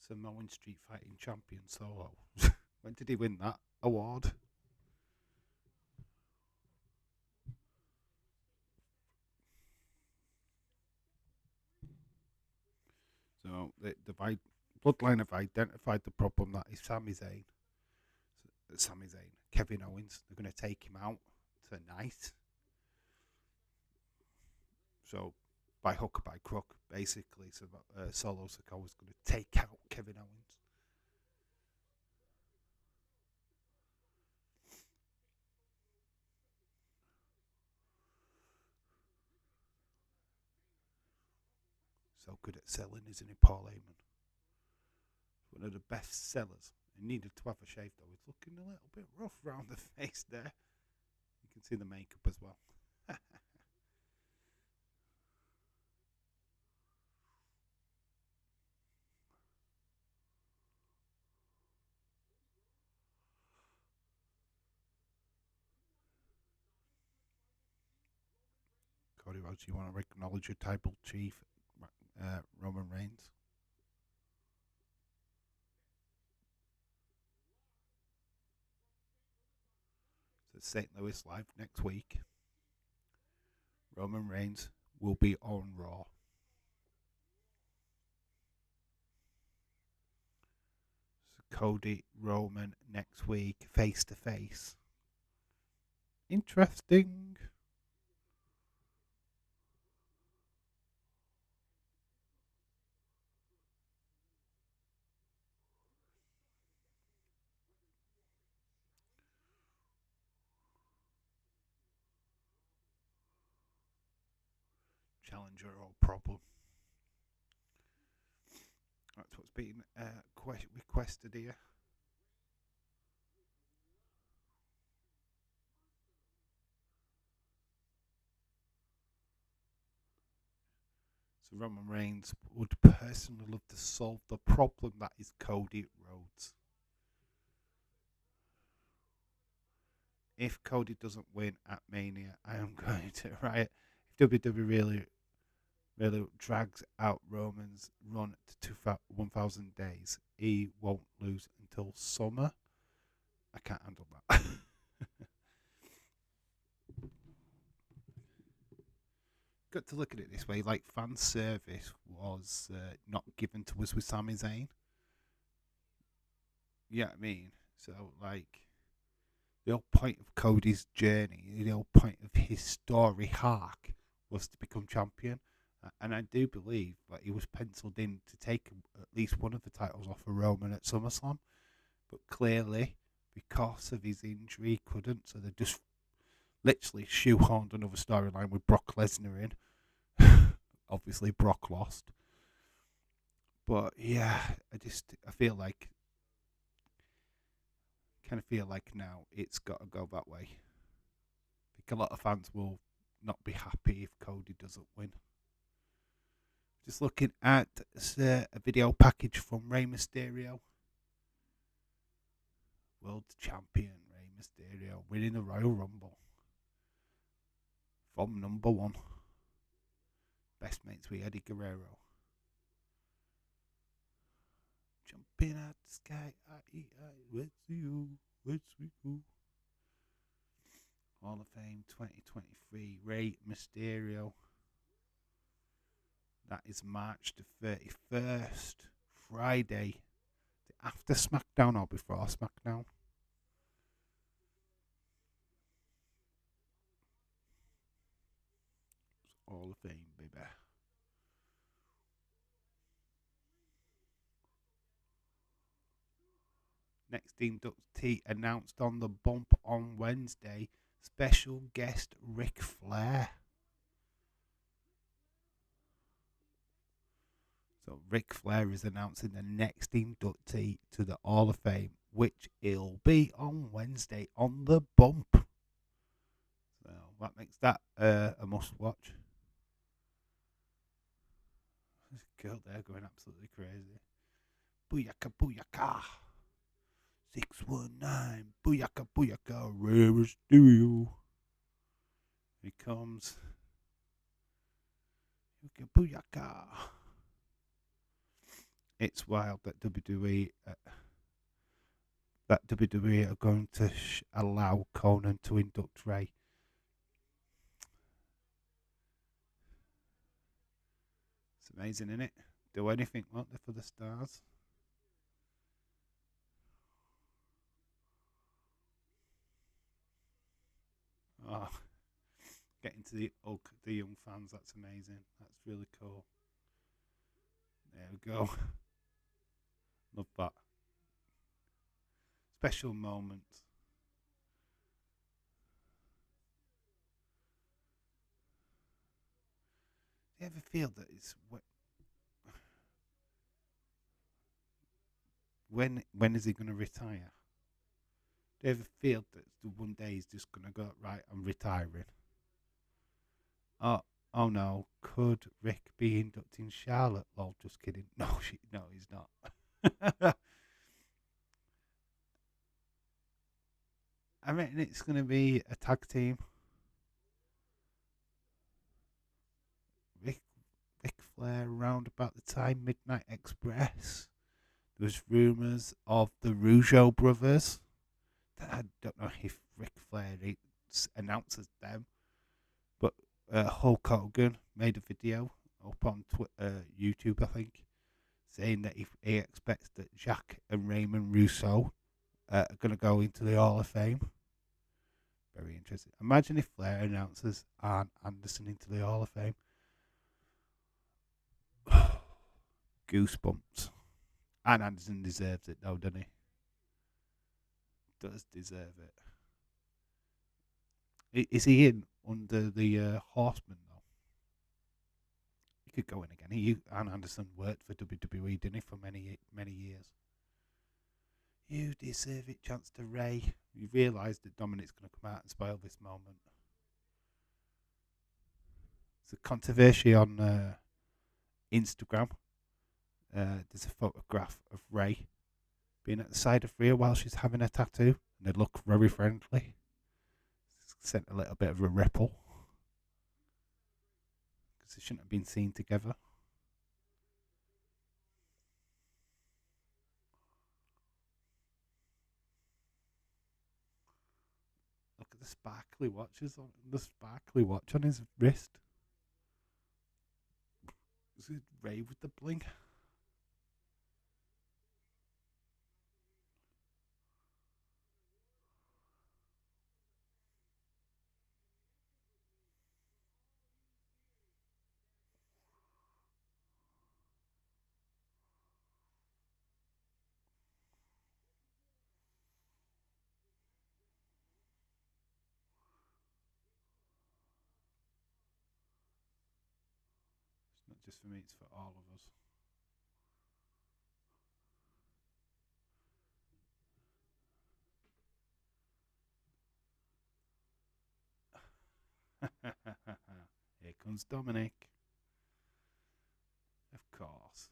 Samoan Street Fighting Champion Solo. When did he win that award? So the Bloodline have identified the problem that is Sami Zayn, Kevin Owens. They're going to take him out tonight. So by hook or by crook, basically. So Solo Sikoa was going to take out Kevin Owens. So good at selling, isn't he, Paul Heyman? One of the best sellers. He needed to have a shave, though. He's looking a little bit rough round the face there. You can see the makeup as well. Cody Rhodes, you want to acknowledge your tribal chief, Roman Reigns? So St. Louis Live next week. Roman Reigns will be on Raw. So Cody Roman next week, face to face. Interesting. Challenger or problem. That's what's been requested here. So Roman Reigns would personally love to solve the problem that is Cody Rhodes. If Cody doesn't win at Mania, I am going to riot. If WWE really drags out Roman's run to 1,000 days, he won't lose until summer. I can't handle that. Got to look at it this way, like fan service was not given to us with Sami Zayn. Yeah, I mean, so like the whole point of Cody's journey, the whole point of his story arc was to become champion. And I do believe that he was penciled in to take at least one of the titles off of Roman at SummerSlam. But clearly, because of his injury, he couldn't. So they just literally shoehorned another storyline with Brock Lesnar in. Obviously, Brock lost. But yeah, I feel like, kind of feel like now it's got to go that way. I think a lot of fans will not be happy if Cody doesn't win. Just looking at a video package from Rey Mysterio. World Champion Rey Mysterio winning the Royal Rumble from number one. Best mates with Eddie Guerrero. Jumping out the sky, where's you, where's we go? Hall of Fame 2023, Rey Mysterio. That is March the 31st, Friday. After SmackDown or before SmackDown? Hall of Fame, baby. Next inductee announced on the bump on Wednesday. Special guest Ric Flair. So Ric Flair is announcing the next inductee to the Hall of Fame, which will be on Wednesday on the bump. So that makes that a must watch. This girl there going absolutely crazy. Booyaka, booyaka. 619, booyaka, booyaka, Rey Mysterio. Here he comes. Booyaka. It's wild that WWE are going to allow Conan to induct Rey. It's amazing, isn't it? Do anything, won't they, for the stars? Oh, getting to the young fans. That's amazing. That's really cool. There we go. Love that. Special moment. Do you ever feel that it's when is he going to retire? Do you ever feel that the one day he's just going to go right? I'm retiring. Oh, oh no! Could Rick be inducting Charlotte? Lol, just kidding. No, no, he's not. I reckon it's going to be a tag team. Rick, Ric Flair around about the time Midnight Express. There was rumours of the Rougeau brothers. I don't know if Ric Flair announces them, but Hulk Hogan made a video up on YouTube, I think, saying that he expects that Jack and Raymond Russo are going to go into the Hall of Fame. Very interesting. Imagine if Flair announces Arn Anderson into the Hall of Fame. Goosebumps. Arn Anderson deserves it, though, doesn't he? Does deserve it. Is he in under the Horseman, though? He could go in again. Arn Anderson worked for WWE, didn't he, for many, many years. You deserve it, chance to Ray. You realise that Dominic's going to come out and spoil this moment. There's a controversy on Instagram. There's a photograph of Ray being at the side of Rhea while she's having a tattoo, and they look very friendly. It's sent a little bit of a ripple because they shouldn't have been seen together. Look at the sparkly watch on his wrist. Is it Ray with the bling? It's not just for me, it's for all of us. Here comes Dominic. Of course.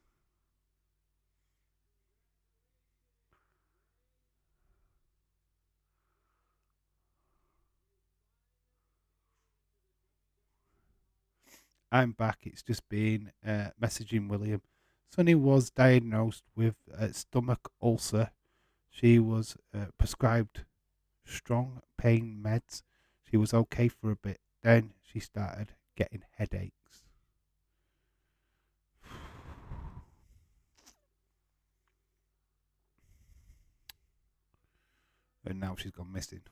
I'm back. It's just been messaging William. Sonny was diagnosed with a stomach ulcer. She was prescribed strong pain meds. She was okay for a bit. Then she started getting headaches. And now she's gone missing.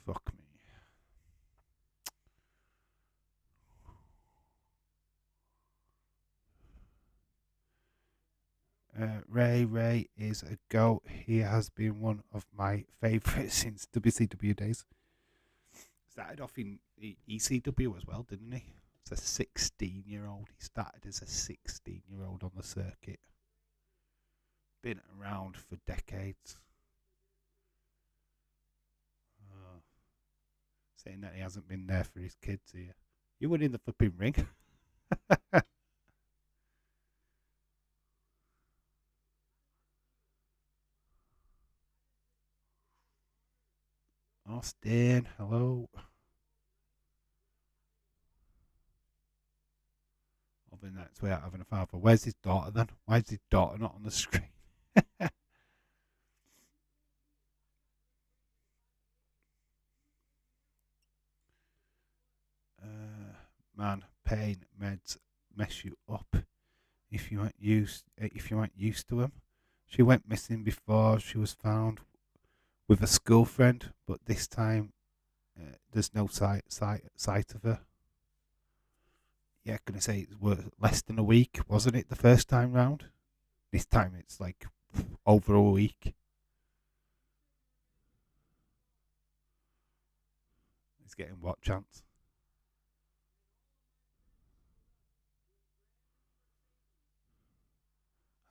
Fuck me. Ray is a goat. He has been one of my favourites since WCW days. Started off in ECW as well, didn't he? As a 16-year-old. He started as a 16-year-old on the circuit. Been around for decades. Saying that he hasn't been there for his kids here. You were in the flipping ring. Austin, hello. Other than that, it's way out having a father. Where's his daughter then? Why is his daughter not on the screen? Man, pain meds mess you up if you aren't used to them. She went missing before she was found with a school friend, but this time There's no sight of her. Yeah, gonna say it's less than a week, wasn't it? The first time round. This time it's like over a week. He's getting what chance?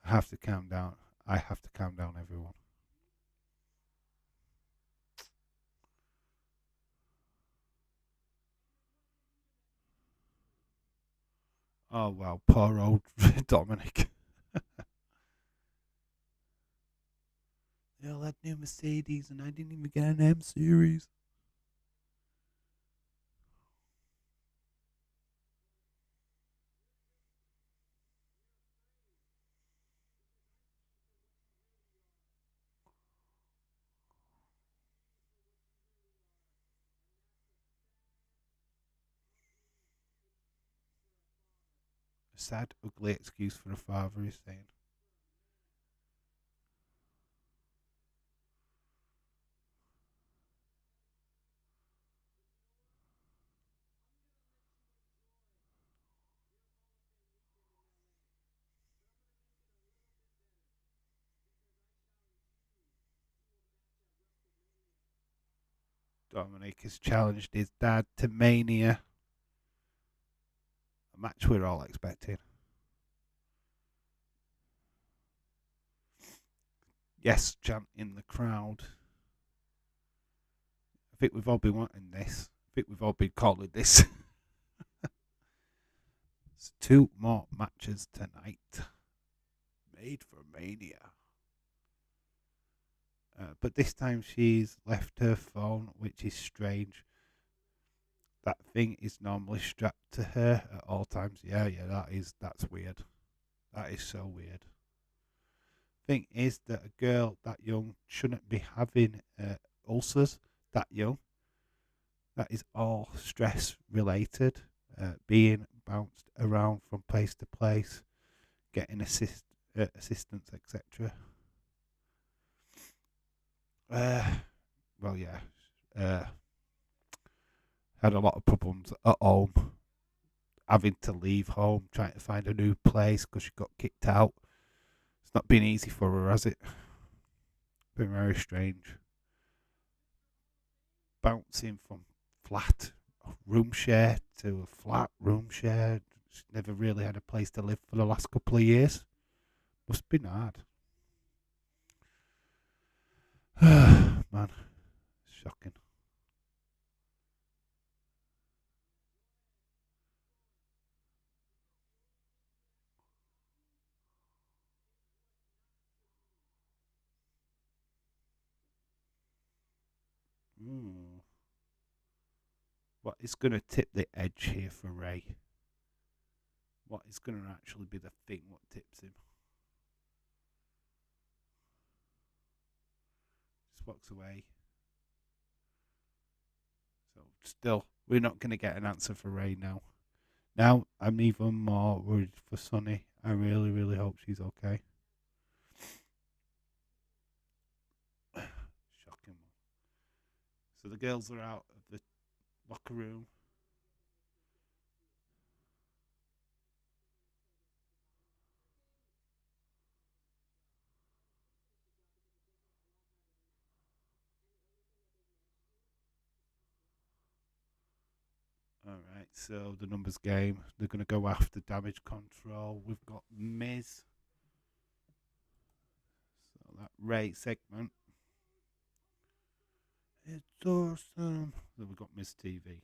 I have to calm down. I have to calm down, everyone. Oh wow, poor old Dominic. They all had new Mercedes, and I didn't even get an M series. A sad, ugly excuse for a father, he's saying. Dominic has challenged his dad to Mania, a match we're all expecting. Yes, chant in the crowd. I think we've all been wanting this. I think we've all been calling this. It's 2 more matches tonight. Made for Mania. But this time she's left her phone, which is strange. That thing is normally strapped to her at all times. Yeah, that's weird. That is so weird. Thing is that a girl that young shouldn't be having ulcers that young. That is all stress related. Being bounced around from place to place, getting assistance, etc. Uh, well, yeah. Uh, had a lot of problems at home, having to leave home, trying to find a new place because she got kicked out. It's not been easy for her, has it? Been very strange. Bouncing from flat room share to a flat room share. She's never really had a place to live for the last couple of years. Must have been hard. Man, shocking. Mm. What is going to tip the edge here for Ray? What is going to actually be the thing what tips him? Just walks away. So still, we're not going to get an answer for Ray now. Now I'm even more worried for Sunny. I really, really hope she's okay. Shocking. So the girls are out of the locker room. All right, so the numbers game. They're going to go after damage control. We've got Miz. So that Ray segment. It's awesome. Then we've got Miz TV.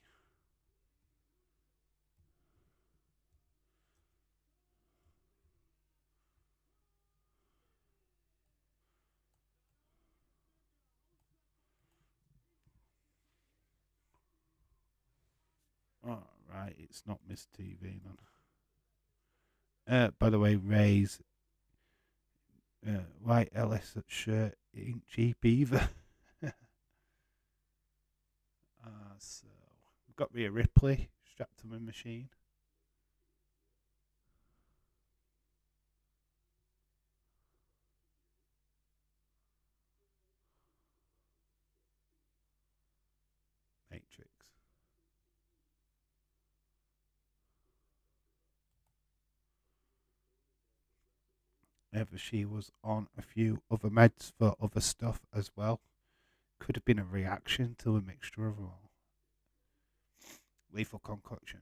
All right, it's not Miz TV then. By the way, Ray's white LS shirt ain't cheap either. So we've got Rhea Ripley strapped to my machine. Matrix. Ever she was on a few other meds for other stuff as well. Could have been a reaction to a mixture of all. Lethal concoction.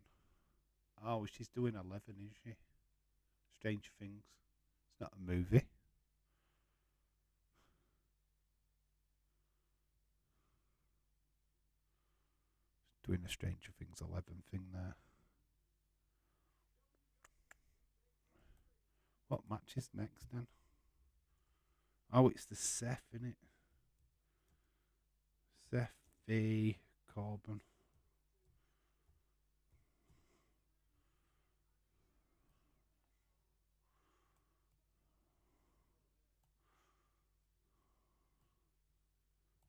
Oh, she's doing 11, is she? Stranger Things. It's not a movie. Doing the Stranger Things 11 thing there. What match is next then? Oh, it's the Seth, innit? Seth v. Corbin.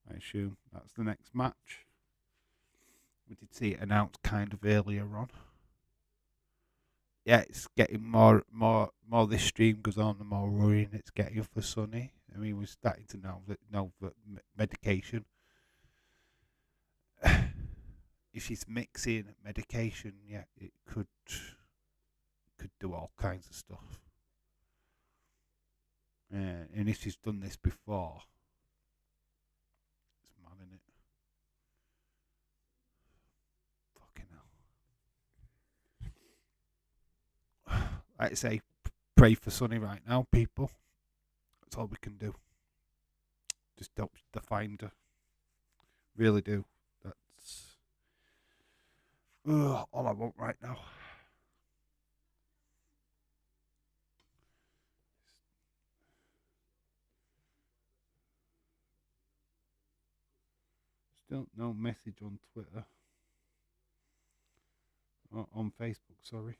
I assume that's the next match. We did see it announced kind of earlier on. Yeah, it's getting more. This stream goes on, the more worrying it's getting for Sonny. I mean, we're starting to know that medication. If she's mixing medication, yeah, it could do all kinds of stuff. And if she's done this before, it's mad, isn't it? Fucking hell. Like I say, pray for Sonny right now, people. That's all we can do. Just don't find her. Really do. That's all I want right now. Still no message on Twitter. On Facebook, sorry.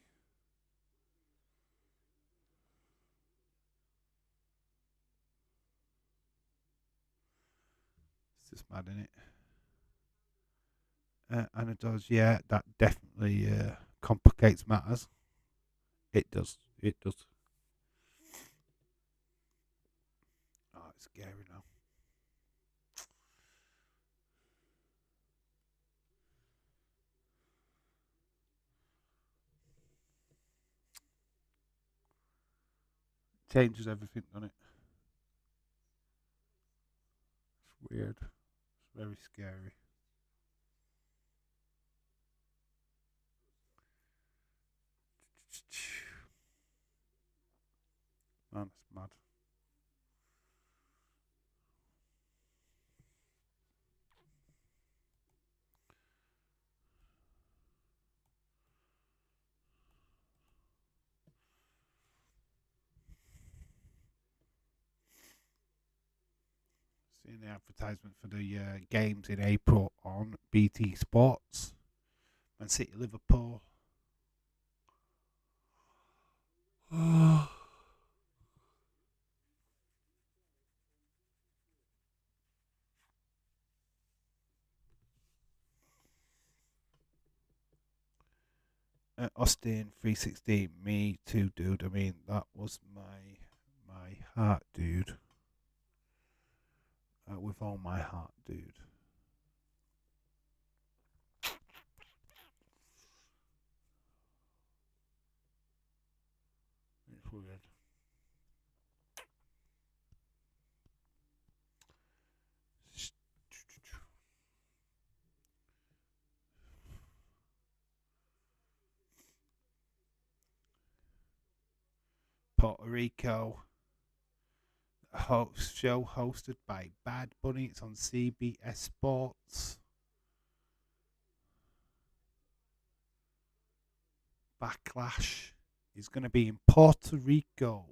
It's just mad, isn't it? And it does, yeah, that definitely complicates matters. It does. It does. Oh, it's scary now. Changes everything, doesn't it? It's weird. It's very scary. Man, it's mad. Seeing the advertisement for the games in April on BT Sports. Man City, Liverpool. Austin 316, me too, dude. I mean, that was my heart, dude. With all my heart, dude. It's weird. Puerto Rico show hosted by Bad Bunny. It's on CBS Sports. Backlash is going to be in Puerto Rico.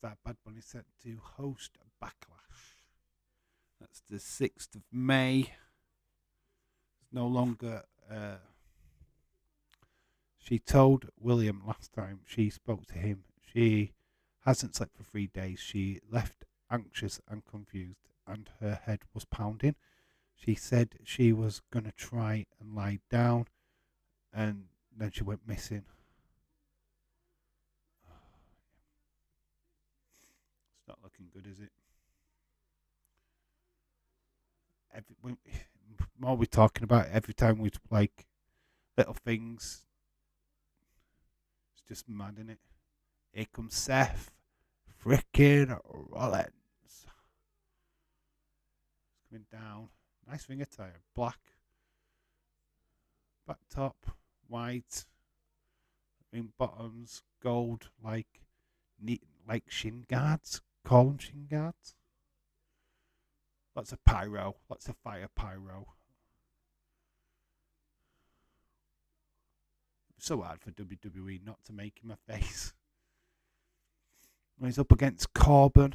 That Bad Bunny set to host Backlash. That's the 6th of May. It's no longer. She told William last time she spoke to him she hasn't slept for 3 days. She left anxious and confused, and her head was pounding. She said she was going to try and lie down, and then she went missing. It's not looking good, is it? More we're talking about every time we like little things. It's just mad, isn't it? Here comes Seth frickin' Rollins. Coming down. Nice ring attire. Black. Back top. White. Ring bottoms. Gold. Like shin guards. Call them shin guards. Lots of pyro. Lots of fire pyro. So hard for WWE not to make him a face. When he's up against Corbin.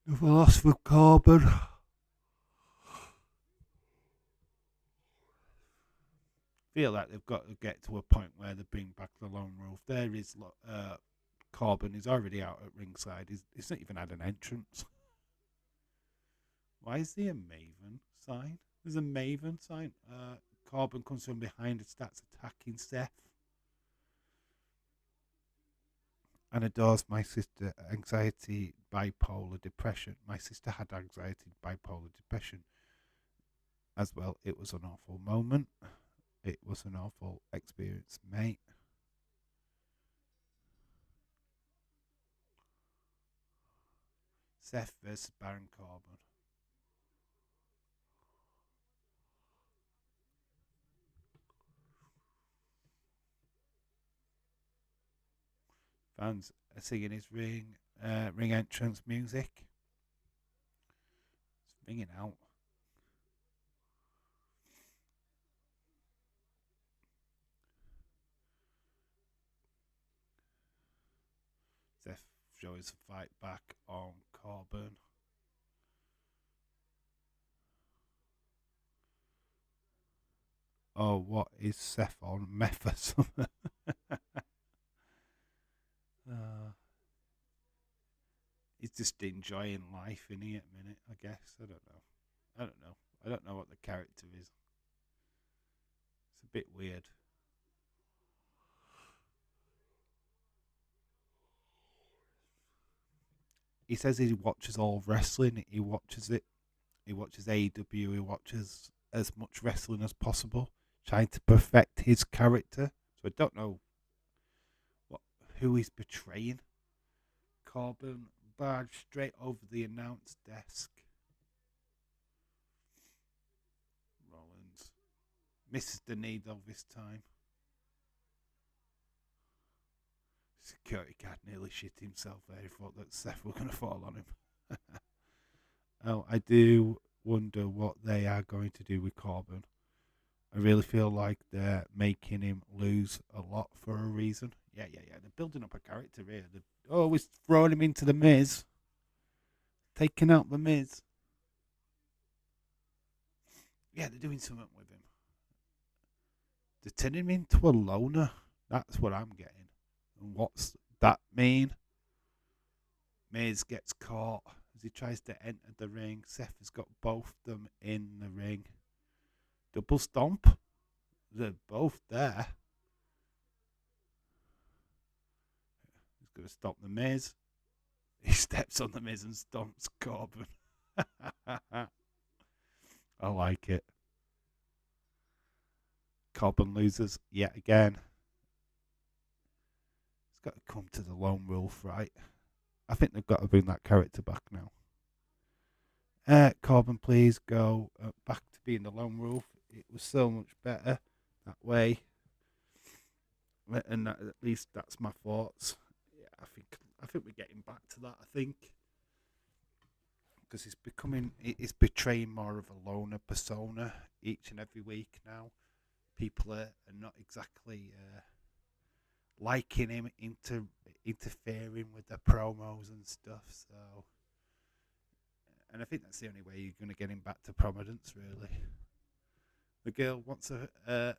Never lost with Corbin. Feel like they've got to get to a point where they bring back the Lone Wolf. There is Corbin is already out at ringside. He's not even had an entrance. Why is there a Maven sign? There's a Maven sign. Corbin comes from behind and starts attacking Seth. And adores my sister, anxiety, bipolar, depression. My sister had anxiety, bipolar, depression as well. It was an awful moment. It was an awful experience, mate. Seth versus Baron Corbin. Fans are singing his ring entrance music. It's ringing out. Seth shows a fight back on Corbin. Oh, what is Seth on? Meth or something? He's just enjoying life in here at the minute, I guess. I don't know. I don't know what the character is. It's a bit weird. He says he watches all wrestling. He watches it. He watches AEW. He watches as much wrestling as possible, trying to perfect his character. So I don't know who he's betraying. Corbin barged straight over the announce desk. Rollins misses the needle this time. Security guard nearly shit himself there. He thought that Seth were going to fall on him. Oh, I do wonder what they are going to do with Corbin. I really feel like they're making him lose a lot for a reason. Yeah. They're building up a character here. They're always throwing him into the Miz. Taking out the Miz. Yeah, they're doing something with him. They're turning him into a loner. That's what I'm getting. And what's that mean? Miz gets caught as he tries to enter the ring. Seth has got both of them in the ring. Double stomp. They're both there. He's going to stop the Miz. He steps on the Miz and stomps Corbin. I like it. Corbin loses yet again. It's got to come to the Lone Wolf, right? I think they've got to bring that character back now. Corbin, please go back to being the Lone Wolf. It was so much better that way. And at least that's my thoughts. Yeah, I think we're getting back to that. I think because it's betraying more of a loner persona each and every week now. People are not exactly liking him interfering with the promos and stuff. So, and I think that's the only way you're going to get him back to prominence, really. The girl wants the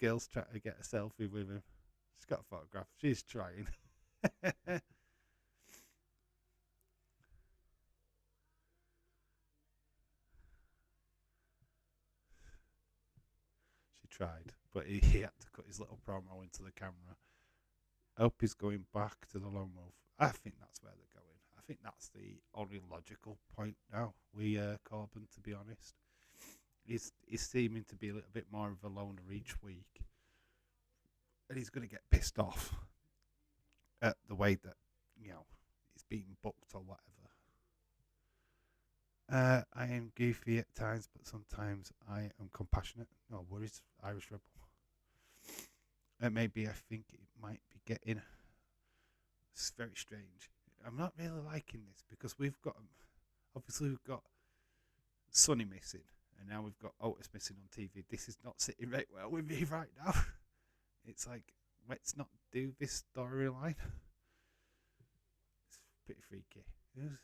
girl's trying to get a selfie with him. She's got a photograph. She's trying. She tried, but he had to cut his little promo into the camera. I hope he's going back to the Lone Wolf. I think that's where they're going. I think that's the only logical point now. Corbin, to be honest, he's seeming to be a little bit more of a loner each week. and he's going to get pissed off at the way that it's being booked or whatever. I am goofy at times, but sometimes I am compassionate. No worries, Irish Rebel. Maybe I think it might be getting. It's very strange. I'm not really liking this because obviously we've got Sonny missing, and now we've got Otis missing on TV. This is not sitting right well with me right now. It's like, let's not do this storyline. It's pretty freaky. I'm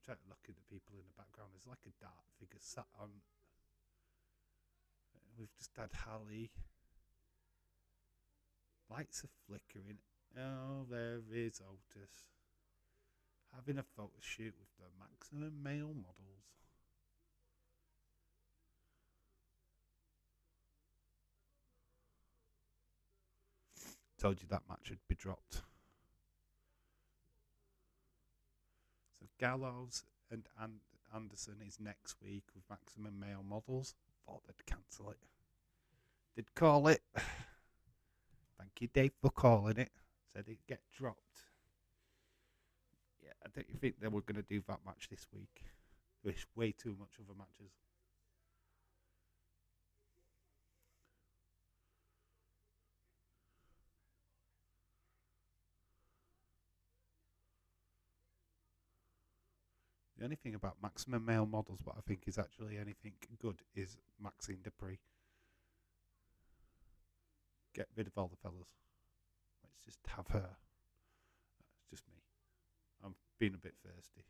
trying to look at the people in the background. There's like a dark figure sat on. We've just had Hallie. Lights are flickering. Oh, there is Otis. Having a photo shoot with the maximum male models. Told you that match would be dropped. So Gallows and Anderson is next week with maximum male models. Thought they'd cancel it. Did call it. Thank you, Dave, for calling it. Said it'd get dropped. Yeah, I don't think they were going to do that match this week. There's way too much other matches. The only thing about maximum male models, what I think is actually anything good, is Maxine Dupree. Get rid of all the fellas. Let's just have her. It's just me. I'm being a bit thirsty.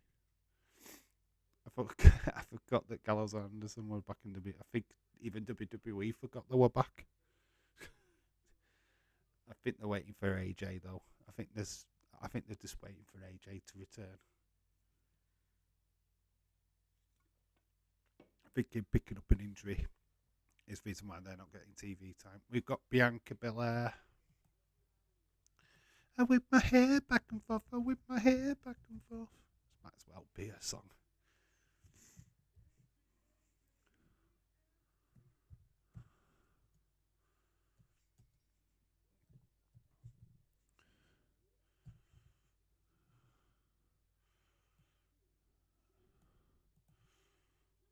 I forgot that Gallows and Anderson were back in WWE. I think even WWE forgot they were back. I think they're waiting for AJ though. I think they're just waiting for AJ to return. I think him picking up an injury is the reason why they're not getting TV time. We've got Bianca Belair. I whip my hair back and forth. I whip my hair back and forth. This might as well be a song.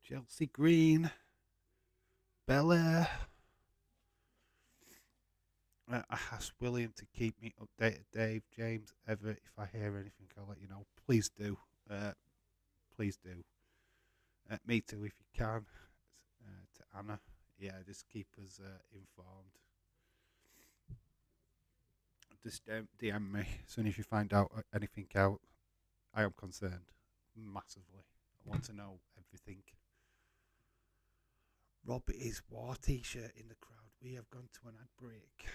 Chelsea Green. Belair. I asked William to keep me updated, Dave, James, ever. If I hear anything, I'll let you know. Please do. Please do. Me too, if you can. To Anna. Yeah, just keep us informed. Just DM me as soon as you find out anything out. I am concerned massively. I want to know everything. Rob is War T-shirt in the crowd. We have gone to an ad break.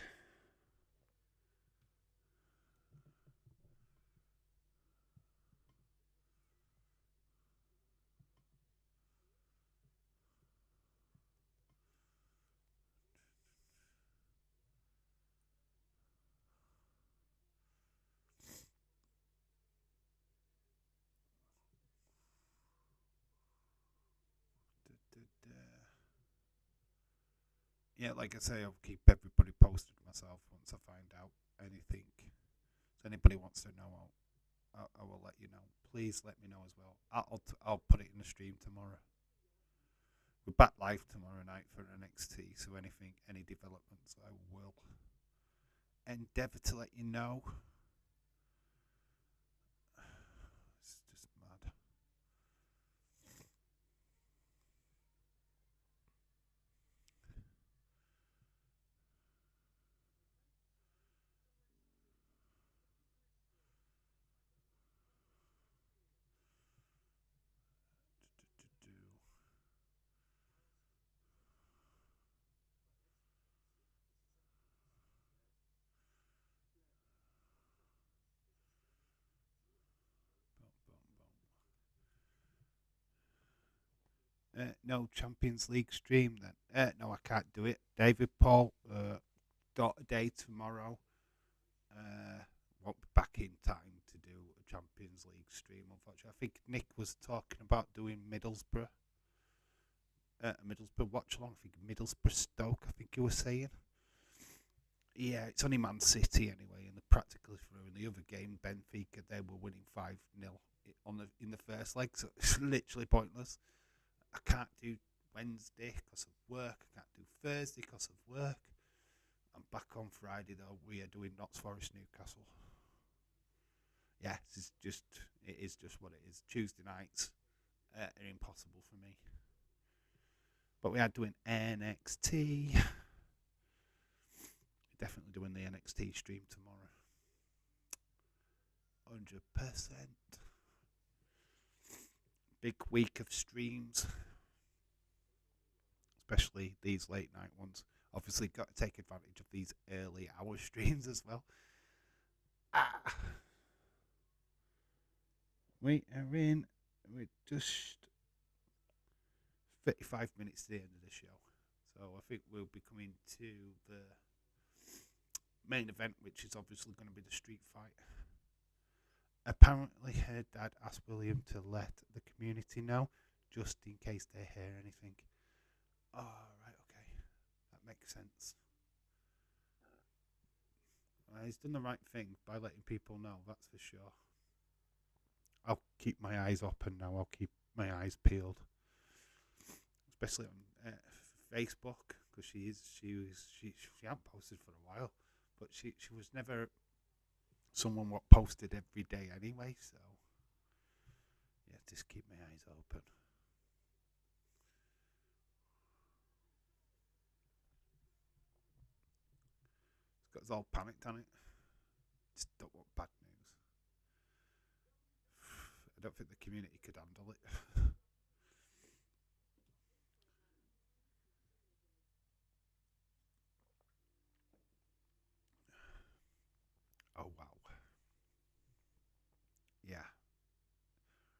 Yeah, like I say, I'll keep everybody posted myself once I find out anything. If anybody wants to know, I will let you know. Please let me know as well. I'll put it in the stream tomorrow. We're back live tomorrow night for NXT, so any developments, I will endeavour to let you know. It's just mad. No Champions League stream then. No, I can't do it. David Paul, got a day tomorrow. Won't be back in time to do a Champions League stream, unfortunately. I think Nick was talking about doing Middlesbrough. Middlesbrough watch along. I think Middlesbrough Stoke, I think he was saying. Yeah, it's only Man City anyway, and they're practically through. In the other game, Benfica, they were winning 5-0 in the first leg, so it's literally pointless. I can't do Wednesday because of work. I can't do Thursday because of work. I'm back on Friday though. We are doing Notts Forest Newcastle. Yeah, it is just what it is. Tuesday nights are impossible for me. But we are doing NXT. Definitely doing the NXT stream tomorrow. 100%. Big week of streams, especially these late night ones. Obviously, got to take advantage of these early hour streams as well. We are in. We're just 35 minutes to the end of the show. So I think we'll be coming to the main event, which is obviously going to be the street fight. Apparently, her dad asked William to let the community know, just in case they hear anything. Oh, right, okay. That makes sense. He's done the right thing by letting people know, that's for sure. I'll keep my eyes open now. I'll keep my eyes peeled, especially on Facebook, because she hadn't posted for a while, but she was never someone what posted every day anyway. So yeah, just keep my eyes open. It's got us all panicked on it. Just don't want bad news. I don't think the community could handle it. Oh wow. Yeah.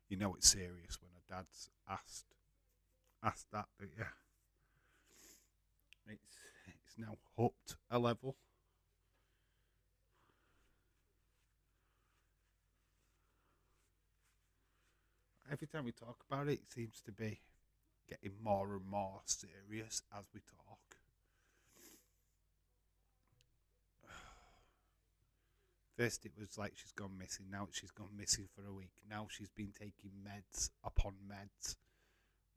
You know it's serious when a dad's asked that, but yeah. It's now upped a level. Every time we talk about it, it seems to be getting more and more serious as we talk. First, it was like she's gone missing. Now she's gone missing for a week. Now she's been taking meds upon meds.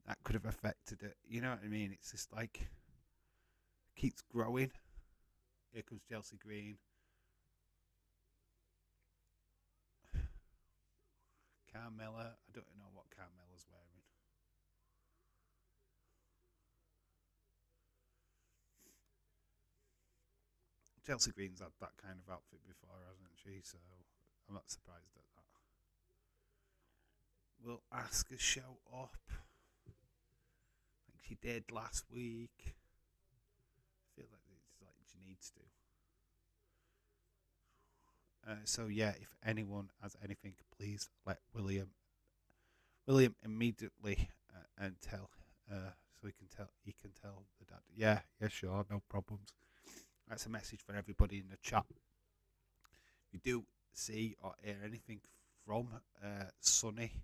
That could have affected it. You know what I mean? It's just like keeps growing. Here comes Chelsea Green. Carmella. I don't know what Carmella's wearing. Chelsea Green's had that kind of outfit before, hasn't she? So I'm not surprised at that. Will Asuka show up? Like she did last week. I feel like it's like she needs to. So yeah, if anyone has anything, please let William immediately and tell so he can tell the dad. Yeah, sure, no problems. That's a message for everybody in the chat. If you do see or hear anything from Sunny,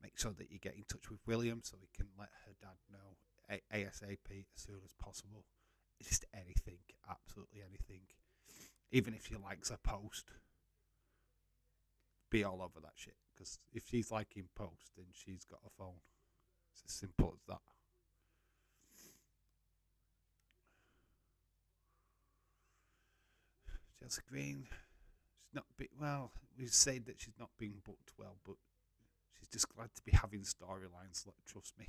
make sure that you get in touch with William so he can let her dad know ASAP as soon as possible. Just anything, absolutely anything. Even if she likes a post, be all over that shit. Because if she's liking post, then she's got a phone. It's as simple as that. Chelsea Green, she's not well. We say that she's not being booked well, but she's just glad to be having storylines. Trust me.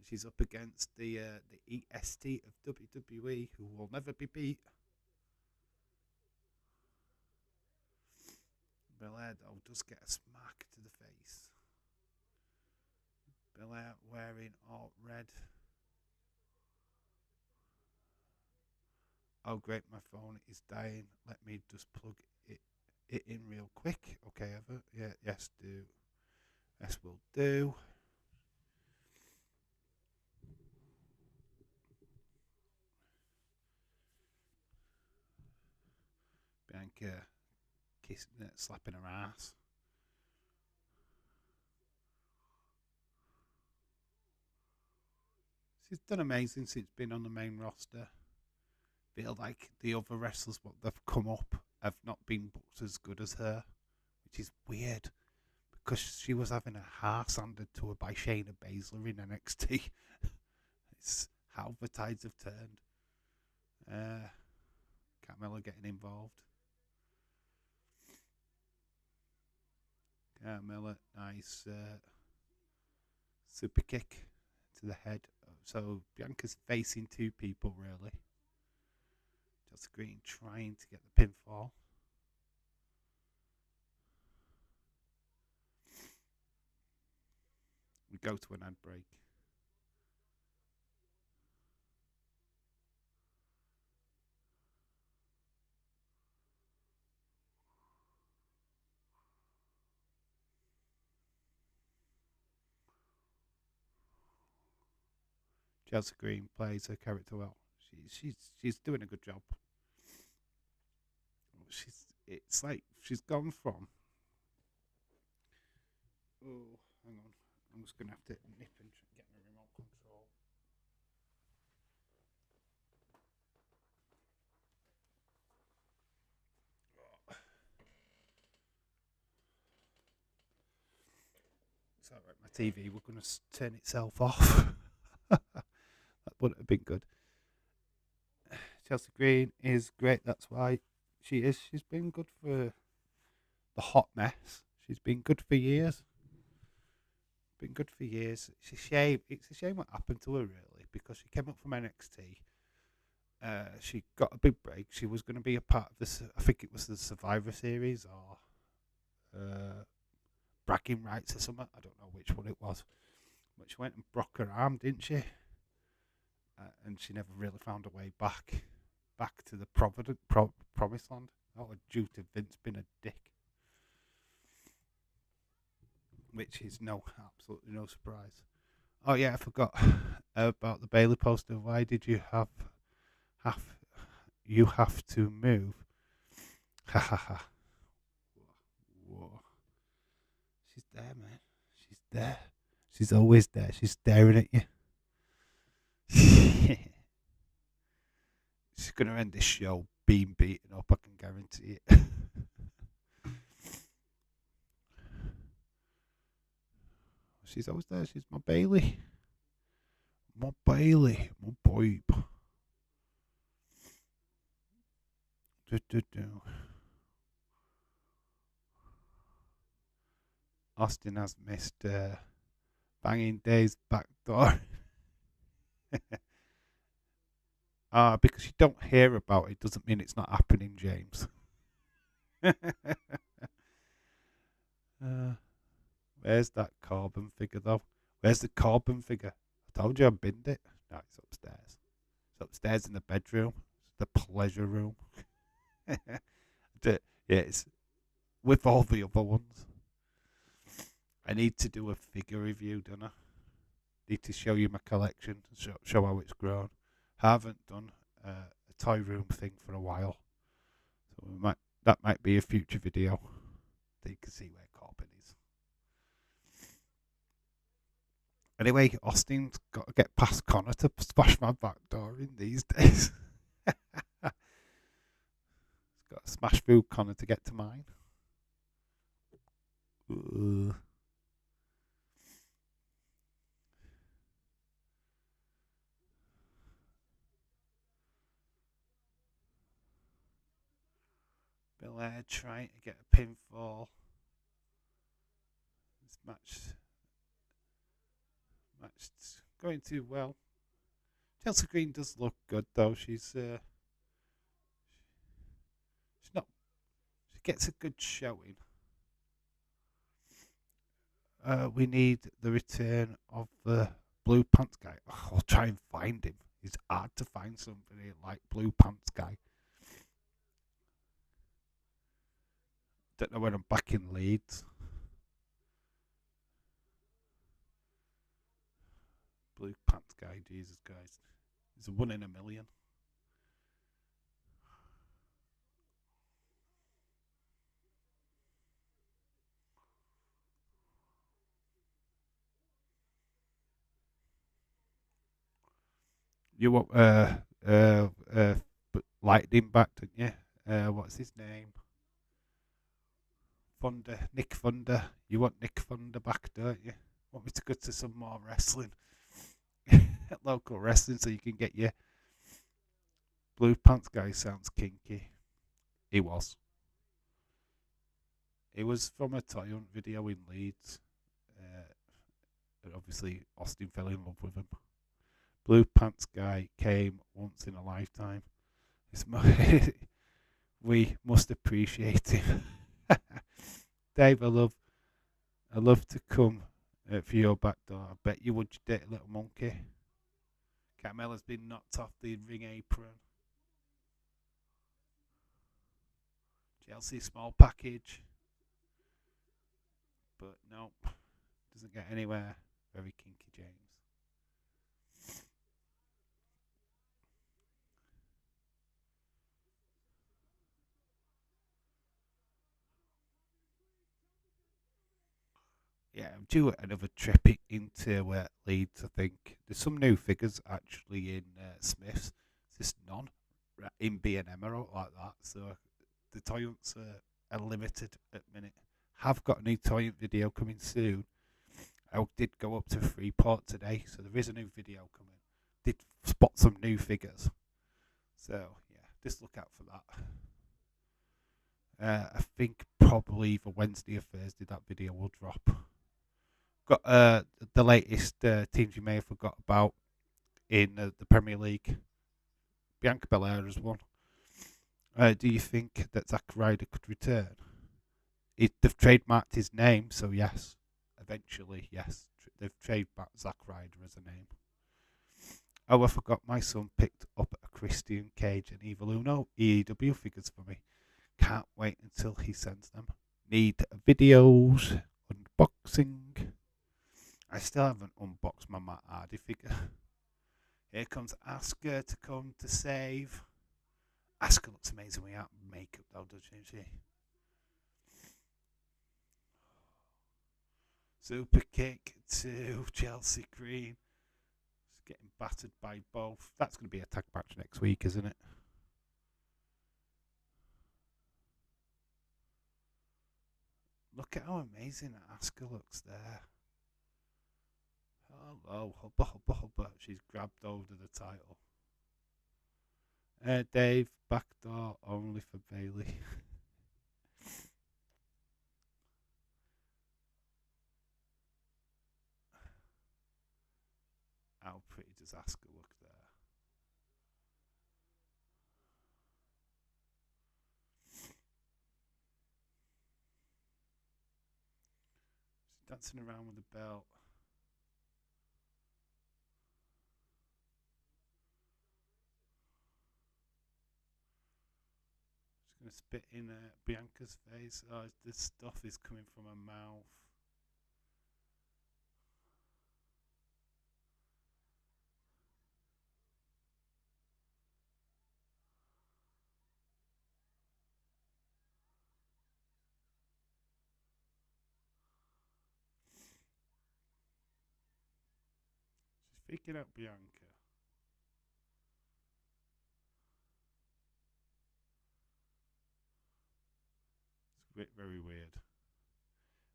She's up against the EST of WWE, who will never be beat. Belair though does get a smack to the face. Belair wearing all red. Oh great, my phone is dying. Let me just plug it in real quick. Okay, Ever? Yeah, yes, do. Yes, will do. Bianca kissing, slapping her ass. She's done amazing since being on the main roster. feel like the other wrestlers what they've come up have not been booked as good as her, which is weird because she was having her heart handed to her by Shayna Baszler in NXT. It's how the tides have turned. Carmella getting involved. Carmella, nice super kick to the head. So Bianca's facing two people really. Just Green trying to get the pinfall. We go to an ad break. Chelsea Green plays her character well. She's doing a good job. It's like she's gone from. Oh, hang on. I'm just gonna have to nip and get my remote control. It's alright, my TV. We're gonna turn itself off. That wouldn't have been good. Chelsea Green is great. That's why she is. She's been good for the hot mess. She's been good for years. Been good for years. It's a shame. It's a shame what happened to her really because she came up from NXT. She got a big break. She was going to be a part of this. I think it was the Survivor Series or Bragging Rights or something. I don't know which one it was. But she went and broke her arm, didn't she? And she never really found a way back to the promised land. Oh, due to Vince being a dick, which is absolutely no surprise. Oh yeah, I forgot about the Bailey poster. Why did you have to move? Ha ha ha. Whoa. She's there, man. She's there. She's always there. She's staring at you. She's gonna end this show being beaten up. I can guarantee it. She's always there. She's my Bailey. My Bailey. My babe. Austin has missed Banging Days back door. Because you don't hear about it doesn't mean it's not happening, James. Where's that Corbin figure, though? Where's the Corbin figure? I told you I binned it. No, it's upstairs. It's upstairs in the bedroom. It's the pleasure room. Yeah, it's with all the other ones. I need to do a figure review, don't I? Need to show you my collection, show how it's grown. Haven't done a toy room thing for a while, so that might be a future video. So you can see where Corbin is. Anyway, Austin's got to get past Connor to smash my back door in these days. He's got to smash through Connor to get to mine. Belair trying to get a pinfall. This match's going too well. Chelsea Green does look good though. She's not. She gets a good showing. We need the return of the Blue Pants guy. Oh, I'll try and find him. It's hard to find somebody like Blue Pants guy. Don't know when I'm back in Leeds. Blue Pants guy, Jesus Christ. He's a 1 in a million. You want but Lightning back, didn't you? What's his name? Thunder, Nick Thunder. You want Nick Thunder back, don't you? Want me to go to some more wrestling, local wrestling, so you can get your blue pants guy. Sounds kinky. He was. It was from a toy hunt video in Leeds. And obviously, Austin fell in love with him. Blue pants guy came once in a lifetime. We must appreciate him. Dave, I love to come for your back door. I bet you would date a little monkey. Carmella's been knocked off the ring apron. Chelsea small package. But nope. Doesn't get anywhere. Very kinky, James. Yeah, I'm due another trip into Leeds, I think. There's some new figures actually in Smith's. There's none in B&M or like that. So the toy hunts are limited at the minute. Have got a new toy hunt video coming soon. I did go up to Freeport today, so there is a new video coming. Did spot some new figures. So, yeah, just look out for that. I think probably either Wednesday or Thursday that video will drop. Got the latest teams you may have forgot about in the Premier League. Bianca Belair has won. Do you think that Zack Ryder could return? They've trademarked his name, so yes. Eventually, yes. They've trademarked Zack Ryder as a name. Oh, I forgot my son picked up a Christian Cage and Evil Uno EEW figures for me. Can't wait until he sends them. Need videos, unboxing. I still haven't unboxed my Matt Hardy figure. Here comes Asuka to come to save. Asuka looks amazing without makeup though, doesn't she? Super kick to Chelsea Green. She's getting battered by both. That's going to be a tag match next week, isn't it? Look at how amazing Asuka looks there. Hello, hubba, hubba, hubba. She's grabbed hold of the title. Dave, backdoor only for Bailey. How pretty does Asuka look there? She's dancing around with the belt. She's going to spit in Bianca's face. Oh, this stuff is coming from her mouth. She's freaking out Bianca. It's very weird.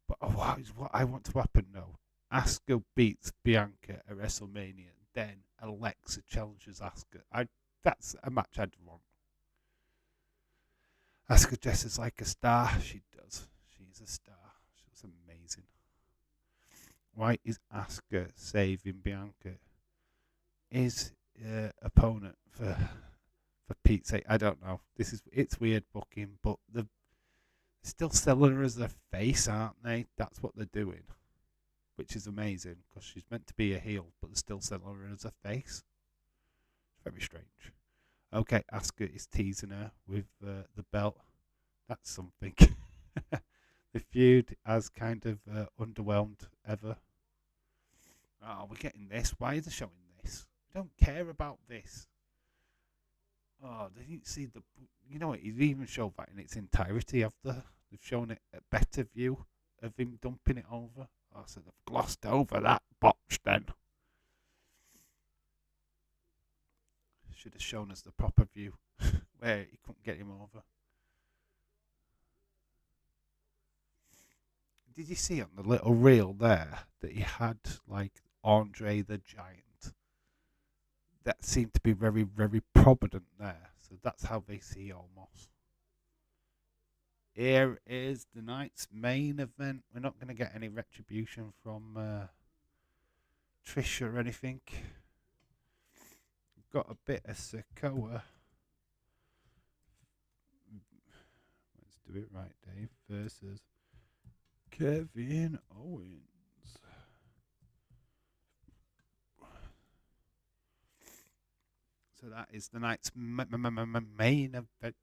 But what is what I want to happen now? Asuka beats Bianca at WrestleMania, then Alexa challenges Asuka. That's a match I'd want. Asuka dresses like a star. She does. She's a star. She looks amazing. Why is Asuka saving Bianca? Is opponent for Pete's sake? I don't know. It's weird booking, but they're still selling her as a face, aren't they? That's what they're doing, which is amazing because she's meant to be a heel, but they're still selling her as a face. Very strange. Okay, Asuka is teasing her with the belt. That's something. The feud has kind of underwhelmed ever. Oh, we're getting this. Why are they showing this? We don't care about this. Oh, they didn't see the. You know what? He's even showed that in its entirety. They've shown it a better view of him dumping it over. Oh, so they've glossed over that botch then. Should have shown us the proper view where he couldn't get him over. Did you see on the little reel there that he had like Andre the Giant? That seemed to be very, very prominent there. So that's how they see Omos. Here is the night's main event. We're not going to get any retribution from Trish or anything. We've got a bit of Sokoa. Let's do it right, Dave. Versus Kevin Owens. So that is the night's main event.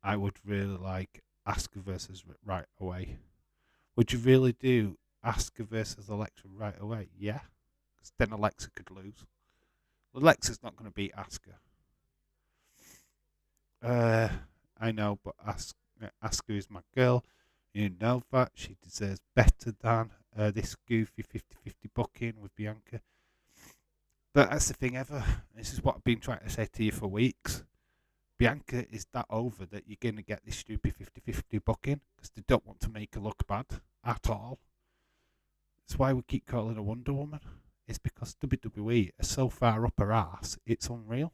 I would really like Asuka versus Right Away. Would you really do Asuka versus Alexa right away? Yeah, because then Alexa could lose. Alexa's not going to beat Asuka. I know, but Asuka is my girl. You know that. She deserves better than this goofy 50-50 booking with Bianca. But that's the thing ever. This is what I've been trying to say to you for weeks. Bianca is that over that you're going to get this stupid 50-50 booking because they don't want to make her look bad at all. That's why we keep calling her Wonder Woman. It's because WWE are so far up her ass, it's unreal.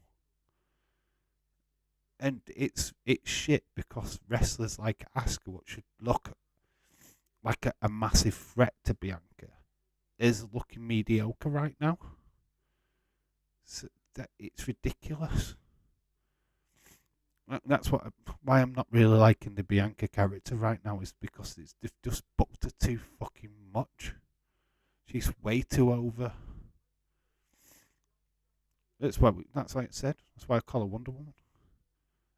And it's shit because wrestlers like Asuka, what should look like a massive threat to Bianca, is looking mediocre right now. So it's ridiculous. That's why I'm not really liking the Bianca character right now, is because they've just booked her too fucking much. She's way too over. That's like I said. That's why I call her Wonder Woman.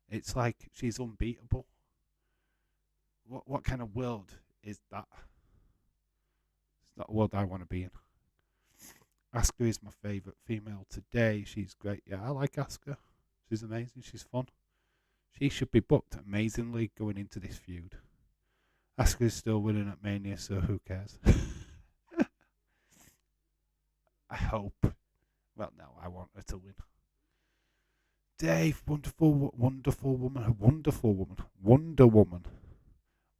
It's like she's unbeatable. What kind of world is that? It's not a world I want to be in. Asuka is my favourite female today. She's great. Yeah, I like Asuka. She's amazing. She's fun. She should be booked amazingly going into this feud. Asuka is still winning at Mania, so who cares? I hope. Well, no, I want her to win. Dave, wonderful woman, wonderful woman, Wonder Woman,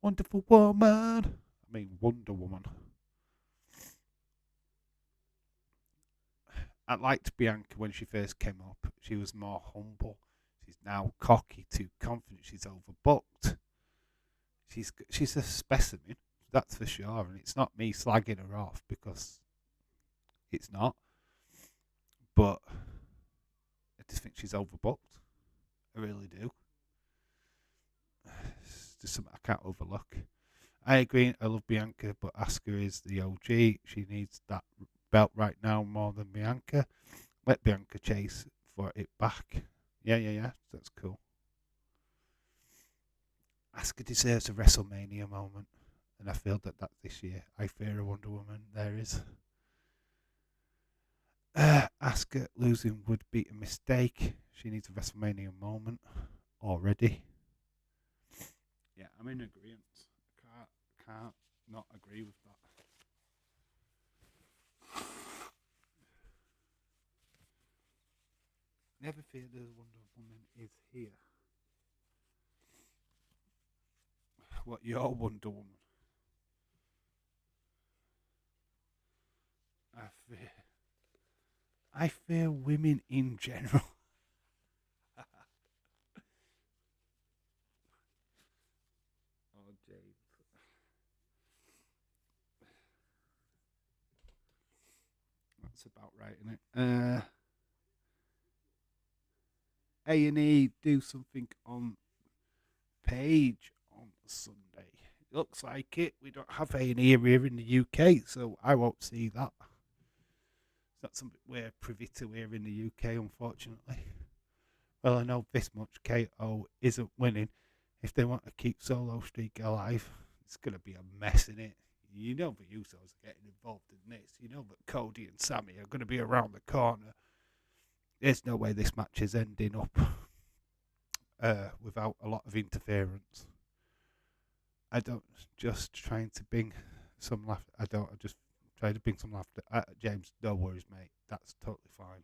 wonderful woman. I mean, Wonder Woman. I liked Bianca when she first came up. She was more humble. She's now cocky, too confident. She's overbooked. She's a specimen, that's for sure. And it's not me slagging her off because it's not. But I just think she's overbooked. I really do. It's just something I can't overlook. I agree. I love Bianca, but Asuka is the OG. She needs that belt right now more than Bianca. Let Bianca chase for it back. Yeah. That's cool. Asuka deserves a WrestleMania moment, and I feel that that's this year. I fear a Wonder Woman. There is. Asuka losing would be a mistake. She needs a WrestleMania moment already. Yeah, I'm in agreement. Can't not agree with that. Never fear the Wonder Woman is here. What, your Wonder Woman? I fear women in general. Oh, James. That's about right, isn't it? A&E do something on Page on Sunday. It looks like it. We don't have A&E here in the UK, so I won't see that. That's something we're privy to here in the UK, unfortunately. Well, I know this much. KO isn't winning. If they want to keep Solo Streak alive, it's going to be a mess in it. You know the Usos are getting involved in this. You know that Cody and Sammy are going to be around the corner. There's no way this match is ending up without a lot of interference. I don't just trying to bring some laugh. I just Try to bring some laughter. James, no worries, mate. That's totally fine.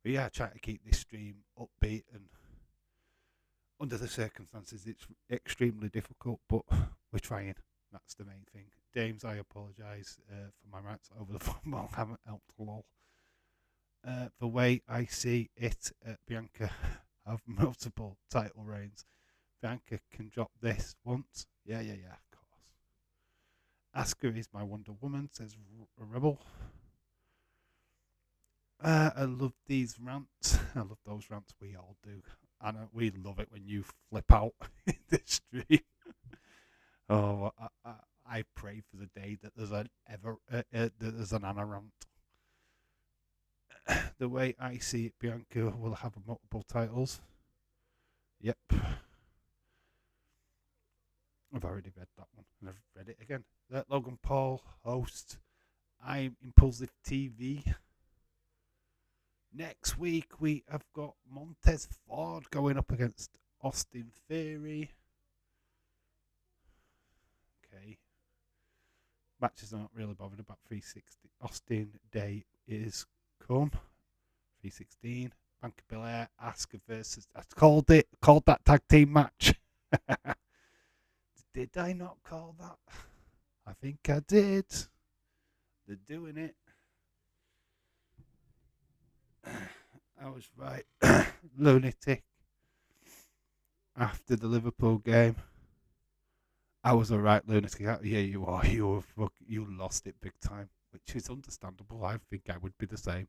But yeah, trying to keep this stream upbeat, and under the circumstances, it's extremely difficult, but we're trying. That's the main thing. James, I apologise for my rants over the phone. Well, haven't helped a lot. The way I see it, Bianca have multiple title reigns. Bianca can drop this once. Yeah, of course. Asuka is my Wonder Woman, says Rebel. I love these rants. I love those rants. We all do. And we love it when you flip out in the stream. Oh, I pray for the day that there's an Anna rant. The way I see it, Bianca will have multiple titles. Yep. I've already read that one, and I've read it again. Logan Paul, host. I'm Impulsive TV. Next week, we have got Montez Ford going up against Austin Theory. Okay. Matches are not really bothered about 360. Austin Day is come. 316. Bianca Belair, Asuka versus. I called that tag team match. Did I not call that? I think I did. They're doing it. I was right. Lunatic. After the Liverpool game, I was a right lunatic. Yeah, you are. You lost it big time, which is understandable. I think I would be the same.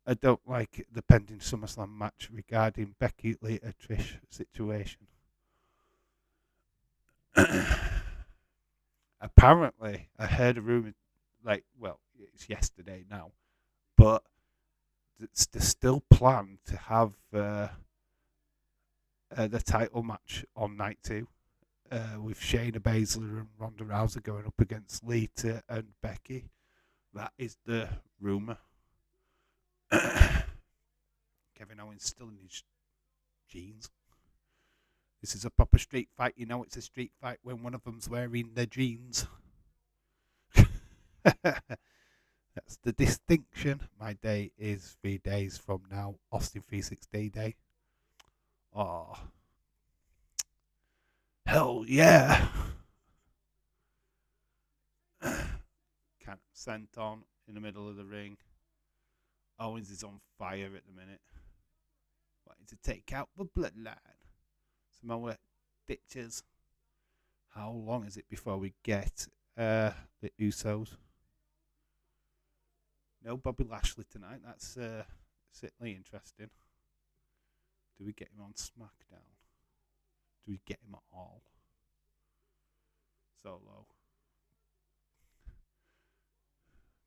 I don't like the pending SummerSlam match regarding Becky Lita Trish situation. Apparently, I heard a rumor, it's yesterday now, but there's still planned to have the title match on night 2 with Shayna Baszler and Ronda Rousey going up against Lita and Becky. That is the rumor. Kevin Owens still in his jeans. This is a proper street fight. You know it's a street fight when one of them's wearing their jeans. That's the distinction. My day is 3 days from now. Austin 360 day. Oh. Hell yeah. Can't sent on in the middle of the ring. Owens is on fire at the minute. Wanting to take out the bloodline. Some more ditches. How long is it before we get the Usos? No Bobby Lashley tonight. That's certainly interesting. Do we get him on SmackDown? Do we get him at all? Solo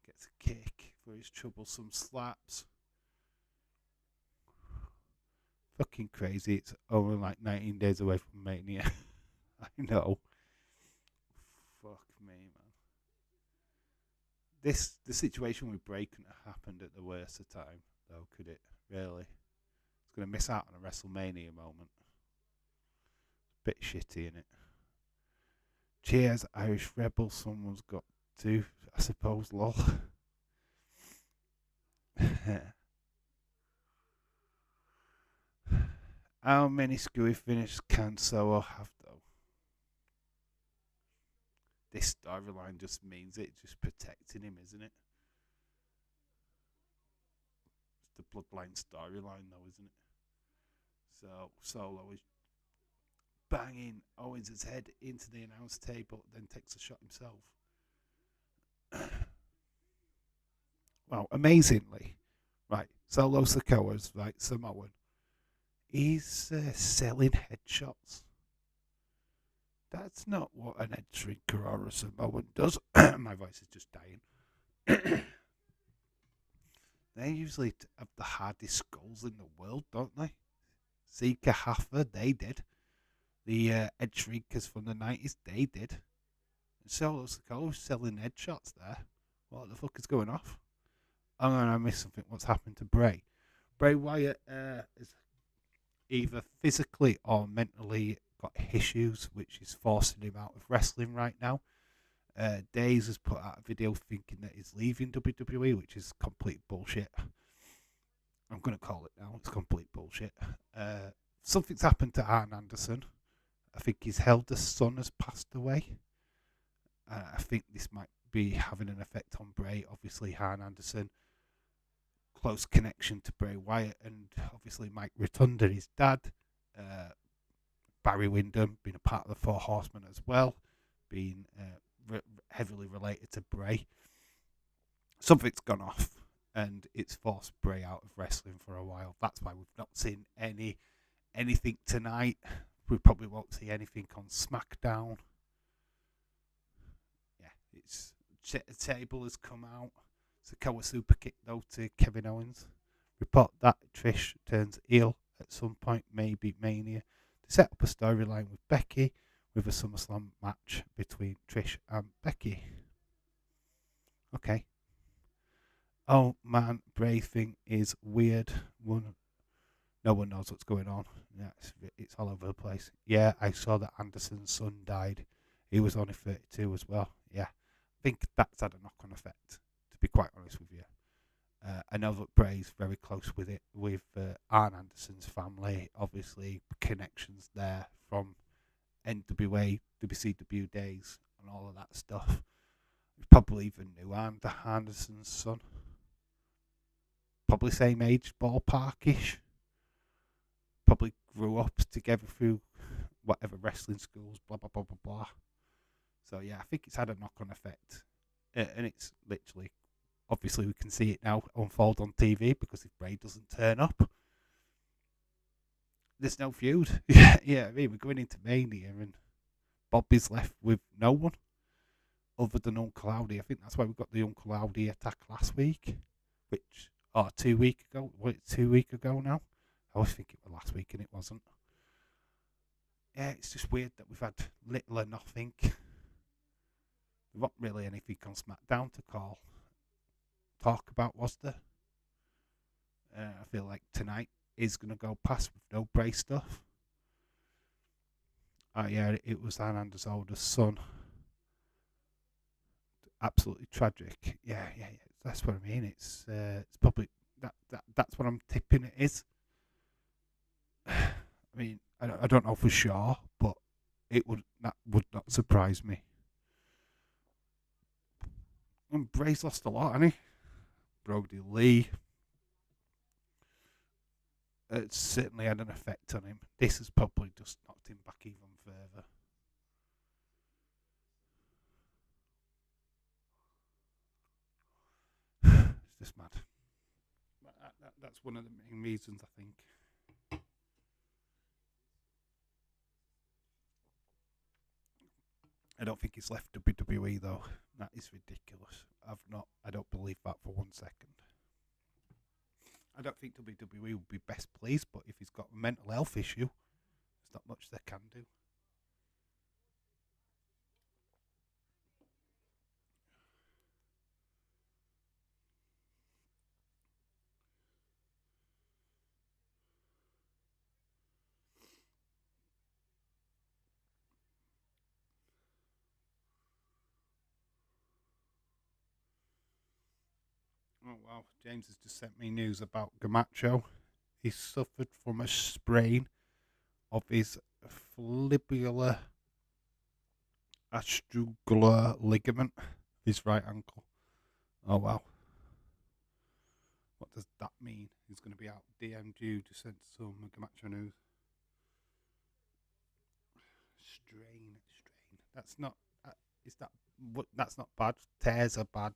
gets a kick for his troublesome slaps. Fucking crazy. It's only like 19 days away from Mania. I know. Fuck me, man. The situation with Bray couldn't have happened at the worst of time, though, could it? Really? It's going to miss out on a WrestleMania moment. Bit shitty, innit? Cheers, Irish Rebel. Someone's got to, I suppose, lol. How many screwy finishes can Solo have, though? This storyline just means it's just protecting him, isn't it? It's the Bloodline storyline, though, isn't it? So Solo is banging Owens' head into the announce table, then takes a shot himself. Well, amazingly, right, Solo Sikoa's, right, Samoan. He's selling headshots. That's not what an head shrinker or a Samoan does. My voice is just dying. They usually have the hardest skulls in the world, don't they? Zika Haffa, they did. The head shrinkers from the 90s, they did. And Solo Sikoa's selling headshots there. What the fuck is going off? I'm going to miss something. What's happened to Bray? Bray Wyatt is either physically or mentally got issues, which is forcing him out of wrestling right now. Days has put out a video thinking that he's leaving WWE, which is complete bullshit. I'm going to call it now. It's complete bullshit. Something's happened to Arn Anderson. I think his eldest son has passed away. I think this might be having an effect on Bray. Obviously, Arn Anderson, close connection to Bray Wyatt, and obviously Mike Rotunda, his dad. Barry Windham, being a part of the Four Horsemen as well, being heavily related to Bray. Something's gone off, and it's forced Bray out of wrestling for a while. That's why we've not seen anything tonight. We probably won't see anything on SmackDown. Yeah, it's table has come out. Sakawa super kick though to Kevin Owens. Report that Trish turns heel at some point, maybe Mania, to set up a storyline with Becky, with a SummerSlam match between Trish and Becky. Okay. Oh man, Bray thing is weird. No one knows what's going on. Yeah, it's all over the place. Yeah, I saw that Anderson's son died. He was only 32 as well. Yeah, I think that's had a knock-on effect, to be quite honest with you. I know that Bray's very close with Arn Anderson's family. Obviously, connections there from NWA, WCW days, and all of that stuff. He probably even knew Anderson's son. Probably same age, ballparkish. Probably grew up together through whatever wrestling schools, blah, blah, blah, blah, blah. So, yeah, I think it's had a knock-on effect. And it's literally, obviously, we can see it now unfold on TV, because if Bray doesn't turn up, there's no feud. Yeah, I mean, we're going into Mania, and Bobby's left with no one other than Uncle Howdy. I think that's why we got the Uncle Howdy attack last week, which, 2 weeks ago. Wait, 2 weeks ago now? I always think it was last week, and it wasn't. Yeah, it's just weird that we've had little or nothing. There's not really anything on SmackDown to talk about, was there? I feel like tonight is going to go past with no Bray stuff. Yeah, it was Ananda's oldest son. Absolutely tragic. Yeah. That's what I mean. It's probably that's what I'm tipping it is. I mean, I don't know for sure, but that would not surprise me. And Bray's lost a lot, hasn't he? Brody Lee. It's certainly had an effect on him. This has probably just knocked him back even further. It's just mad. That's one of the main reasons, I think. I don't think he's left WWE though. That is ridiculous. I don't believe that for 1 second. I don't think WWE would be best pleased, but if he's got a mental health issue, there's not much they can do. Oh wow, James has just sent me news about Gamacho. He suffered from a sprain of his fibular astrugular ligament, his right ankle. Oh wow. What does that mean? He's going to be out. DMG just sent some Gamacho news. Strain. That's not. That's not bad. Tears are bad.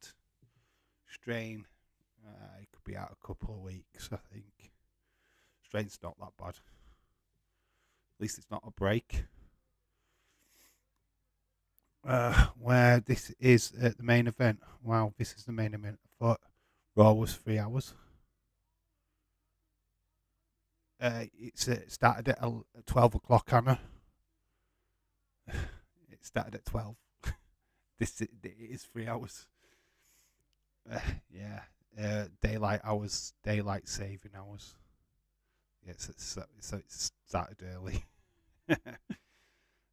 Strain. It could be out a couple of weeks, I think. Strain's not that bad. At least it's not a break. Where this is the main event. Wow, this is the main event. I thought Raw was 3 hours. It started at 12 o'clock, Anna. It started at 12. It is 3 hours. Yeah. Daylight hours, daylight saving hours. Yeah, so it started early.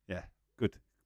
Yeah, good.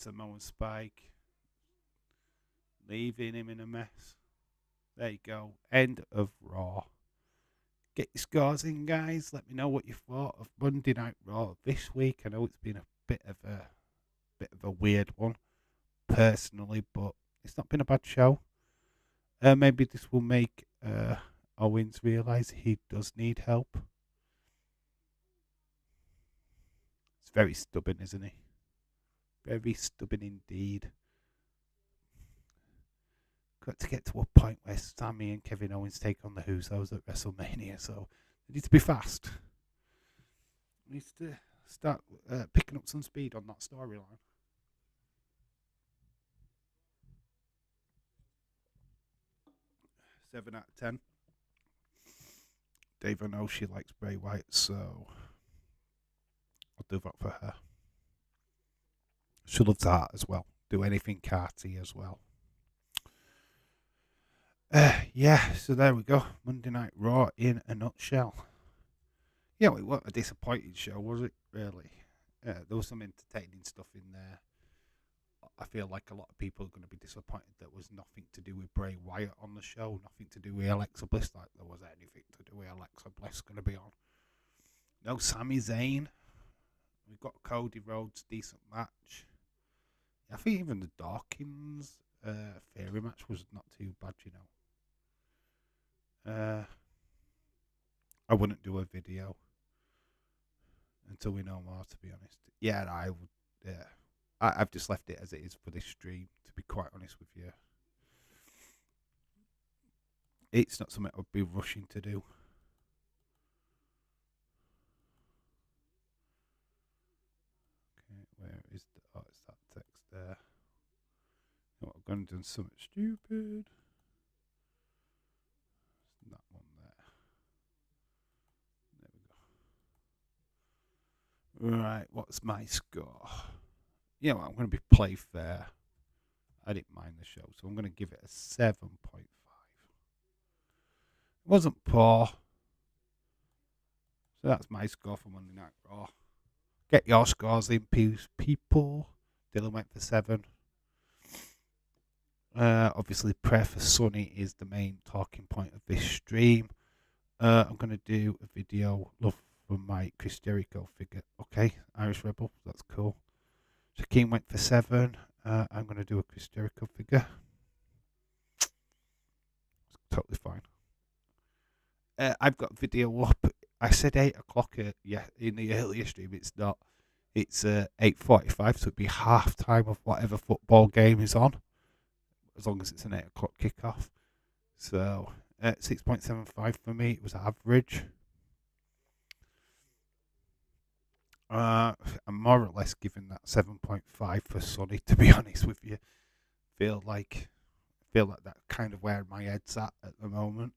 Samoan Spike, leaving him in a mess. There you go. End of Raw. Get your scores in, guys. Let me know what you thought of Monday Night Raw this week. I know it's been a bit of a weird one, personally, but it's not been a bad show. Maybe this will make Owens realise he does need help. He's very stubborn, isn't he? Very stubborn indeed. Got to get to a point where Sami and Kevin Owens take on the Usos at WrestleMania, so they need to be fast. Needs to start picking up some speed on that storyline. Seven out of 10. Dave, I know she likes Bray Wyatt, so I'll do that for her. She loves art as well. Do anything carty as well. Yeah, so there we go. Monday Night Raw in a nutshell. Yeah, it wasn't a disappointing show, was it, really? There was some entertaining stuff in there. I feel like a lot of people are going to be disappointed there was nothing to do with Bray Wyatt on the show, nothing to do with Alexa Bliss, like there was anything to do with Alexa Bliss going to be on. No Sami Zayn. We've got Cody Rhodes, decent match. I think even the Dawkins Theory match was not too bad, you know. I wouldn't do a video until we know more, to be honest. Yeah, I would. Yeah, I've just left it as it is for this stream, to be quite honest with you. It's not something I'd be rushing to do. Okay, where is the... Oh, it's that text there. You know what, I'm going to do something stupid. That one there. There we go. Right, what's my score? Yeah, well, I'm going to be play fair. I didn't mind the show, so I'm going to give it a 7.5. It wasn't poor. So that's my score for Monday Night Raw. Get your scores in, people. Dylan went for 7. Obviously, prayer for Sonny is the main talking point of this stream. I'm going to do a video, love for my Chris Jericho figure. Okay, Irish Rebel, that's cool. Shaquem went for 7. I'm going to do a Chris Jericho figure. It's totally fine. I've got video up. I said 8 o'clock in the earlier stream. It's not. It's 8:45, so it'd be half time of whatever football game is on, as long as it's an 8 o'clock kickoff. So 6.75 for me. It was average. I'm more or less giving that 7.5 for Sonny, to be honest with you. Feel like that kind of where my head's at the moment.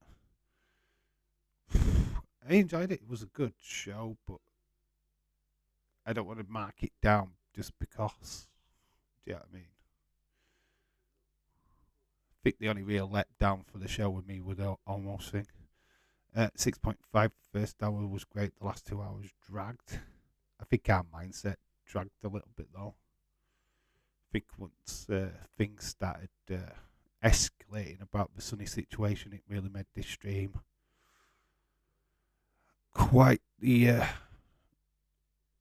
I enjoyed it. It was a good show, but I don't want to mark it down just because. Do you know what I mean? I think the only real letdown for the show with me was Almost Thing. 6.5 first hour was great. The last 2 hours dragged. I think our mindset dragged a little bit though. I think once things started escalating about the Sunny situation, it really made this stream quite the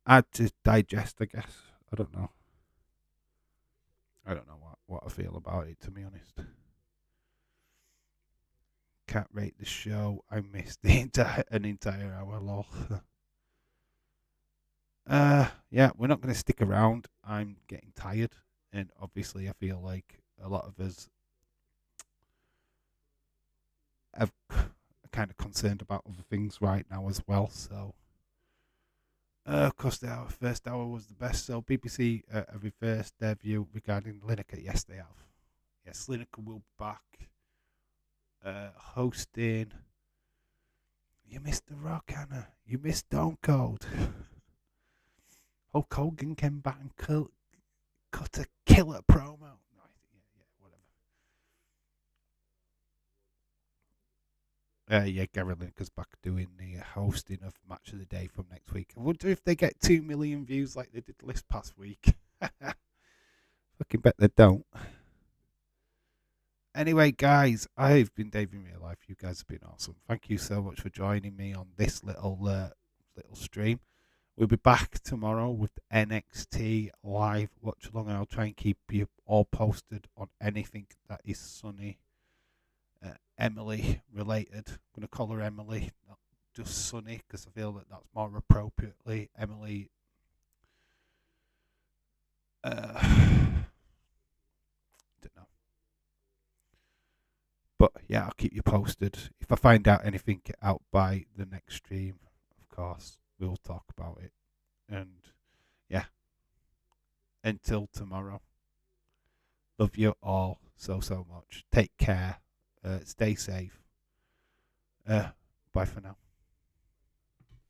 hard to digest, I guess. I don't know what I feel about it, to be honest. Can't rate the show. I missed an entire hour long. Yeah, we're not going to stick around. I'm getting tired, and obviously I feel like a lot of us are kind of concerned about other things right now as well. So, of course, our first hour was the best. So BBC have reversed their view regarding Lineker. Yes, they have. Yes, Lineker will be back hosting. You missed The Rock, Anna. You missed Stone Cold. Hulk Hogan came back and cut a killer promo. No, yeah, whatever. Yeah, Gary Lineker's back doing the hosting of Match of the Day from next week. I wonder if they get 2 million views like they did this past week. Fucking bet they don't. Anyway, guys, I've been Dave in real life. You guys have been awesome. Thank you so much for joining me on this little stream. We'll be back tomorrow with NXT live watch along, and I'll try and keep you all posted on anything that is Sunny Emily related. I'm going to call her Emily, not just Sunny, because I feel that that's more appropriately Emily. Don't know. But yeah, I'll keep you posted. If I find out anything out by the next stream, of course, we'll talk about it. And yeah, until tomorrow, love you all so, so much. Take care. Stay safe. Bye for now.